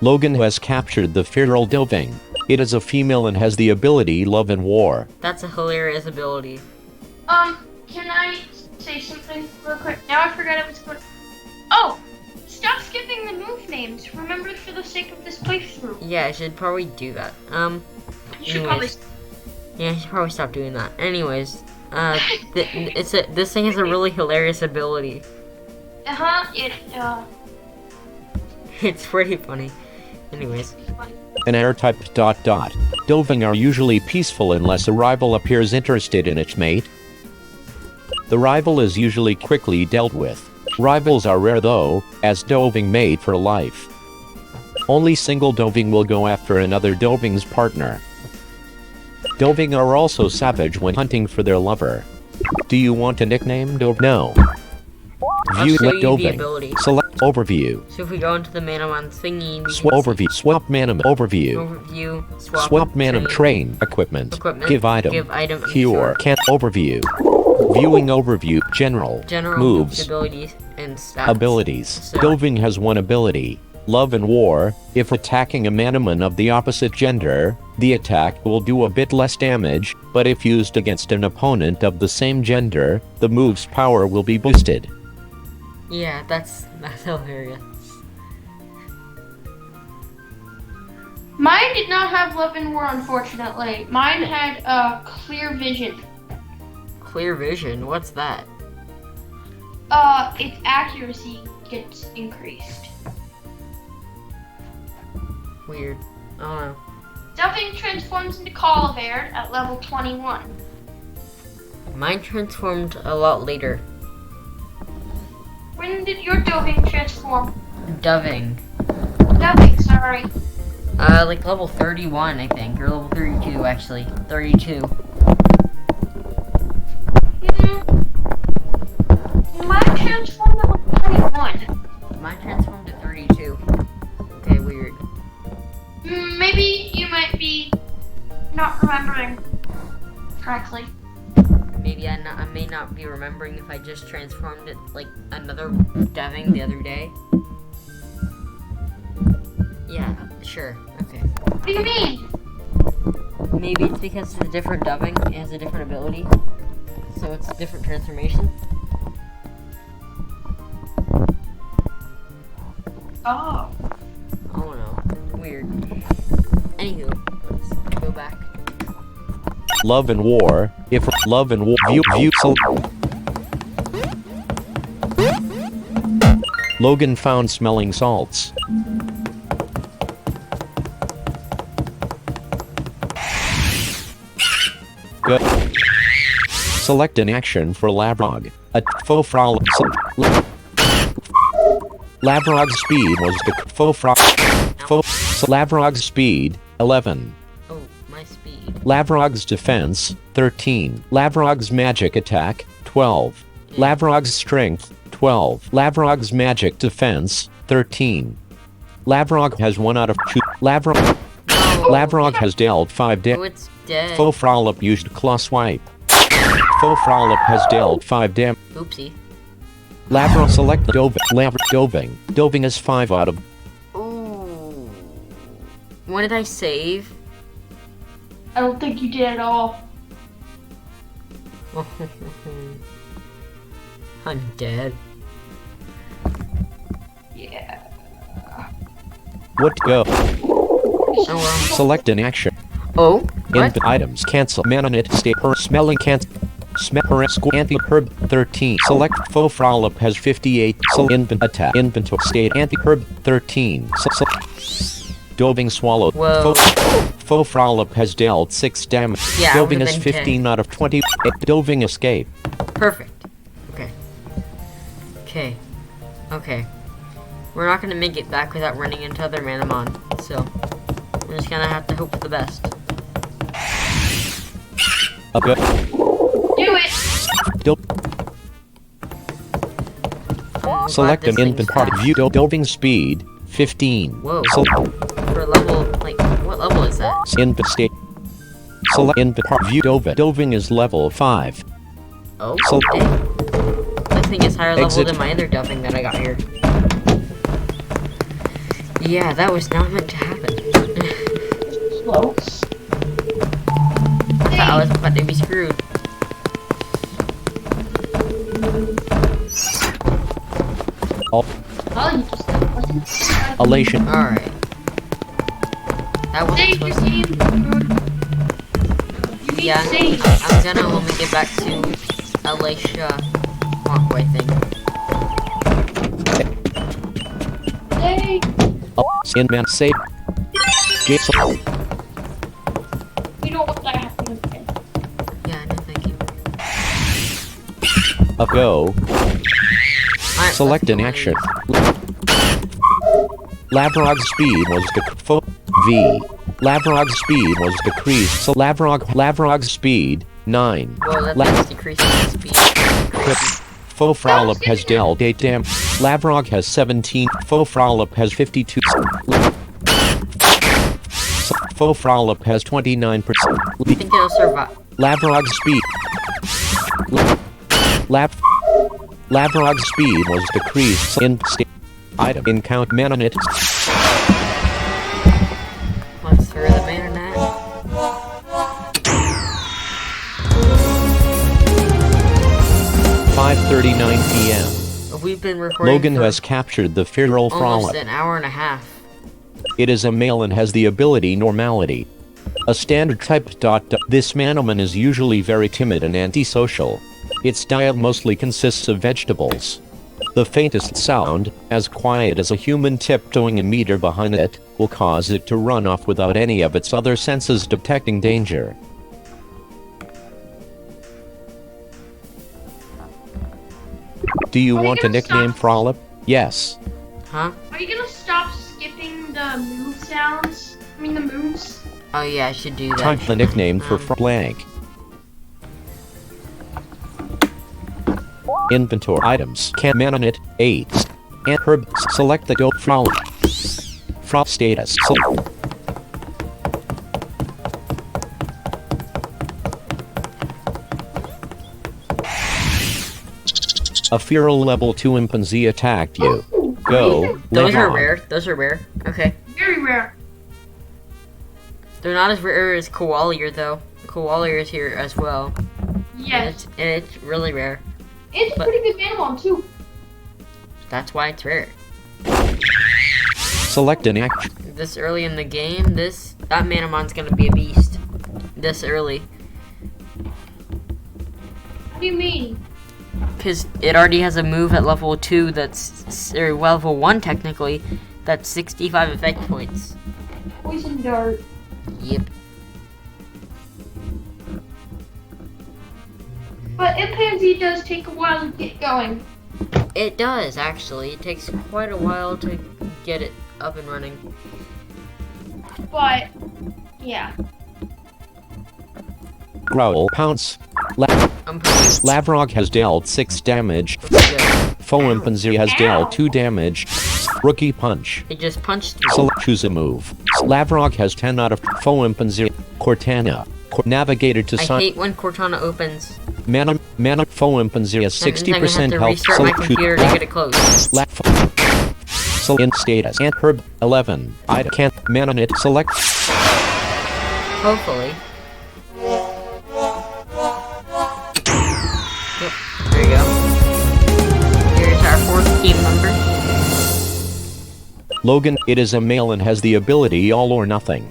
Logan has captured the feral Doving. It is a female and has the ability Love and War. That's a hilarious ability. Can I say something real quick? Now I forgot I was going. Oh, stop skipping the move names. Remember, for the sake of this playthrough. Yeah, I should probably do that. You should probably. Yeah, I should probably stop doing that. Anyways, this thing has a really hilarious ability. It's pretty funny. Anyways. An air-type ... Doving are usually peaceful unless a rival appears interested in its mate. The rival is usually quickly dealt with. Rivals are rare though, as Doving mate for life. Only single Doving will go after another Doving's partner. Doving are also savage when hunting for their lover. Do you want a nickname, Dov? No. View Doving. Select Overview. So if we go into the manamon thingy, Overview. Swap manamon. Overview. Overview. Swap manamon. Train. Equipment. Give item. Give item. Cure. Can't. Overview. Viewing overview. General. Moves. Abilities and stats. Abilities. So. Doving has one ability. Love and War. If attacking a manamon of the opposite gender, the attack will do a bit less damage, but if used against an opponent of the same gender, the move's power will be boosted. Yeah, that's hilarious. Mine did not have Love and War, unfortunately. Mine had clear vision. Clear vision? What's that? Its accuracy gets increased. Weird. I don't know. Doving transforms into Colivert at level 21. Mine transformed a lot later. When did your Doving transform? Doving. Doving, sorry. Like level 31, I think, or level 32, actually. 32. Mine transformed at level 21. Mine transformed to 32. Okay, weird. Maybe you might be not remembering correctly. Maybe I may not be remembering if I just transformed it like another Doving the other day. Yeah, sure. Okay. What do you mean? Maybe it's because it's a different Doving. It has a different ability. So it's a different transformation. Oh. I don't know. Weird. Anywho, let's go back. Love and War. If Love and War view Logan found smelling salts. Go. Select an action for Lavrog. A faux frolic. Lavrog's speed was the Lavrog's speed 11. Oh, my speed. Lavrog's defense 13. Lavrog's magic attack 12. Lavrog's strength 12. Lavrog's magic defense 13. Lavrog has 1 out of 2. Lavrog has dealt 5 Oh, damage. it's dead. Faux Frolip used claw swipe. Faux Frolip has dealt 5 damage. Oopsie. Lavrog select Doving. Doving is 5 out of. Ooh. What did I save? I don't think you did at all. I'm dead. Yeah. What go? Oh well. Select an action. Oh? What? Input items. Cancel. Manonit. State per smelling cancel. Smell per score. Anti-herb 13. Select Faux Frolip has 58. Input attack. Inventory state. Anti-herb 13. Doving swallow. Whoa. Faux Frolip has dealt 6 damage. Yeah, Doving would've is been 15 out of 20. Doving escape. Perfect. Okay. Okay. Okay. We're not gonna make it back without running into other manamon, so we're just gonna have to hope for the best. A go. Do it! I'm Select glad an this infant thing's part. fast. View Doving speed 15. Whoa. For level, like, what level is that? Input state. Select input part. View Doving. Doving is level 5. Oh, So- dang. This thing is higher level Exit. than my other doving that I got here. Yeah, that was not meant to happen. Slow. I thought I was about to be screwed. Oh, you just wasn't. Elation. Alright. That wasn't Save your supposed to. game. You need Yeah, to save. I'm gonna when we get back to Alicia walkway thing. Save. In man save. Jason. You know what that happened. Yeah, no, thank you. A go. Alright, Select let's an go action. in. Lavrog's speed was Lavrog's speed was decreased. So Lavrog's speed 9. Well, that La- means decreasing my speed. Faux Frolip has dealt 8 damage. Lavrog has 17. Faux Frolip has 52. Faux Frolip has 29%. I think it'll survive. Lavrog's speed. Lavrog's speed was decreased in state item in count manonit. Let's throw the man in that. 5:39 p.m. We've been recording Logan for has captured the feral almost frolip. an hour and a half. It is a male and has the ability normality. A standard type dot. This manamon is usually very timid and antisocial. Its diet mostly consists of vegetables. The faintest sound, as quiet as a human tiptoeing a meter behind it, will cause it to run off without any of its other senses detecting danger. Do you Are you want a gonna nickname, Frolip? Yes. Huh? Are you gonna stop skipping the move sounds? I mean the moves? Oh yeah, I should do that. Type the nickname for Um, blank. Inventory items. Can manonit 8. And herb. Select the dope frolip. Frop status. A feral level 2 impanzee attacked you. Go. Those are Levon. rare. Those are rare. Okay. Very rare. They're not as rare as Koalier though. Koalier is here as well. Yes. And it's really rare. It's but- pretty good manamon too. That's why it's rare. Select an action. This early in the game, that Manamon's gonna be a beast. This early. What do you mean? Because it already has a move at level 2 that's, or level 1 technically, that's 65 effect points. Poison dart. Yep. But Impanzi does take a while to get going. It does, actually. It takes quite a while to get it up and running. But, yeah. Growl, pounce. I'm pretty Lavrog has dealt 6 damage. good. Foimpanzi has dealt 2 damage. Rookie punch. It just punched me. Select choose a move. Lavrog has 10 out of Foimpanzi. Cortana. Navigator to I sign. hate when Cortana opens. Mana Foimpanzi has That means I'm 60% gonna have health. to restart my computer to get it close. In status. Ant herb 11. I can't mana it. Select. Hopefully. Yep, there you go. Here's our 4th team member. Logan. It is a male and has the ability all or nothing.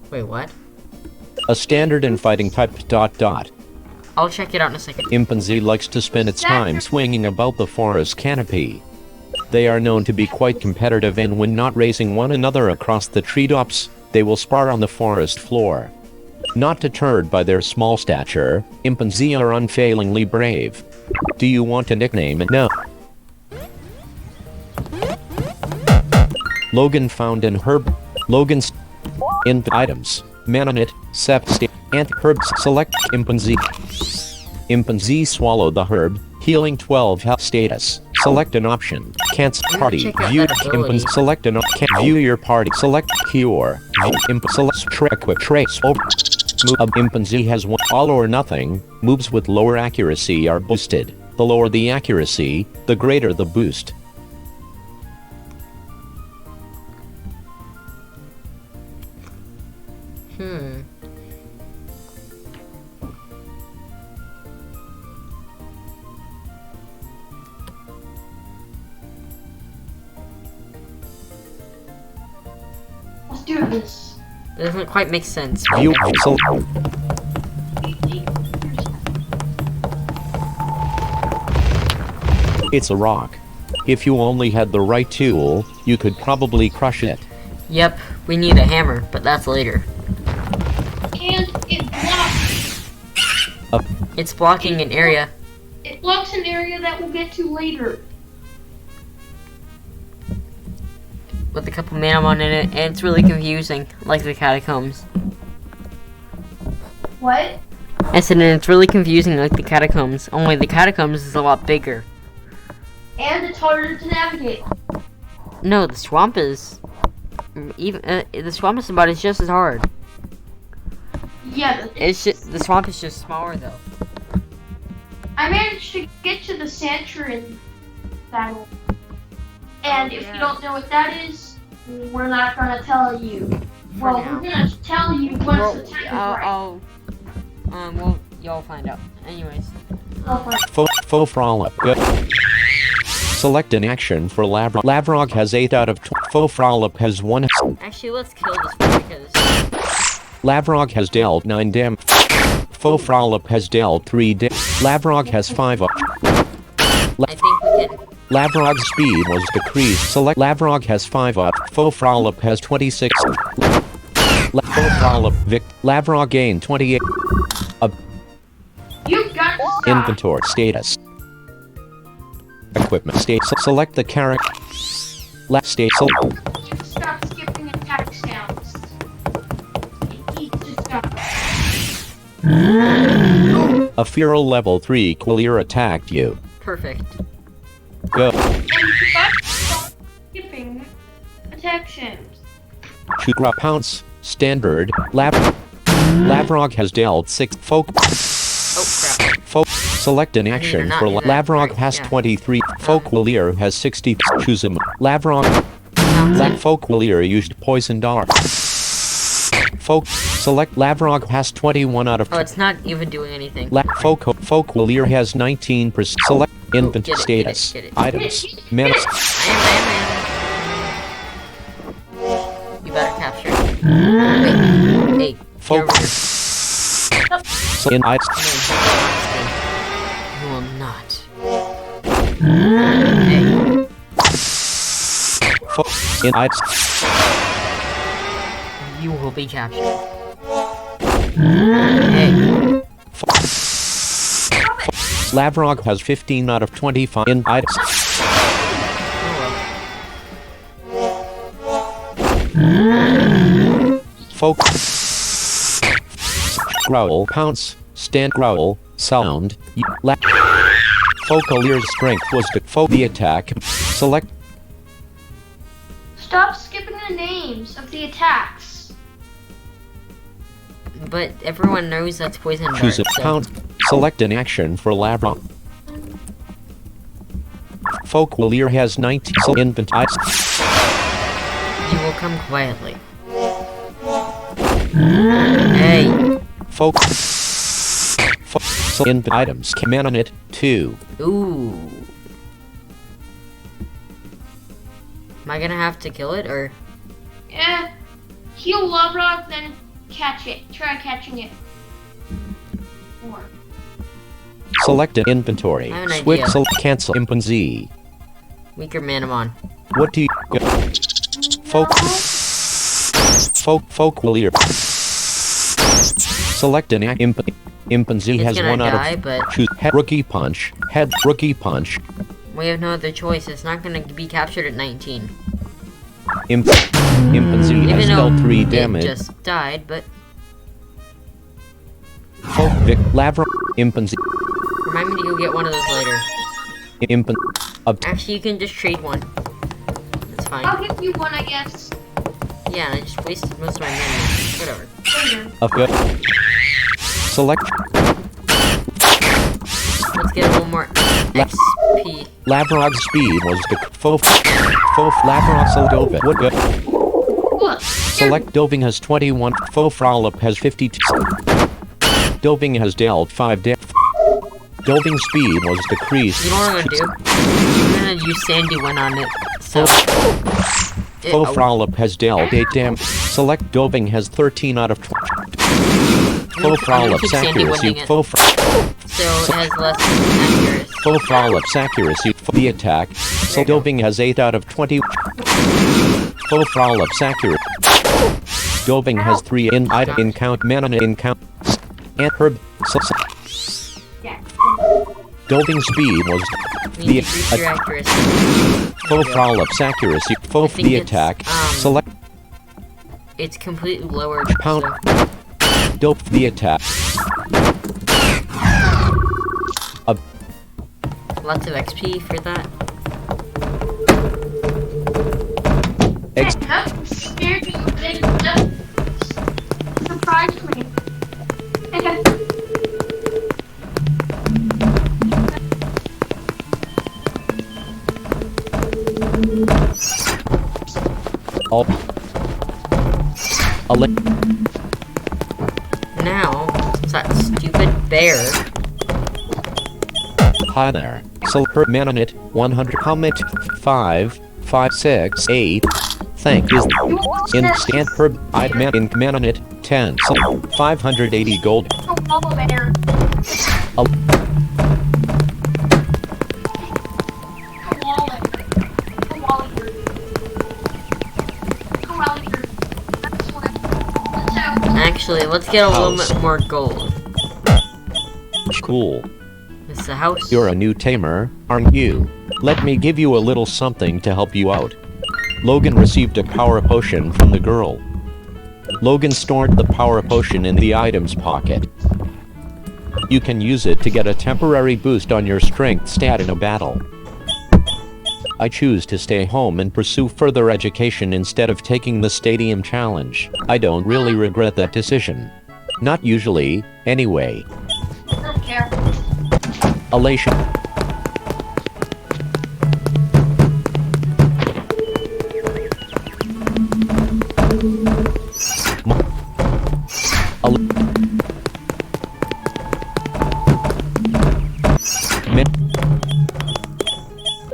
Wait, what? A standard in fighting type ... I'll check it out in a second. Impanzi likes to spend its time swinging about the forest canopy. They are known to be quite competitive, and when not racing one another across the treetops, they will spar on the forest floor. Not deterred by their small stature, Impanzi are unfailingly brave. Do you want a nickname? No. Logan found in herb. Logan's in items. Mananit, Sept, Ant herbs. Select Impanzi. Impanzi swallow the herb, healing 12 health status. Select an option. Cancel party. check out View that ability. Impanzi. Select an option. View your party. Select cure. Select equip trace. Over. Move. Impanzi has one all or nothing. Moves with lower accuracy are boosted. The lower the accuracy, the greater the boost. Let's do this. It doesn't quite make sense. View. It's a rock. If you only had the right tool, you could probably crush it. Yep, we need a hammer, but that's later. And it blocks. It's blocking an area. It blocks an area that we'll get to later. With a couple manamon in it, and it's really confusing, like the catacombs. What? I said, and it's really confusing like the catacombs, only the catacombs is a lot bigger. And it's harder to navigate. No, the swamp is... the swamp is about it's just as hard. Yeah, but It's just, the swamp is just smaller though. I managed to get to the Santorin battle. And if you don't know what that is, we're not gonna tell you. Well, now. we're gonna tell you once the time is right. Well, y'all find out. Anyways. Faux frolic. Good. Select an action for Lavrog. Lavrog has 8 out of 12. Faux frolic has 1. Actually, let's kill this one because... Lavrog has dealt 9 damage. Faux frolic has dealt 3 damage. Lavrog has 5 up. I think we can... Lavrog's speed was decreased. Select Lavrog has 5 up. Faux frolic has 26. Faux frolic Vic. Lavrog gained 28. You've got to stop. Inventory status. Equipment state. Select the character. Left state. Stop skipping attack sounds. It needs to stop. A feral level 3 Quillier attacked you. Perfect. Go. And you got to stop skipping attack sounds. Chugra pounce. Standard. Lavrog has dealt 6. Oh crap. Select an action not for do that. Lavrog Right, has yeah. 23. Folkwillier has 60. Choose him. Lavrog. Folkwillier used poison dart. Select Lavrog has 21 out of. Oh, it's not even doing anything. Folkwillier has 19%. Select infant Get it, status. get it. Items. Menace. You better capture it. Hey, Folk- get over here. In items. You will not. Hey, In items. you will be captured. Hey. Lavrog has 15 out of 25 in items. Focus. Growl, pounce, stand, growl, sound. Focalier's strength was to the attack. Select. Stop skipping the names of the attacks. But everyone knows that's poison dart. Choose a So. pounce. Select an action for Lavrog. Focalier has 19 infant items. You will come quietly. Hey. Focus. Infant items. Command on it. 2. Ooh. Am I gonna have to kill it or? Heal Love Rock, then catch it. Try catching it. Or. Select an inventory. I have an Switch. idea. Cancel. Imp Z. Weaker manamon. What do you? Focus. Focalier. Select an imp. Z It's has gonna 1 out die, of. but Choose head. Rookie punch. Head. Rookie punch. we have no other choice. It's not gonna be captured at 19. Imp Z has Even though dealt 3 it damage. just died, but Vic Lavra. Imp Z. remind me to go get one of those later. Imp. Actually, you can just trade one. That's fine. I'll give you one, I guess. Yeah, and I just wasted most of my mana. Whatever. Later. Of good. Select. Let's get a little more XP. Lavrog's speed was the Lavrog Dovin. What good? Look. Select Doving has 21. Frolip has 52. Doving has dealt 5 damage. Doving's speed was decreased. You know what I'm gonna do? I'm gonna use Sandy Wind on it. So. Frolip has dealt 8 damage. Select Doving has 13 out of 20. Frolip's accuracy. So it has less accuracy. Frolip's accuracy. The attack. So Doving has 8 out of 20. Frolip's accuracy. Doving has 3 in count mana in count. And herb. Doving speed was You need to increase your accuracy. Frolip's accuracy. I think The it's, attack. Select It's completely lowered. pound. So. Dope the attack. Lots of XP for that. I'm scared you didn't surprise me. All. Now, it's that stupid bear. Hi there. So per minute 100 comment 5 5 6 8. Thank you. Instant per man in minute 10. So 580 gold. Bear. Actually, let's get a little bit more gold. Cool. It's the house. You're a new tamer, aren't you? Let me give you a little something to help you out. Logan received a power potion from the girl. Logan stored the power potion in the item's pocket. You can use it to get a temporary boost on your strength stat in a battle. I choose to stay home and pursue further education instead of taking the stadium challenge. I don't really regret that decision. Not usually, anyway. I don't care. Elation.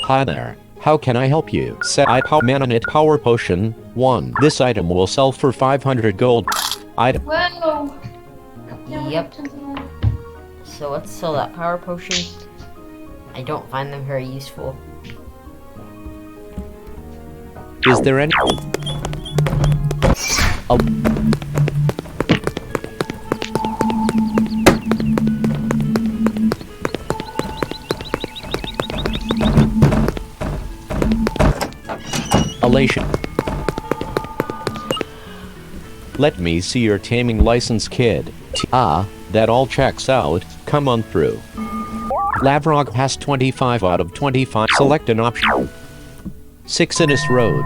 Hi there. How can I help you? Set I power manonit power potion 1. This item will sell for 500 gold. Item. Whoa. Yep. So let's sell that power potion. I don't find them very useful. Is there any? Elation. Let me see your taming license, kid. That all checks out. Come on through. Lavrog has 25 out of 25. Select an option. 6 Innis Road.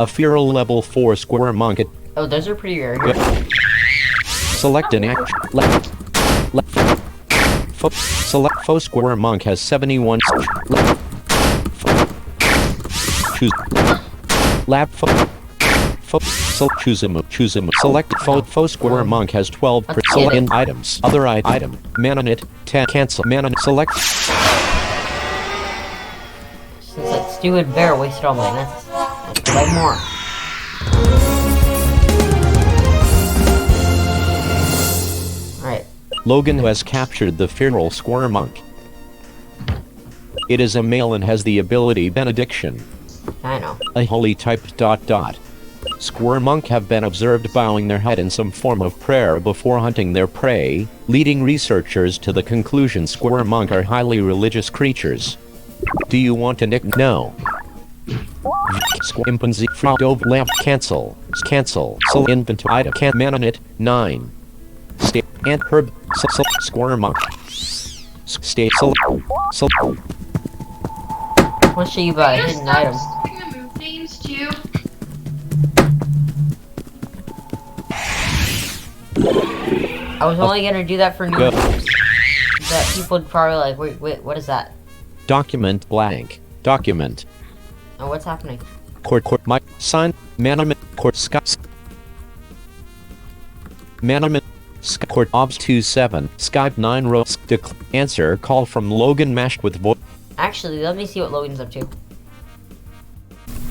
A feral level 4 square monk. Oh, those are pretty rare. Select an action. Select faux square monk has 71. Choose lab choose him. Select faux square monk has 12. Select in items. Other item. Manonit 10. Cancel. Manonit select. Since that stupid bear wasted all my nuts, let's buy more. Alright. Logan has captured the feral square monk. It is a male and has the ability Benediction. I know. A holy type ... Square monk have been observed bowing their head in some form of prayer before hunting their prey, leading researchers to the conclusion square monk are highly religious creatures. Do you want to nick? No. Impanzi dove lamp cancel. So infant item can't manonit 9. State and herb square monk. State so. What should you buy? Hidden item. Move things too. I was only gonna do that for new users. That people would probably like, wait, what is that? Document blank. Document. Oh, what's happening? Court my sign manament court Scott manament court obs 27 Skype 9 rows answer call from Logan mashed with voice. Actually, let me see what Logan's up to.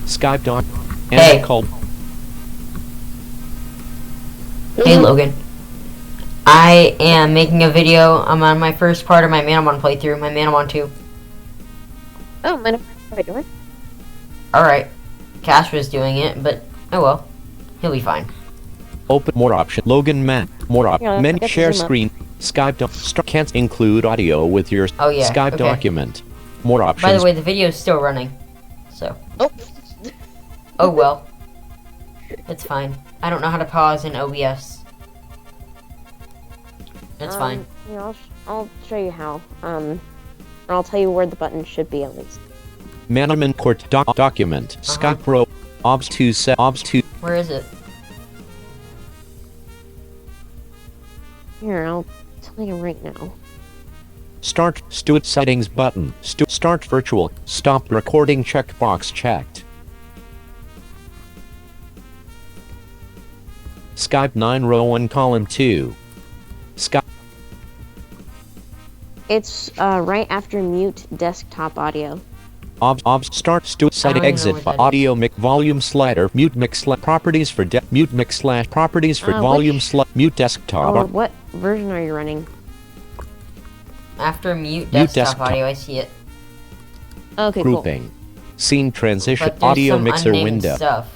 Skype doc Hey. and call. Hey Logan. I am making a video. I'm on my first part of my Manamon playthrough, my Manamon 2. Oh, Manamon, how are you doing? Alright. Cash was doing it, but oh well. He'll be fine. Open more option. Logan map. More option. Yeah, Menu forget to share zoom up. screen. Skype can't include audio with your Oh, yeah, Skype okay. document. More options. By the way, the video is still running. So. Oh. Oh well. It's fine. I don't know how to pause in OBS. It's fine. Yeah, I'll show you how. I'll tell you where the button should be at least. Manamon court document. Skype row. Obs 2 set. Obs 2. Where is it? Here, I'll tell you right now. Start Stewart settings button. Start virtual. Stop recording checkbox checked. Skype 9 row 1 column 2. Skype. It's right after mute desktop audio. Obs start Stewart setting I don't even know exit what that audio mix volume slider mute mix properties for mute mix slash properties for volume mute desktop. Or what version are you running? After mute Mute desktop desktop. audio, I see it. Okay, cool. Grouping. Scene transition But there's audio some mixer unnamed window. stuff.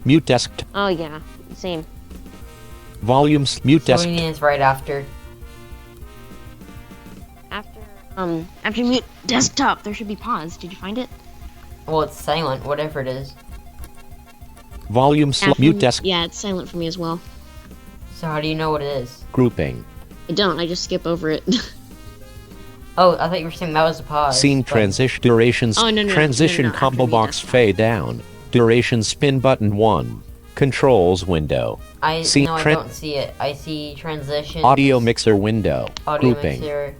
Mute desktop. Oh yeah, same. Volume mute So what do desktop. you mean it's right after? After mute desktop, there should be pause. Did you find it? Well, it's silent, whatever it is. Volume mute desk Yeah, it's silent for me as well. So how do you know what it is? grouping. I don't. I just skip over it. Oh, I thought you were saying that was a pause. Scene but- transition durations. Oh, no, Transition after combo mute box desktop. fade down. Duration spin button 1. Controls window. I Scene no, I don't see it. I see transition. Audio mixer window. Audio grouping. mixer.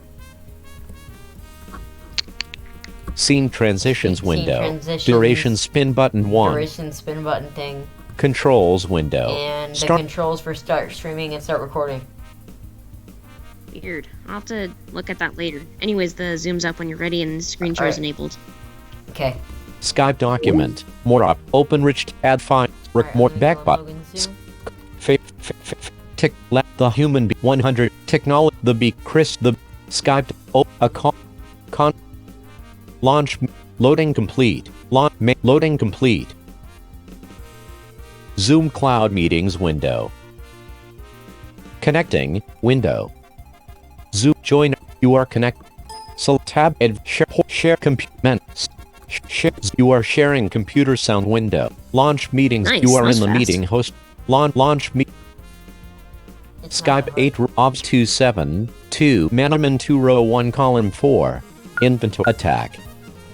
Scene transitions Scene window. transitions. Duration spin button 1. Duration spin button thing. Controls window. And the Start controls for start streaming and start recording. Weird. I'll have to look at that later. Anyways, the zoom's up when you're ready and screen share is Alright. enabled. Okay. Skype document. More up. Open rich add file. Alright, More I'm gonna back go on button. Logan's Zoom. Tick left the human be 100 technology the be Chris the Skype a con launch loading complete loading complete. Zoom cloud meetings window. Connecting. Window. Zoom. Join. You are connect. Select tab. Share computer. You are sharing computer sound window. Launch meetings. Nice, You are that's in the fast. meeting host. Launch meet. It's Skype not 8 OBS 272 manamon 2 row 1 column 4 inventory attack.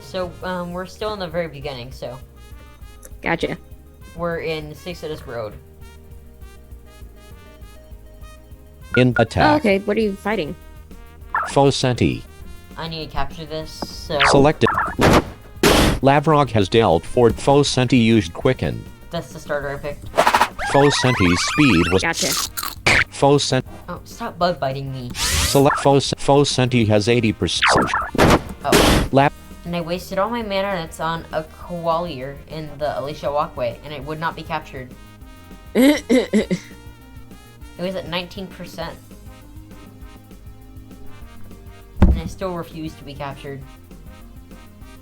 So, we're still in the very beginning, so Gotcha. we're in 6 of this road. In Oh, attack. okay, what are you fighting? Fosenti. I need to capture this, so Selected. Lavrog has dealt for Fosenti used quicken. that's the starter I picked. Fosenti's speed was Gotcha. Fosent. Oh, stop bug biting me. Select Fosenti has 80%. Oh. Lap. And I wasted all my mana that's on a Koalier in the Alicia Walkway, and it would not be captured. It was at 19%. And I still refused to be captured.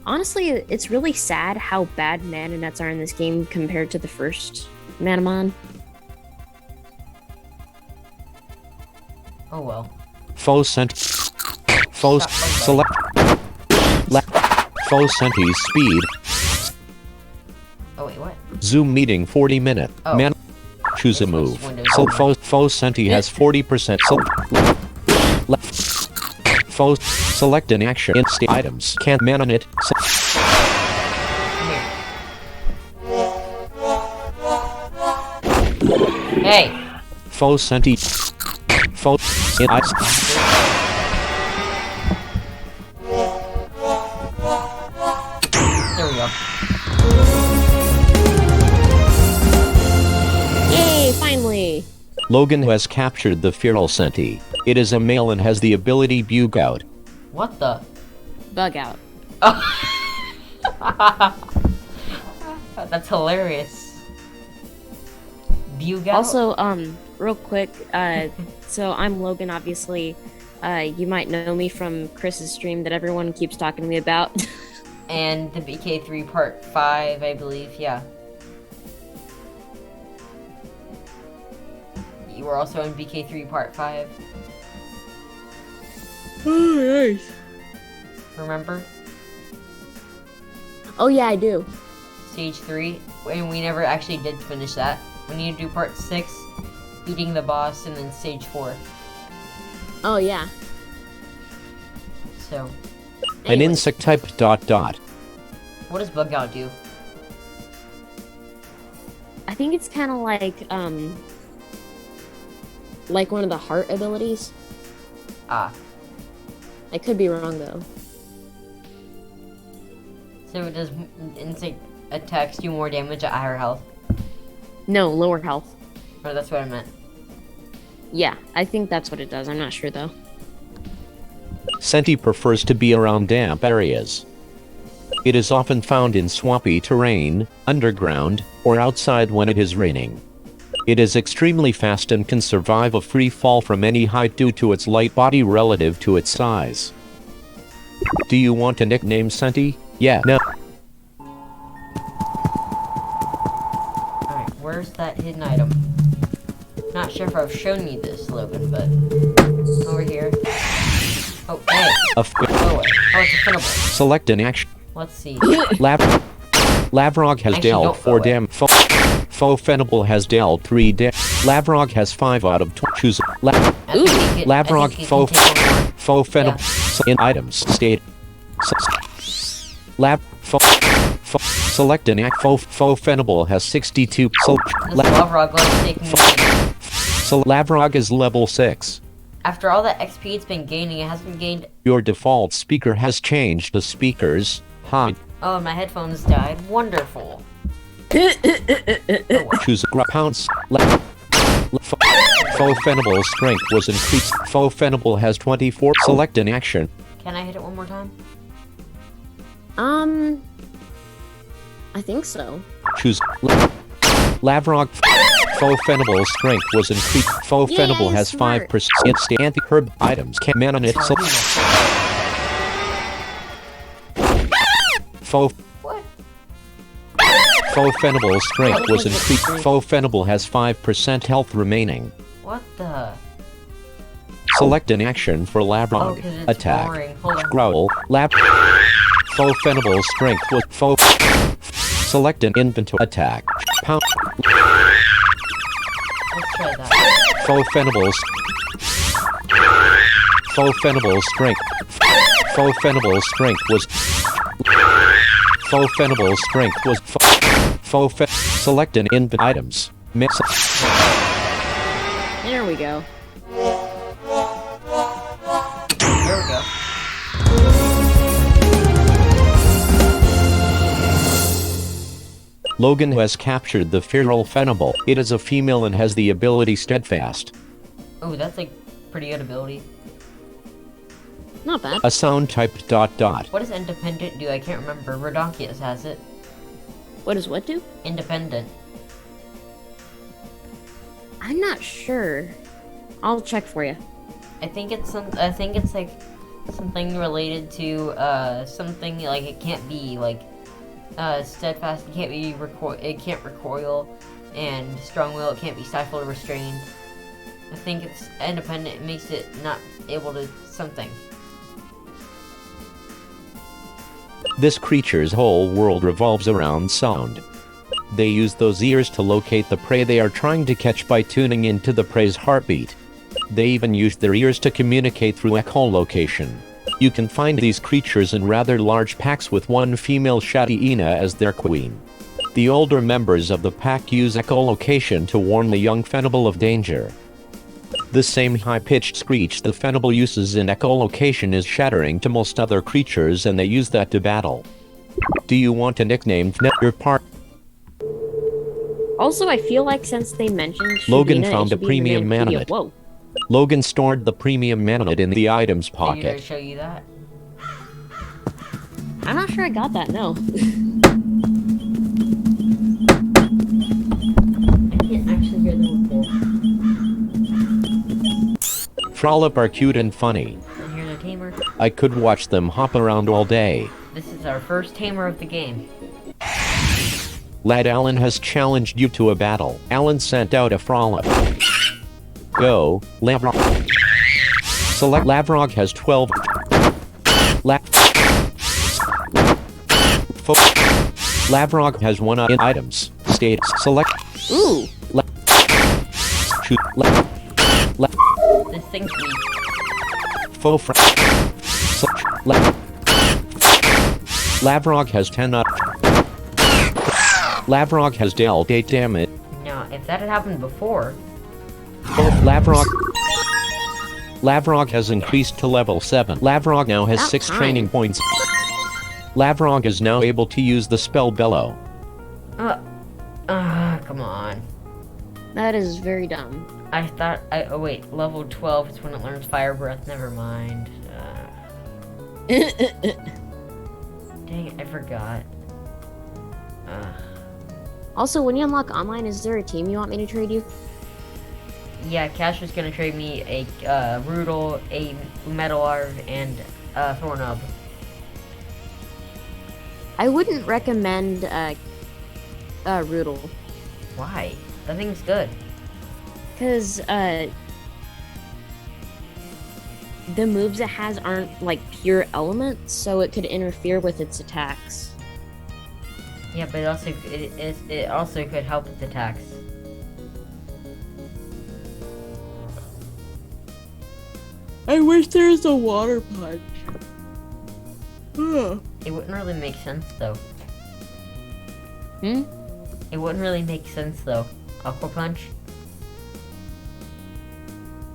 Honestly, it's really sad how bad mana nets are in this game compared to the first Manamon. Oh well. Fosent. Fos. Select. Fosenti's speed. Oh wait, what? Zoom meeting 40 minute. Oh. Man. Choose a This move. was Windows So only. Fosenti has 40%. Select an action. Instant items. Can't man on it. Come here. Hey! Fosenti. There we go. Yay, finally! Logan has captured the feral Senti. It is a male and has the ability Bug Out. What the? Bug out. That's hilarious. Bug out? Also, real quick, so I'm Logan, obviously. You might know me from Chris's stream that everyone keeps talking to me about. And the BK3 Part 5, I believe, yeah. You were also in BK3 Part 5, Oh, nice. remember? Oh, yeah, I do. Stage 3, and we never actually did finish that. We need to do Part 6, beating the boss, and then Stage 4. Oh, yeah. So, An anyways, insect type ... what does Bug Out do? I think it's kind of like one of the heart abilities. Ah, I could be wrong, though. so does insect attacks do more damage at higher health? No, lower health. Or that's what I meant. Yeah, I think that's what it does. I'm not sure, though. Senti prefers to be around damp areas. It is often found in swampy terrain, underground, or outside when it is raining. It is extremely fast and can survive a free fall from any height due to its light body relative to its size. Do you want a nickname, Senti? Yeah. No. Alright, where's that hidden item? Not sure if I've shown you this, Logan, but over here. Oh, hey! Oh, it's a finnable. Select an action. Let's see. Lavrog has Actually, dealt don't 4 go damage. Fofenable has dealt 3 damage. Lavrog has 5 out of 20. Choose Lavrog Fofenable in items state. Select an act. Fofenable has 62. This Lavrog was taking me. So Lavrog is level 6. After all that XP it's been gaining, it hasn't gained. Your default speaker has changed to speakers. Hi. Oh, my headphones died. Wonderful. Choose a pounce. Fofenable strength was increased. Fofenable has 24. Select an action. Can I hit it one more time? I think so. Choose Lavrog. Fofenable strength was increased. Fofenable Yeah, has smart. 5% instant anti-herb items. Can man on it. So What? Fofenable strength was increased. Fofenable has 5% health remaining. What the? Select an action for Oh, Labrog. because it's Attack. boring. Hold on. Growl. Lab. Full Fenable Strength with full. Select an inventory. Attack. Pound. Let's try that. Full Fenable. Full Fenable Strength. Full Fenable Strength was. Full Fenable Strength was. Select an inventory items. Mix. There we go. There we go. Logan has captured the feral Fenable. It is a female and has the ability Steadfast. Oh, that's a pretty good ability. Not bad. A sound type ... What does independent do? I can't remember. Redonkulus has it. What does what do? Independent. I'm not sure. I'll check for you. I think it's like something related to something like it can't be like steadfast. It can't be it can't recoil, and strong will. It can't be stifled or restrained. I think it's independent. It makes it not able to something. This creature's whole world revolves around sound. They use those ears to locate the prey they are trying to catch by tuning into the prey's heartbeat. They even use their ears to communicate through echolocation. You can find these creatures in rather large packs with one female Shadiina as their queen. The older members of the pack use echolocation to warn the young Fenable of danger. The same high-pitched screech the Fenable uses in echolocation is shattering to most other creatures, and they use that to battle. Do you want a nickname for your part? Also, I feel like since they mentioned Logan Shadina, it found a should be in the premium main video. manamon. Whoa. Logan stored the premium manamon in the items Did I pocket. show you that? I'm not sure I got that, no. I can't actually hear the report. Frolip are cute and funny. And here's our tamer. I could watch them hop around all day. This is our first tamer of the game. Lad Allen has challenged you to a battle. Allen sent out a Frolip. Go, Lavrog. Select Lavrog has 12. Lavrog has 1 in items. State. Select. Ooh! Shoot. This thing's weak. Faux Lavrog has 10 up. Lavrog has dealt 8 damage. Now, if that had happened before, Lavrog has increased to level 7. Lavrog now has About 6 time. training points. Lavrog is now able to use the spell Bellow. come on. That is very dumb. I thought, oh wait, level 12 is when it learns Fire Breath, never mind. Dang it, I forgot. Also, when you unlock online, is there a team you want me to trade you? Yeah, Cash was gonna trade me a Rudel, a Metal-Arv, and a Thornub. I wouldn't recommend Rudel. Why? That thing's good. Because the moves it has aren't like pure elements, so it could interfere with its attacks. Yeah, but it also could help its attacks. I wish there was a water punch. It wouldn't really make sense though. Hmm? It wouldn't really make sense though. Aqua Punch?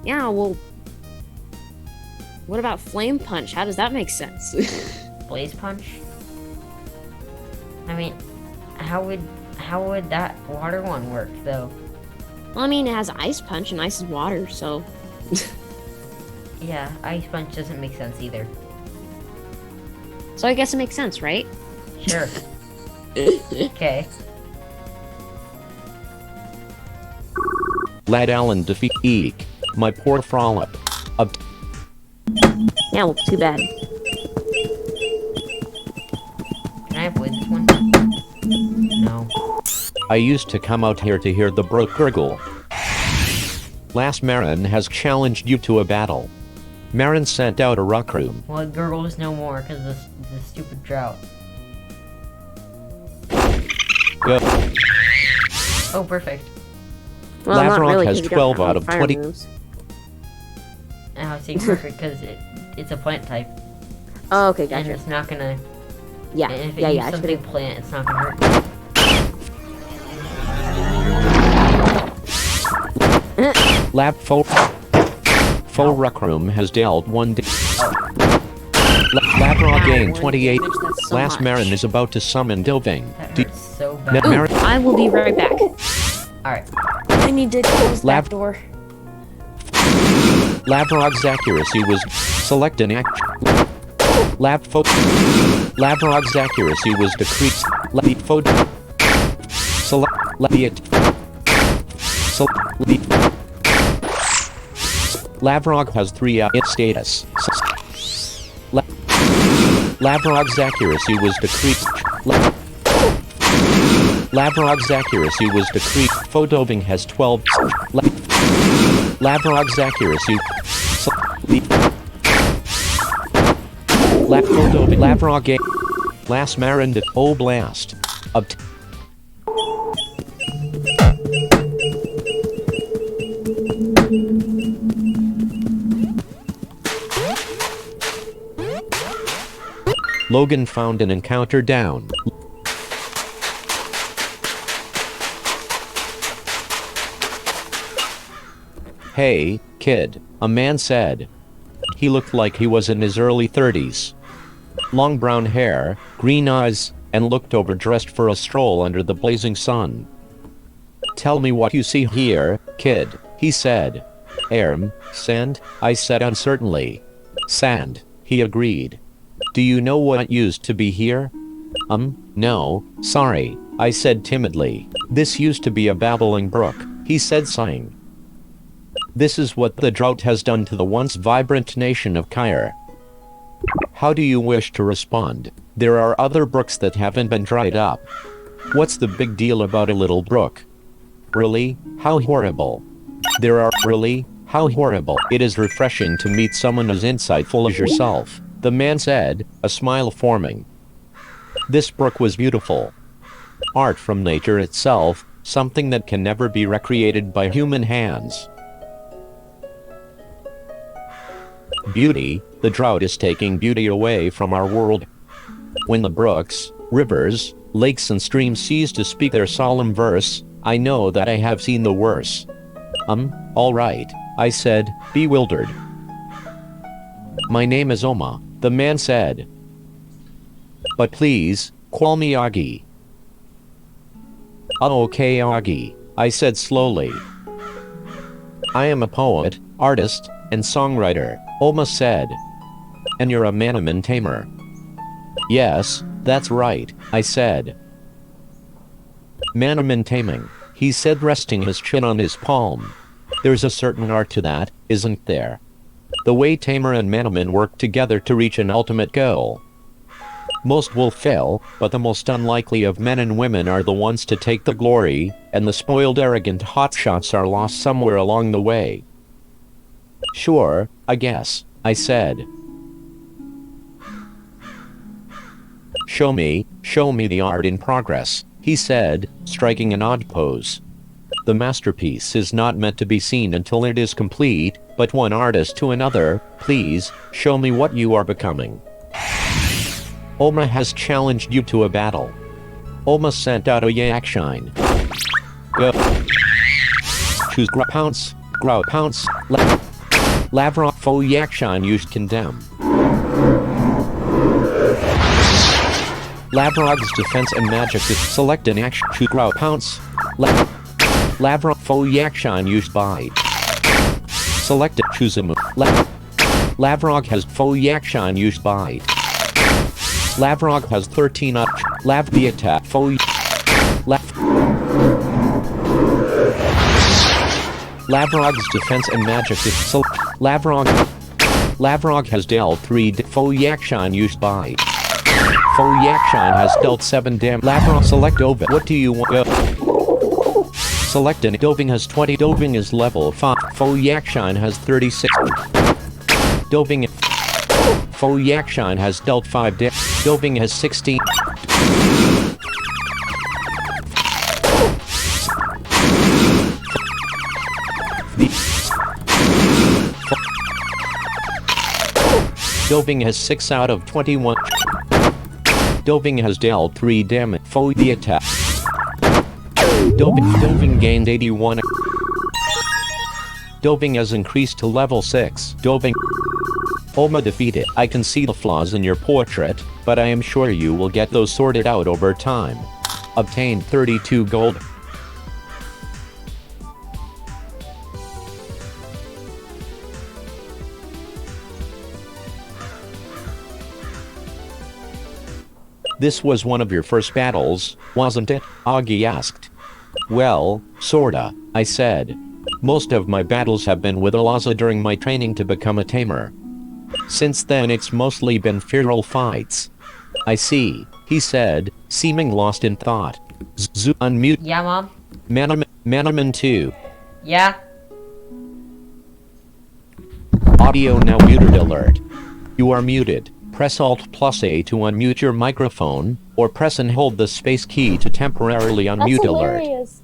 Yeah, well, what about Flame Punch? How does that make sense? Blaze Punch? I mean, how would that water one work though? Well, I mean, it has Ice Punch, and ice is water, so... Yeah, Ice Punch doesn't make sense either. So I guess it makes sense, right? Sure. Okay. Lad Allen defeat Eek. My poor Frolip. Yeah, well, too bad. Can I avoid this one? No. I used to come out here to hear the brook gurgle. Last Marin has challenged you to a battle. Marin sent out a Rockroom. Well, it gurgles no more because of the stupid drought. Go. Oh, perfect. Well, not Lavrog really, has 'cause we don't 12 have out of fire 20. moves. And I say perfect because it's a plant type. Oh, okay, And gotcha. it's not gonna... Yeah, And if it yeah, uses yeah. I something should've- plant, it's not gonna hurt. Full Rockroom has dealt 1 Lavrog gained One 28. damage, that's so Last much. Marin is about to summon Doving. That Do- hurts so Ma- bad. Marin- I will be right back. Alright. I need to close Lav- that door. Lavrog's accuracy was select an act. Lavrog's accuracy was decreased. Select Lavrog has 3 out status. Lavrog's accuracy was decreased. Lavrog's accuracy was decreased. Fodoving has 12. Lavrog's accuracy. Lavrog game. Last Marin did O Blast. Logan found an encounter down. Hey, kid, a man said. He looked like he was in his early 30s. Long brown hair, green eyes, and looked overdressed for a stroll under the blazing sun. Tell me what you see here, kid, he said. Sand, I said uncertainly. Sand, he agreed. Do you know what used to be here? No, sorry, I said timidly. This used to be a babbling brook, he said sighing. This is what the drought has done to the once vibrant nation of Kyre. How do you wish to respond? There are other brooks that haven't been dried up. What's the big deal about a little brook? Really? How horrible. Really? How horrible. It is refreshing to meet someone as insightful as yourself, the man said, a smile forming. This brook was beautiful. Art from nature itself, something that can never be recreated by human hands. Beauty, the drought is taking beauty away from our world. When the brooks, rivers, lakes and streams cease to speak their solemn verse, I know that I have seen the worse. All right, I said, bewildered. My name is Oma, the man said. But please, call me Augie. Okay, Augie, I said slowly. I am a poet, artist, and songwriter, Oma said. And you're a manamon tamer. Yes, that's right, I said. Manamon taming, he said, resting his chin on his palm. There's a certain art to that, isn't there? The way tamer and manamon work together to reach an ultimate goal. Most will fail, but the most unlikely of men and women are the ones to take the glory, and the spoiled arrogant hotshots are lost somewhere along the way. Sure, I guess, I said. Show me the art in progress, he said, striking an odd pose. The masterpiece is not meant to be seen until it is complete, but one artist to another, please, show me what you are becoming. Oma has challenged you to a battle. Oma sent out a Yakshine. Go. Choose pounce, Lavrov fo Yakshine used condemn. Lavrog's defense and magic is select an action to pounce. Lavrov fo Yakshine used by. Select it, choose a move. Lavrog has fo Yakshine used by. Lavrog has 13 up. Lav the attack fo. Lavrog's defense and magic is Lavrog has dealt 3 fo Yakshine used by. Fo Yakshine has dealt 7 damage. Lavrog select over. What do you want? Select an. Doving has 20. Doving is level 5. Fo Yakshine has 36. Doving. Fo Yakshine has dealt 5 damage. Doving has 16. Doving has 6 out of 21. Doving has dealt 3 damage. Fo the attack. Doving gained 81. Doving has increased to level 6. Doving. Olma defeated. I can see the flaws in your portrait, but I am sure you will get those sorted out over time. Obtained 32 gold. This was one of your first battles, wasn't it? Augie asked. Well, sorta, I said. Most of my battles have been with Alaza during my training to become a tamer. Since then it's mostly been feral fights. I see, he said, seeming lost in thought. Unmute. Yeah, Mom? Manamon 2. Yeah? Audio now muted alert. You are muted. Press Alt plus A to unmute your microphone, or press and hold the space key to temporarily unmute That's alert. hilarious.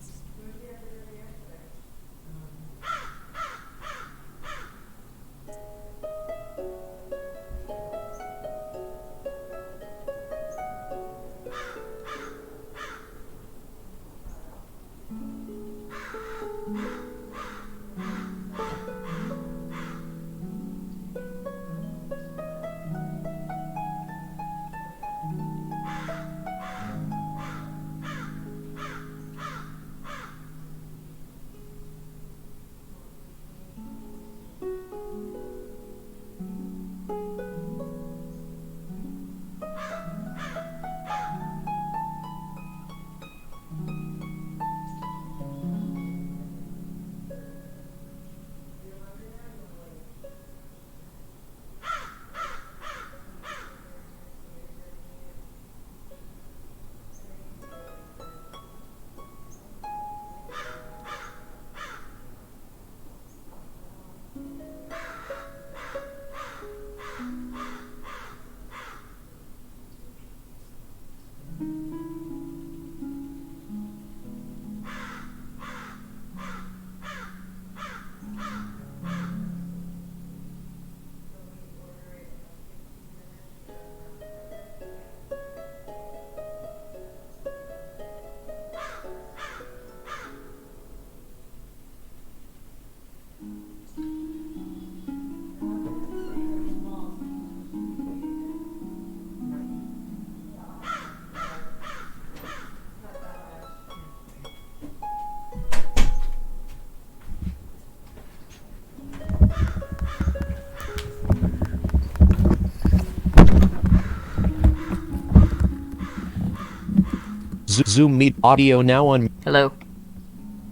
Zoom meet audio now on. Hello?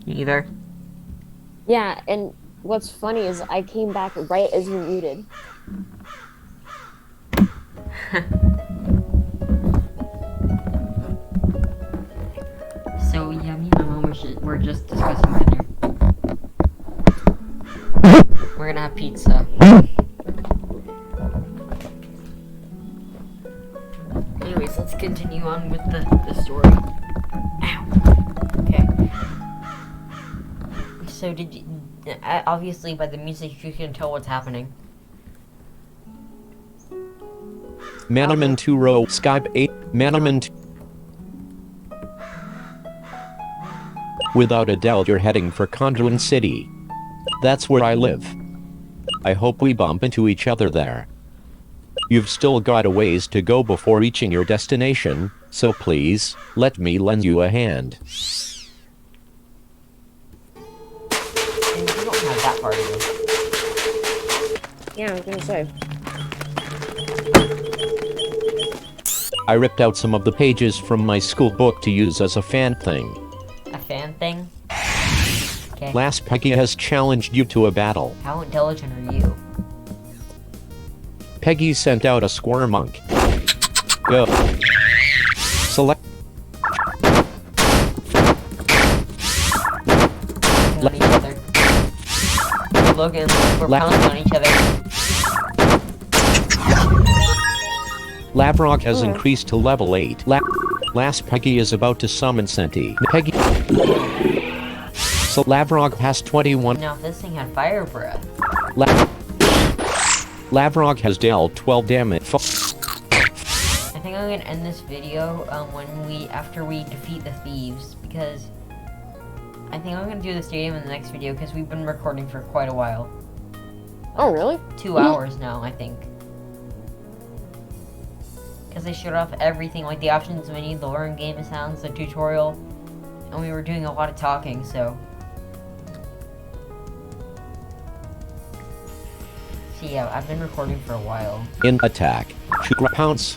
You there? Yeah, and what's funny is I came back right as you muted. So, yeah, me and my mom were just discussing dinner. We're gonna have pizza. Anyways, let's continue on with the story. Ow. Okay. So did you... obviously by the music you can tell what's happening. Manamon 2 row Skype 8 Manamon 2. Without a doubt you're heading for Conduin City. That's where I live. I hope we bump into each other there. You've still got a ways to go before reaching your destination, so please, let me lend you a hand. And you don't have that part of it. Yeah, I was gonna say. I ripped out some of the pages from my school book to use as a fan thing. A fan thing? Okay. Last Peggy has challenged you to a battle. How intelligent are you? Peggy sent out a squirmonk. Go. Select. pouncing on each other. Look, we're pouncing on each other. Lavrog has increased to level 8. Last Peggy is about to summon Senti. Peggy. So Lavrog has 21. Now if this thing had fire breath. Lavrog has dealt 12 damage. I think I'm gonna end this video after we defeat the thieves, because I think I'm gonna do the stadium in the next video because we've been recording for quite a while. Oh, really? 2 hours now, I think. Because they showed off everything, like the options menu, the learn game sounds, the tutorial, and we were doing a lot of talking, so. See, yeah, I've been recording for a while. In attack. Pounce.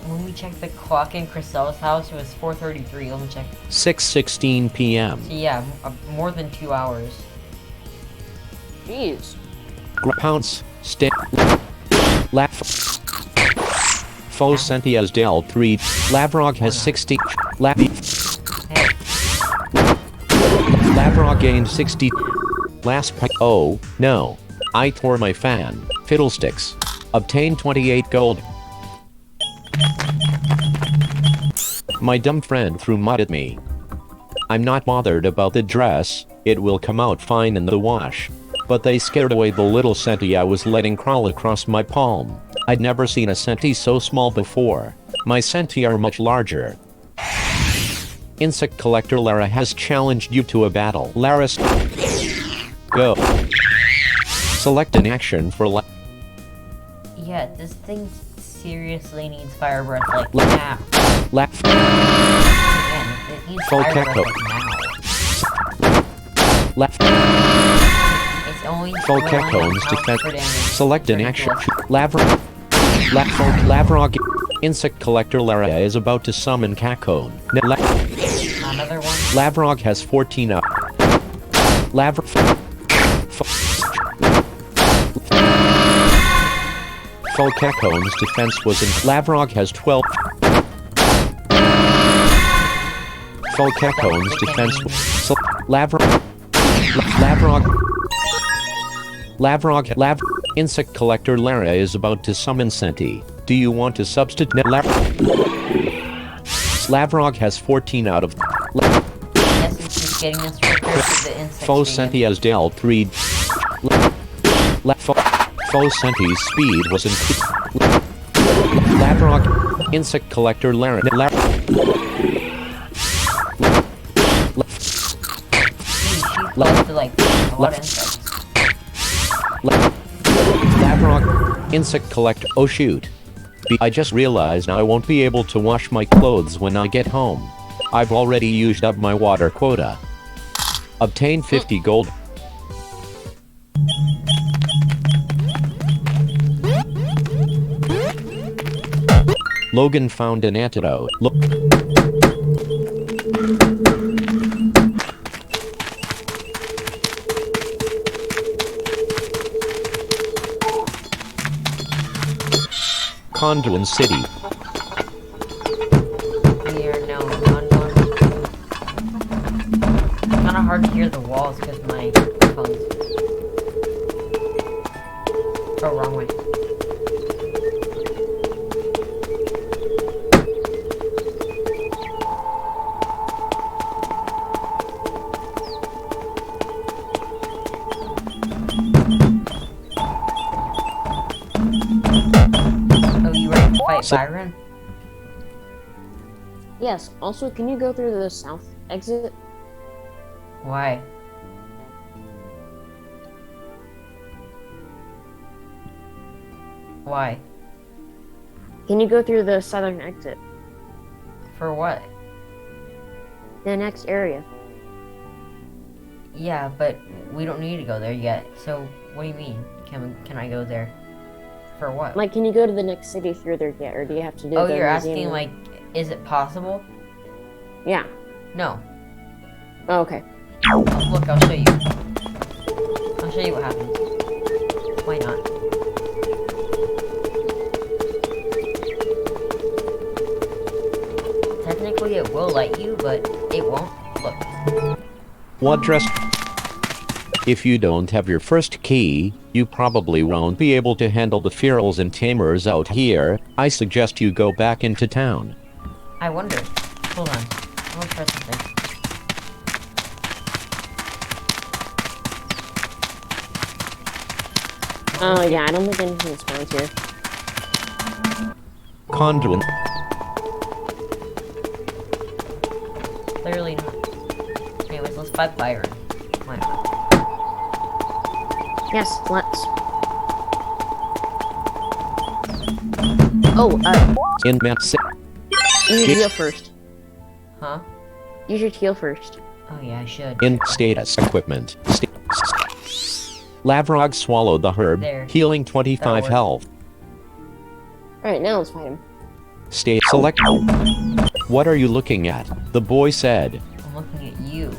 When we checked the clock in Chriselle's house, it was 4:33. Let me check. 6:16 p.m. So yeah, more than 2 hours. Jeez. Pounce. Foe Senti has dealt 3. Lavrog has 60. Hey, Lavrog gained 60. Oh, no. I tore my fan. Fiddlesticks. Obtain 28 gold. My dumb friend threw mud at me. I'm not bothered about the dress, it will come out fine in the wash. But they scared away the little Senti I was letting crawl across my palm. I'd never seen a Senti so small before. My Senti are much larger. Insect collector Lara has challenged you to a battle. Lara, go. Select an action for yeah, this thing seriously needs fire breath like now. Man, it needs Full fire breath Keko. like now. It's only Full rolling Keko's on defense. for damage. Select an action. Ridiculous. Lavrog. Insect collector Lara is about to summon Kakone. Another one. Lavrog has 14 up. Full Kekone's defense was in. Lavrog has 12. Full Kekone's defense. Lavrog. Insect collector Lara is about to summon Senti. Do you want to substitute? Lavrog has 14 out of. Yes, it's just getting us prepared for the insect Foe stadium. Senti has dealt 3. Foe Senti's speed was increased. Lavrog. Insect collector Lara. She loves to like a lot of insects. Lavrog. Insect collector. Oh shoot. I just realized I won't be able to wash my clothes when I get home. I've already used up my water quota. Obtain 50 gold. Logan found an antidote. Conduin City. We are now in London. It's kind of hard to hear the walls because my headphones. Oh, wrong way. Oh, you ready to fight Byron? Yes. Also, can you go through the south exit? Why? Why? Can you go through the southern exit? For what? The next area. Yeah, but we don't need to go there yet. So, what do you mean? Can I go there? For what? Like, can you go to the next city further yet, or do you have to do Oh, the you're museum asking, one? like, is it possible? Yeah. No. Oh, okay. Look, I'll show you. I'll show you what happens. Why not? Technically, it will light you, but it won't. Look. What dress? If you don't have your first key, you probably won't be able to handle the ferals and tamers out here. I suggest you go back into town. I wonder. Hold on. I want to try something. Oh yeah, I don't think anything spawns here. Conduit. Clearly not. Anyways, let's fight Byron. Come on. Yes, let's. Oh, In map use your teal first. Huh? Use your teal first. Oh yeah, I should. in status equipment. Lavrog swallowed the herb, There. healing 25 That'll work. health. Alright, now let's fight him. Stay select. What are you looking at? The boy said. I'm looking at you.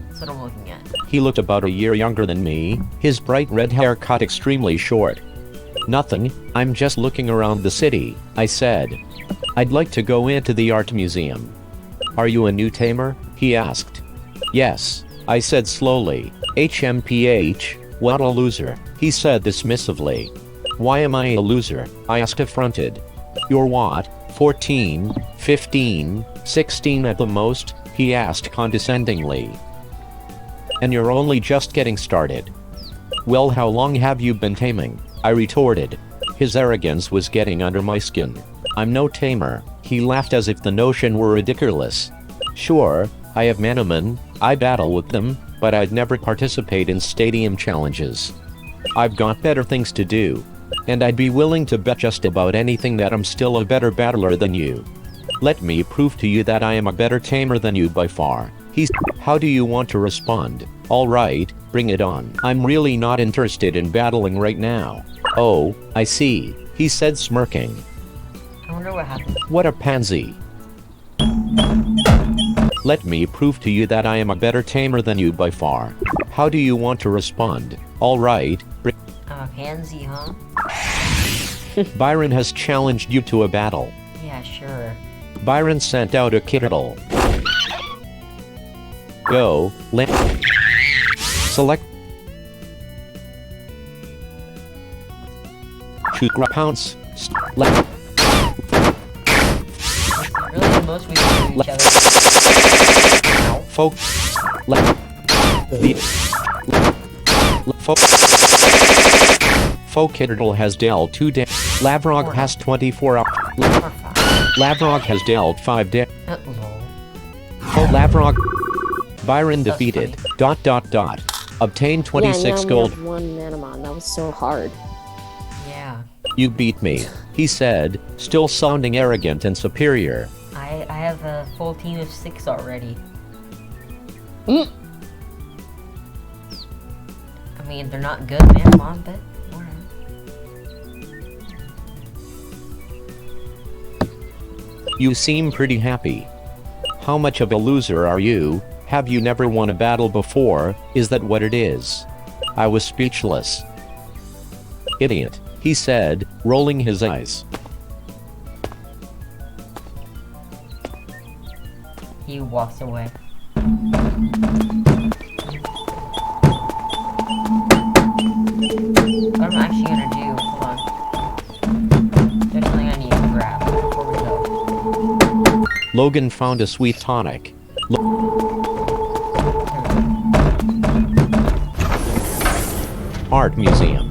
That's what I'm looking at. He looked about a year younger than me, his bright red hair cut extremely short. Nothing, I'm just looking around the city, I said. I'd like to go into the art museum. Are you a new tamer? He asked. Yes, I said slowly. HMPH, what a loser, he said dismissively. Why am I a loser? I asked affronted. You're what, 14, 15, 16 at the most? He asked condescendingly. And you're only just getting started. Well, how long have you been taming? I retorted. His arrogance was getting under my skin. I'm no tamer. He laughed as if the notion were ridiculous. Sure, I have manamon, I battle with them, but I'd never participate in stadium challenges. I've got better things to do. And I'd be willing to bet just about anything that I'm still a better battler than you. Let me prove to you that I am a better tamer than you by far. How do you want to respond? Alright, bring it on. I'm really not interested in battling right now. Oh, I see, he said smirking. I wonder what happened. What a pansy. Let me prove to you that I am a better tamer than you by far. How do you want to respond? Alright, I'm a pansy, huh? Byron has challenged you to a battle. Yeah, sure. Byron sent out a kittle. Go, select. Shoot, pounce, left. Really, the most we can do each other. Folk, left. Folk kittle has dealt 2 damage. Lavrog has 24 up. Lavrog has dealt 5 damage. Lol. Lavrog. Byron That's defeated. ... Obtain 26 yeah, now gold. we have 1 manamon. That was so hard. Yeah. You beat me, he said, still sounding arrogant and superior. I have a full team of 6 already. Mm. I mean, they're not good, man, Mom, but alright. You seem pretty happy. How much of a loser are you? Have you never won a battle before? Is that what it is? I was speechless. Idiot, he said, rolling his eyes. He walks away. What I'm actually gonna do, hold on. There's something I need to grab before we go. Logan found a sweet tonic. Art Museum.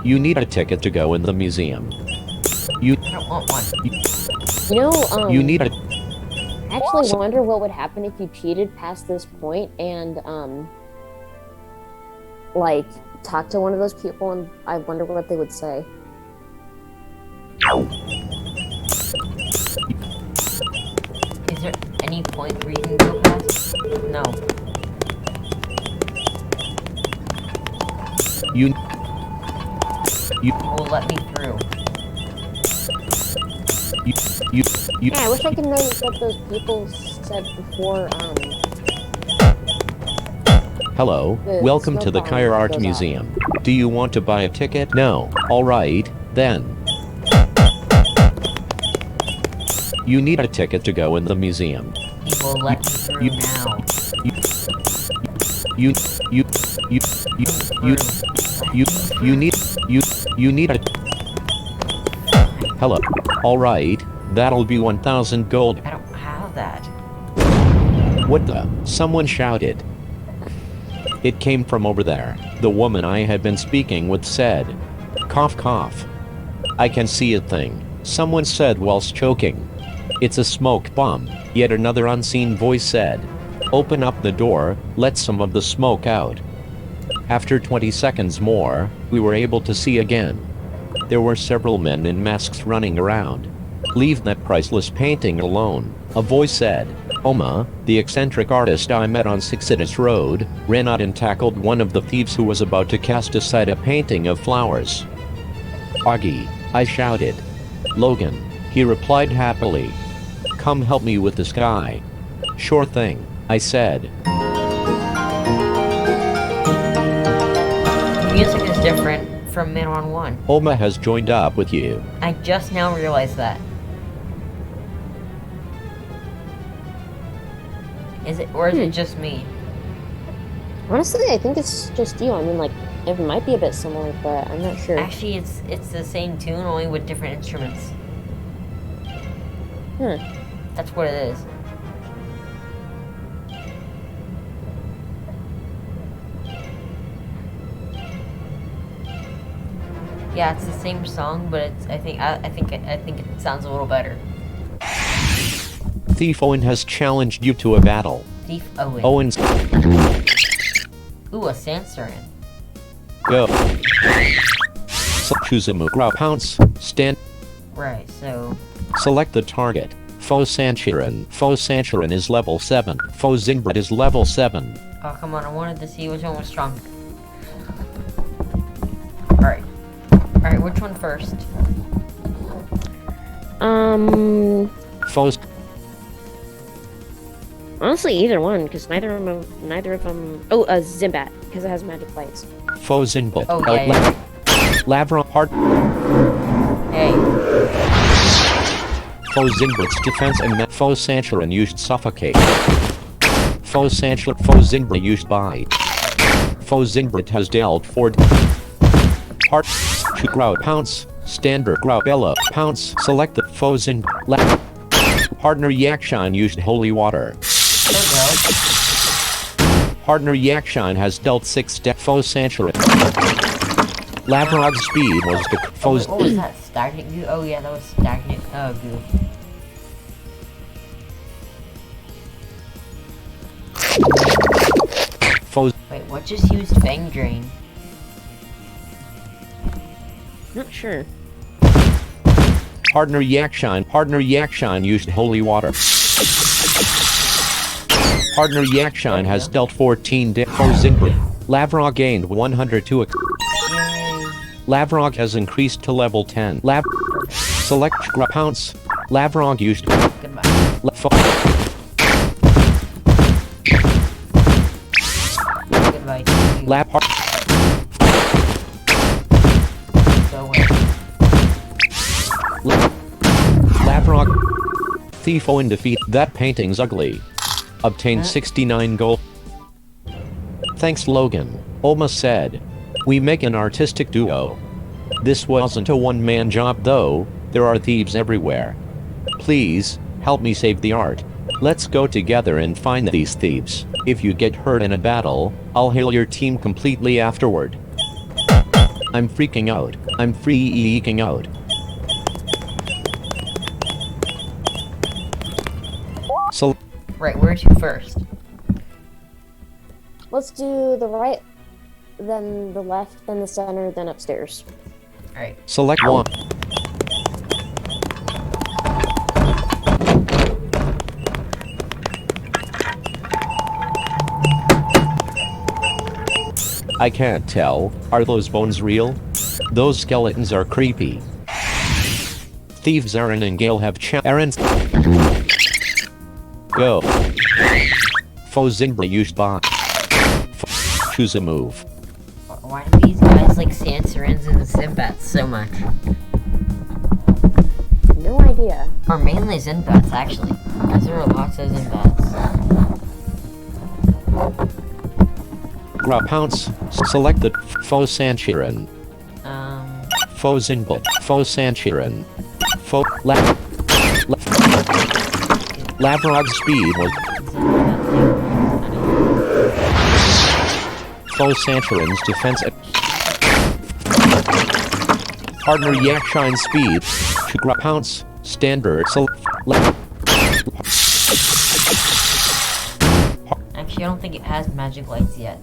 You need a ticket to go in the museum. You I don't want one. You know, you need a I actually wonder what would happen if you cheated past this point and, like, talk to one of those people, and I wonder what they would say. Is there any point where you can go past? No. you You will let me through. you Yeah, I wish I could know what those people said before, Hello, The welcome to the snowplow Kyre Art goes off. Museum. Do you want to buy a ticket? No. Alright, then. You need a ticket to go in the museum. He will let me through now. You need a. Hello. Alright, that'll be 1,000 gold. I don't have that. What the? Someone shouted. It came from over there. The woman I had been speaking with said. Cough cough. I can see a thing. Someone said whilst choking. It's a smoke bomb. Yet another unseen voice said. Open up the door, let some of the smoke out. After 20 seconds more, we were able to see again. There were several men in masks running around. Leave that priceless painting alone, a voice said. Oma, the eccentric artist I met on Sixidus Road, ran out and tackled one of the thieves who was about to cast aside a painting of flowers. Doggy, I shouted. Logan, he replied happily. Come help me with this guy. Sure thing, I said. Music is different from Manamon 1. Oma has joined up with you. I just now realized that. Is it, or is it just me? Honestly, I think it's just you. I mean, like, it might be a bit similar, but I'm not sure. Actually, it's the same tune, only with different instruments. That's what it is. Yeah, it's the same song, but it's I think it sounds a little better. Thief Owen has challenged you to a battle. Thief Owen. Owen's Ooh, a Sansarin. go. So choose a move. Pounce. Stand. Right, so Select the target. Foe Sanchirin. Foe Sanchirin is level 7. Foe Zingbret is level 7. oh come on, I wanted to see which one was strong. Alright. Alright, which one first? Foes. Honestly, either one, because neither of them. Oh, Zimbat, because it has magic lights. Foe Zingbret. Oh, yeah. Lavra Hard. Hey. Foe Zingbret's defense and Foe Sanchirin used suffocate. Foe Zingbret used bite. Foe Zingbret has dealt 4 Heart. Grout. Pounce. Standard. Grout. Bella. Pounce. Select the Foe Zingbret. Partner Yakshine used holy water. Partner Yakshine has dealt 6 Foe Sanchirin. Lavrog's speed was the foe's. What was that? Stagnant goo? Oh yeah, that was stagnant goo. Foe's. Wait, what just used Fang Drain? Not sure. Partner Yakshine used holy water. Partner Yakshine has dealt 14 Foe Zingbret. Lavrog gained 102. Yay. Lavrog has increased to level 10. Select Pounce. Lavrog used. Goodbye. Goodbye. Go away. Lavrog. Thief Owen defeat. That painting's ugly. Obtained 69 gold. Thanks Logan. Oma said. We make an artistic duo. This wasn't a one-man job though. There are thieves everywhere. Please, help me save the art. Let's go together and find these thieves. If you get hurt in a battle, I'll heal your team completely afterward. I'm freaking out. I'm freaking out. So Right, where to first? Let's do the right, then the left, then the center, then upstairs. Alright. select one. I can't tell. Are those bones real? Those skeletons are creepy. Thieves Aaron and Gale have Aaron's. Go. Foe Zingbret used by. Choose a move. Why do these guys like Sansarins and Zimbats so much? No idea. Or mainly Zinbats, actually. As there are lots of Zinbats. Pounce. Select the Faux Sanchiran. Faux Zinbot. Faux Sanchiran. Faux Lavrog's speed was Faux Sanchiran's defense. Partner Yakshine's speed. Pounce. Standard. Actually, I don't think it has magic lights yet.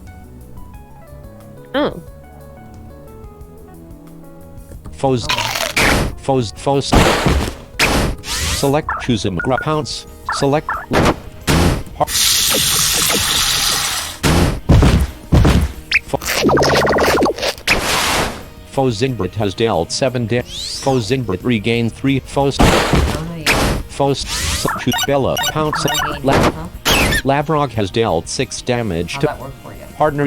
Oh. Foes. Select. Choose him. Pounce. Select. Faux Zingbrit has dealt 7 damage. Faux Zingbrit regained 3. Faux. Bella. Pounce. Lavrog has dealt 6 damage How'd to that work for you? partner.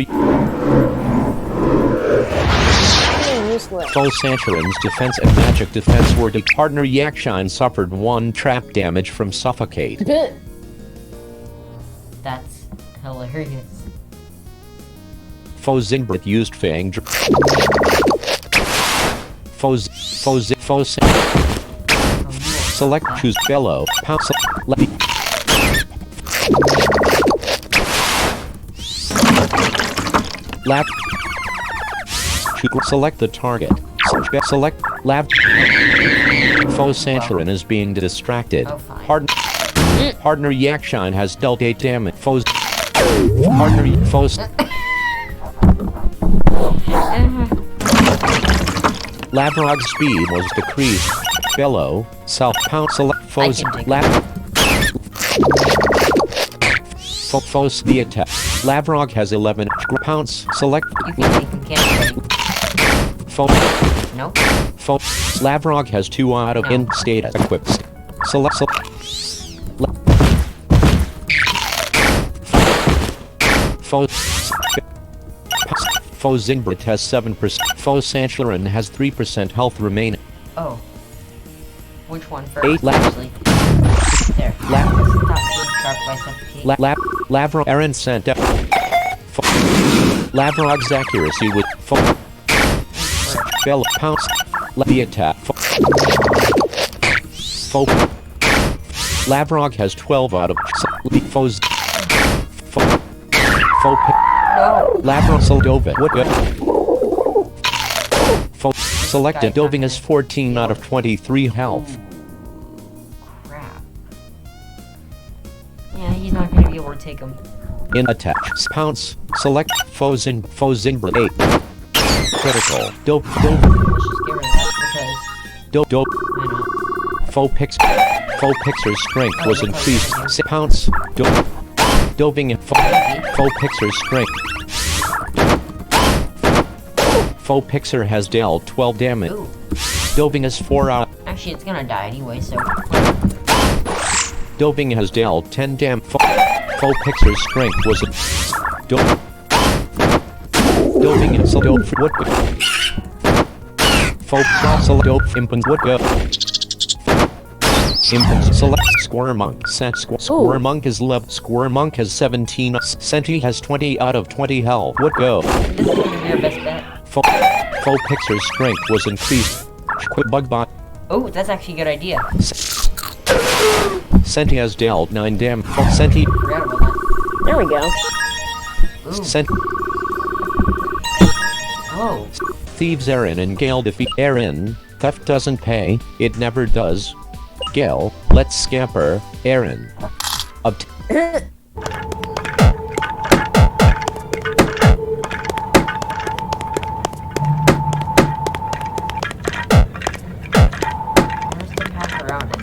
Useless. Faux Sancharin's defense and magic defense were to partner Yakshine suffered 1 trap damage from suffocate. That's hilarious. Faux Zingbrit used Fang. Faux Select choose Bellow. Pounce. Lab. Select the target. Select lab. Faux Sancharin is being distracted. Oh, fine. Partner Yakshine has dealt 8 damage. Faux. Partner Faux. Lavrog's speed was decreased. Bellow. Self pound select Faux. Faux the attack. Lavrog has 11 pounce. Select. You can take him, can't you? Faux. No. Faux. Lavrog has 2 out of in status equipped. Select. Faux. Faux Zingbrit has 7%. Faux Sancharin has 3% health remaining. Oh. Which one first? 8 actually. There. Stop being sharp by suffocate. Lavrog Aaron sent out. Lavrog's accuracy with Bell pounce. The attack. Lavrog has 12 out of Faux. No. Lavrog Soldova. Selected. Doving has 14 out of 23 health. Crap. Yeah, he's not gonna be able to take him. In attack. Pounce. Select Faux Zingbrit 8. Critical. Dope. Let's just get rid of that because Dope. why not? Faux Pixar's strength was increased. Pounce. Doving and Faux Pixar's strength. Faux Pixar has dealt 12 damage. Ooh. Doving is 4 out. Actually, it's gonna die anyway, so. Doving has dealt 10 damage. Faux Pixar's strength was a Doving and Dope what Faux Dope Impant would go. Impant select Squirmonk. Squirmonk is level. Squirmonk has 17. Senti has 20 out of 20 health. Would go. This is gonna be our best bet. Faux Pixar's strength was increased. Quit Bugbot. Oh, that's actually a good idea. Senti has dealt 9 damage. Senti. Forgot about that. There we go. Sent. Oh. Thieves Erin and Gale defeat Erin. Theft doesn't pay. It never does. Gale, let's scamper. Erin. Where's the path around it?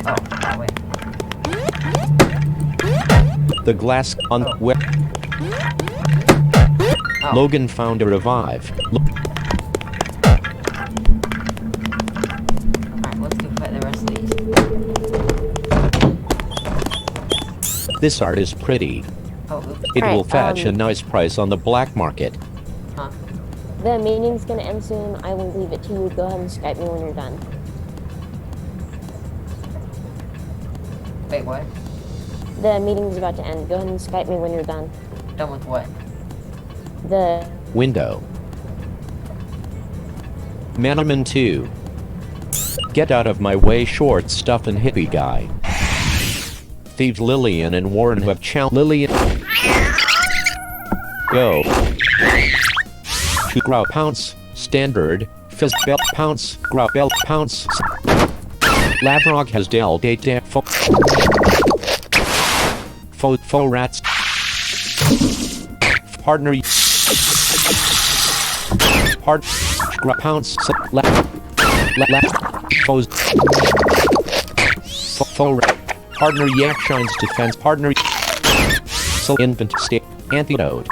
Oh, that way. The glass on where Oh. Logan found a revive. Alright, let's go fight the rest of these. This art is pretty. Oh, oops. It will Alright, fetch a nice price on the black market. Huh. The meeting's gonna end soon. I will leave it to you. Go ahead and Skype me when you're done. Wait, what? The meeting's about to end. Go ahead and Skype me when you're done. Done with what? The Window. Manamon 2. Get out of my way, short stuff and hippie guy. Thieves Lillian and Warren have challenged Lillian. Go. Grow pounce. Standard. Fizz belt pounce. Grow belt pounce. Lavrog has dealt 8 damn faux rats. Partner. Pounce. Foes. Partner yak shines defense. Partner. Infant state. Antidote.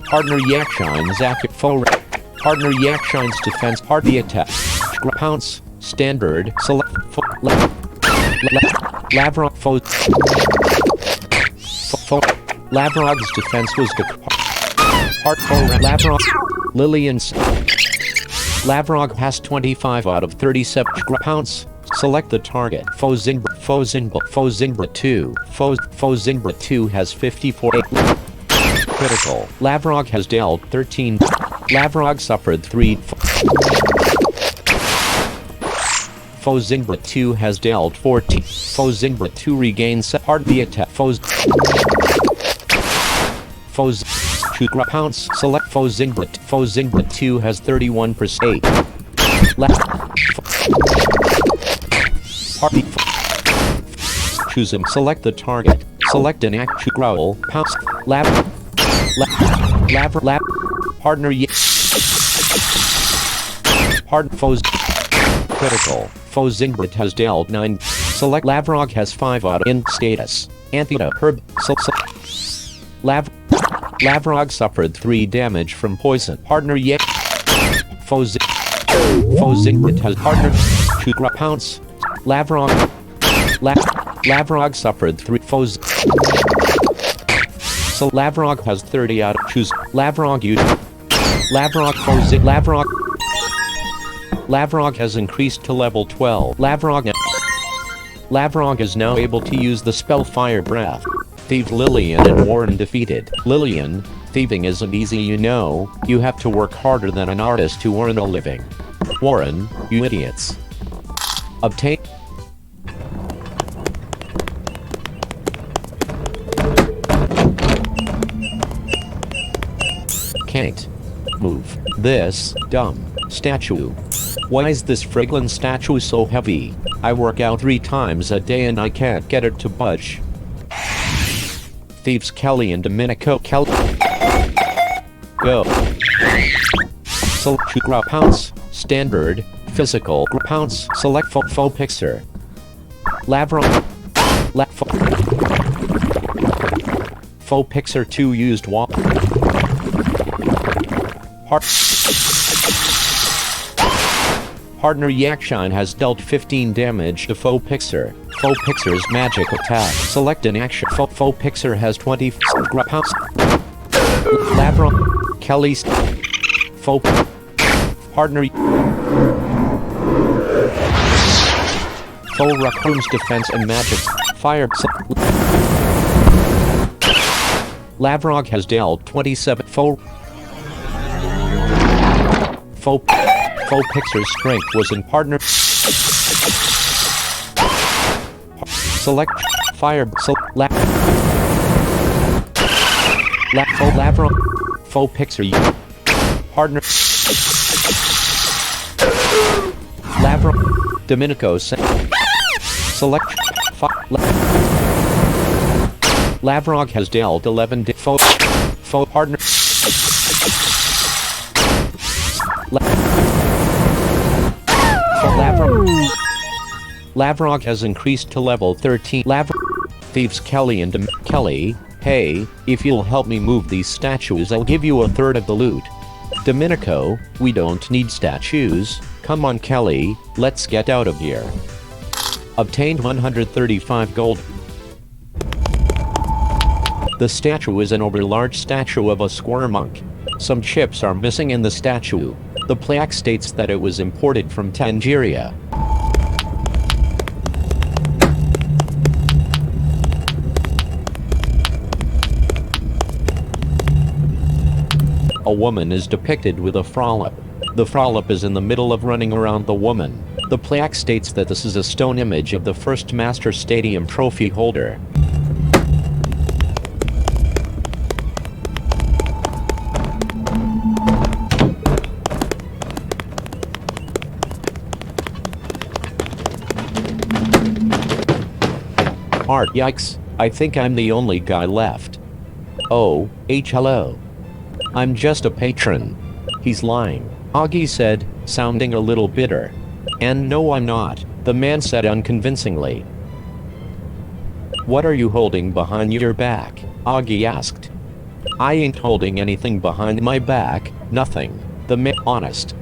Partner yak shines active. Partner yak shines defense. Party attack. Pounce. Standard. Select. Lavrog foe. Lavrog's defense was part Lavrog. Lillian's. Lavrog has 25 out of 37 pounce. Select the target. Fozimbra 2. Fozimbra 2 has 54. Critical. Lavrog has dealt 13. Lavrog suffered 3. Fozimbra 2 has dealt 14. Fozimbra 2 regains part the attack. Foz 2 pounce. Select Fozimbra. Fozimbra 2 has 31%. Party. Choose him. Select the target. Select an act. Growl. Pounce. Lab. Partner. Partner. Foes. Critical. Fozimbra has dealt 9. Select Lavrog has 5 out in status. Anthita herb. Lavrog suffered 3 damage from poison. Partner yet. Fozimbra has partner. 2 pounce. Lavrog. Lavrog suffered 3 foes. So Lavrog has 30 out of choose. Lavrog you. Lavrog has increased to level 12. Lavrog is now able to use the spell Fire Breath. Thief Lillian and Warren defeated. Lillian, thieving isn't easy, you know. You have to work harder than an artist to earn a living. Warren, you idiots. Obtain. Can't move this dumb statue. Why is this friggin' statue so heavy? I work out 3 times a day and I can't get it to budge. Thieves Kelly and Domenico. Go. Select pounce. Standard. Physical. Pounce. Select faux pixer. Lavrog. Faux pixer 2 used wall. Partner Yakshine has dealt 15 damage to Faux Pixer. Faux Pixer's magic attack. Select an action. Faux Pixer has 20 pounds. Labron. Kelly's. Faux. Partner. Faux Raccoon's defense and magic. Fire. Lavrog has dealt 27. Faux Pixer's strength was in partner. Select fire. Lavro. Faux Pixer. Partner. Lavro. Domenico. Select. Lavrog has dealt 11. Faux partner. Lavrog has increased to level 13. Thieves Kelly and Kelly, hey, if you'll help me move these statues, I'll give you a third of the loot. Domenico, we don't need statues. Come on, Kelly, let's get out of here. Obtained 135 gold. The statue is an overlarge statue of a square monk. Some chips are missing in the statue. The plaque states that it was imported from Tangeria. A woman is depicted with a frolip. The frolip is in the middle of running around the woman. The plaque states that this is a stone image of the first Master Stadium trophy holder. Art, yikes, I think I'm the only guy left. Oh, hello. I'm just a patron. He's lying, Augie said, sounding a little bitter. And no, I'm not, the man said unconvincingly. What are you holding behind your back? Augie asked. I ain't holding anything behind my back, nothing, the man honest.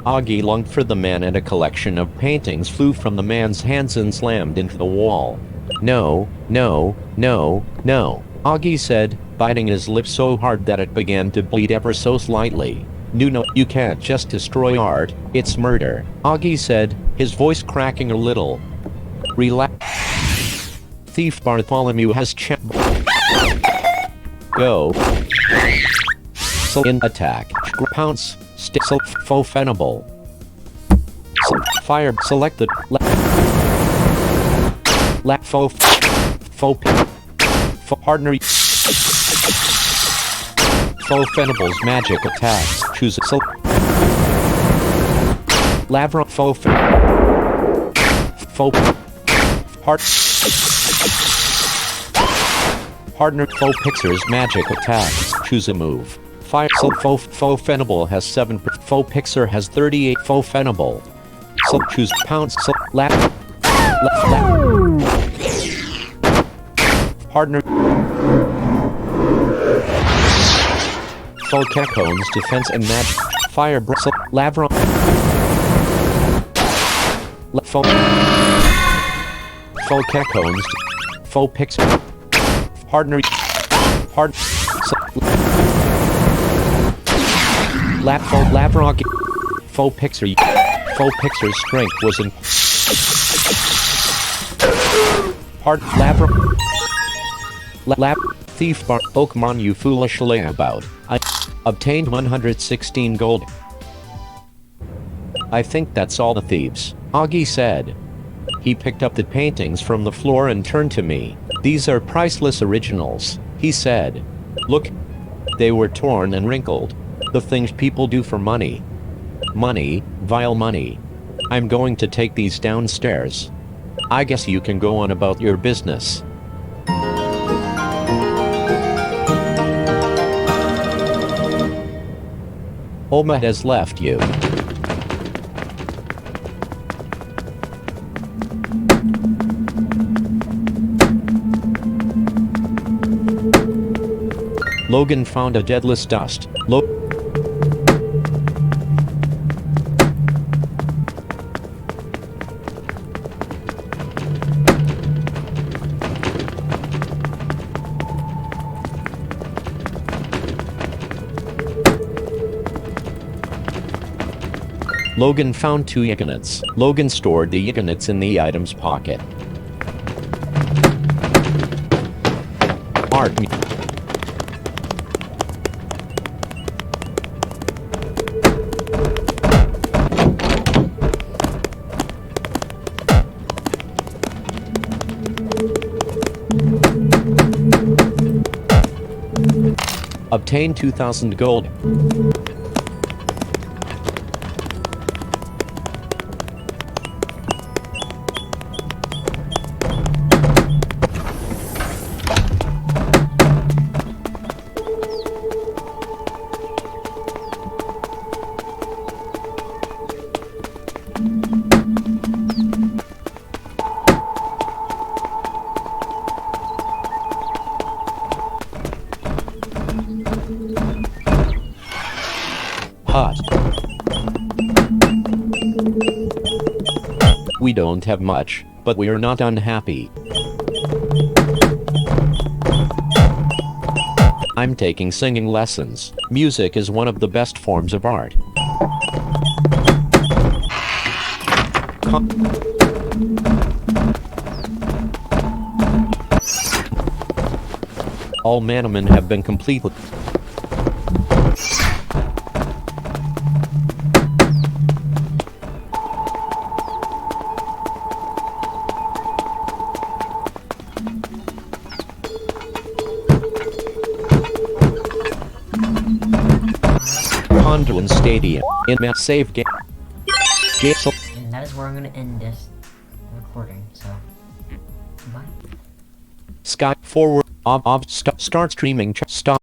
Augie lunged for the man and a collection of paintings flew from the man's hands and slammed into the wall. No, no, no, no, Augie said, biting his lip so hard that it began to bleed ever so slightly. No, you can't just destroy art, it's murder, Augie said, his voice cracking a little. Relax. Thief Bartholomew has Go. In attack. Pounce. Faux fennable. Fire. Select the faux partner. Faux fennable's magic attack. Choose Lavra faux part partner faux pixer's magic attack. Choose a move. Fire faux fennable has 7. Faux pixer has 38. Faux fennable. So choose pounce. Partner. Faux Kekone's defense and magic. Fire Lavra. Faux Kekone's faux pixer. Partner. Lavrock. Faux pixer. Faux pixer's strength was in. Thief bar Pokemon you foolishly about. I obtained 116 gold. I think that's all the thieves, Augie said. He picked up the paintings from the floor and turned to me. These are priceless originals, he said. Look. They were torn and wrinkled. The things people do for money. Money, vile money. I'm going to take these downstairs. I guess you can go on about your business. Oma has left you. Logan found a deadless dust. Logan found 2 Yigonets. Logan stored the Yigonets in the item's pocket. Art. Obtain 2,000 gold. Hot. We don't have much, but we are not unhappy. I'm taking singing lessons. Music is one of the best forms of art. All manamon have been completed. enter in Stadia. In map save game. And that is where I'm gonna end this recording, so bye. Sky forward. Start streaming. Stop.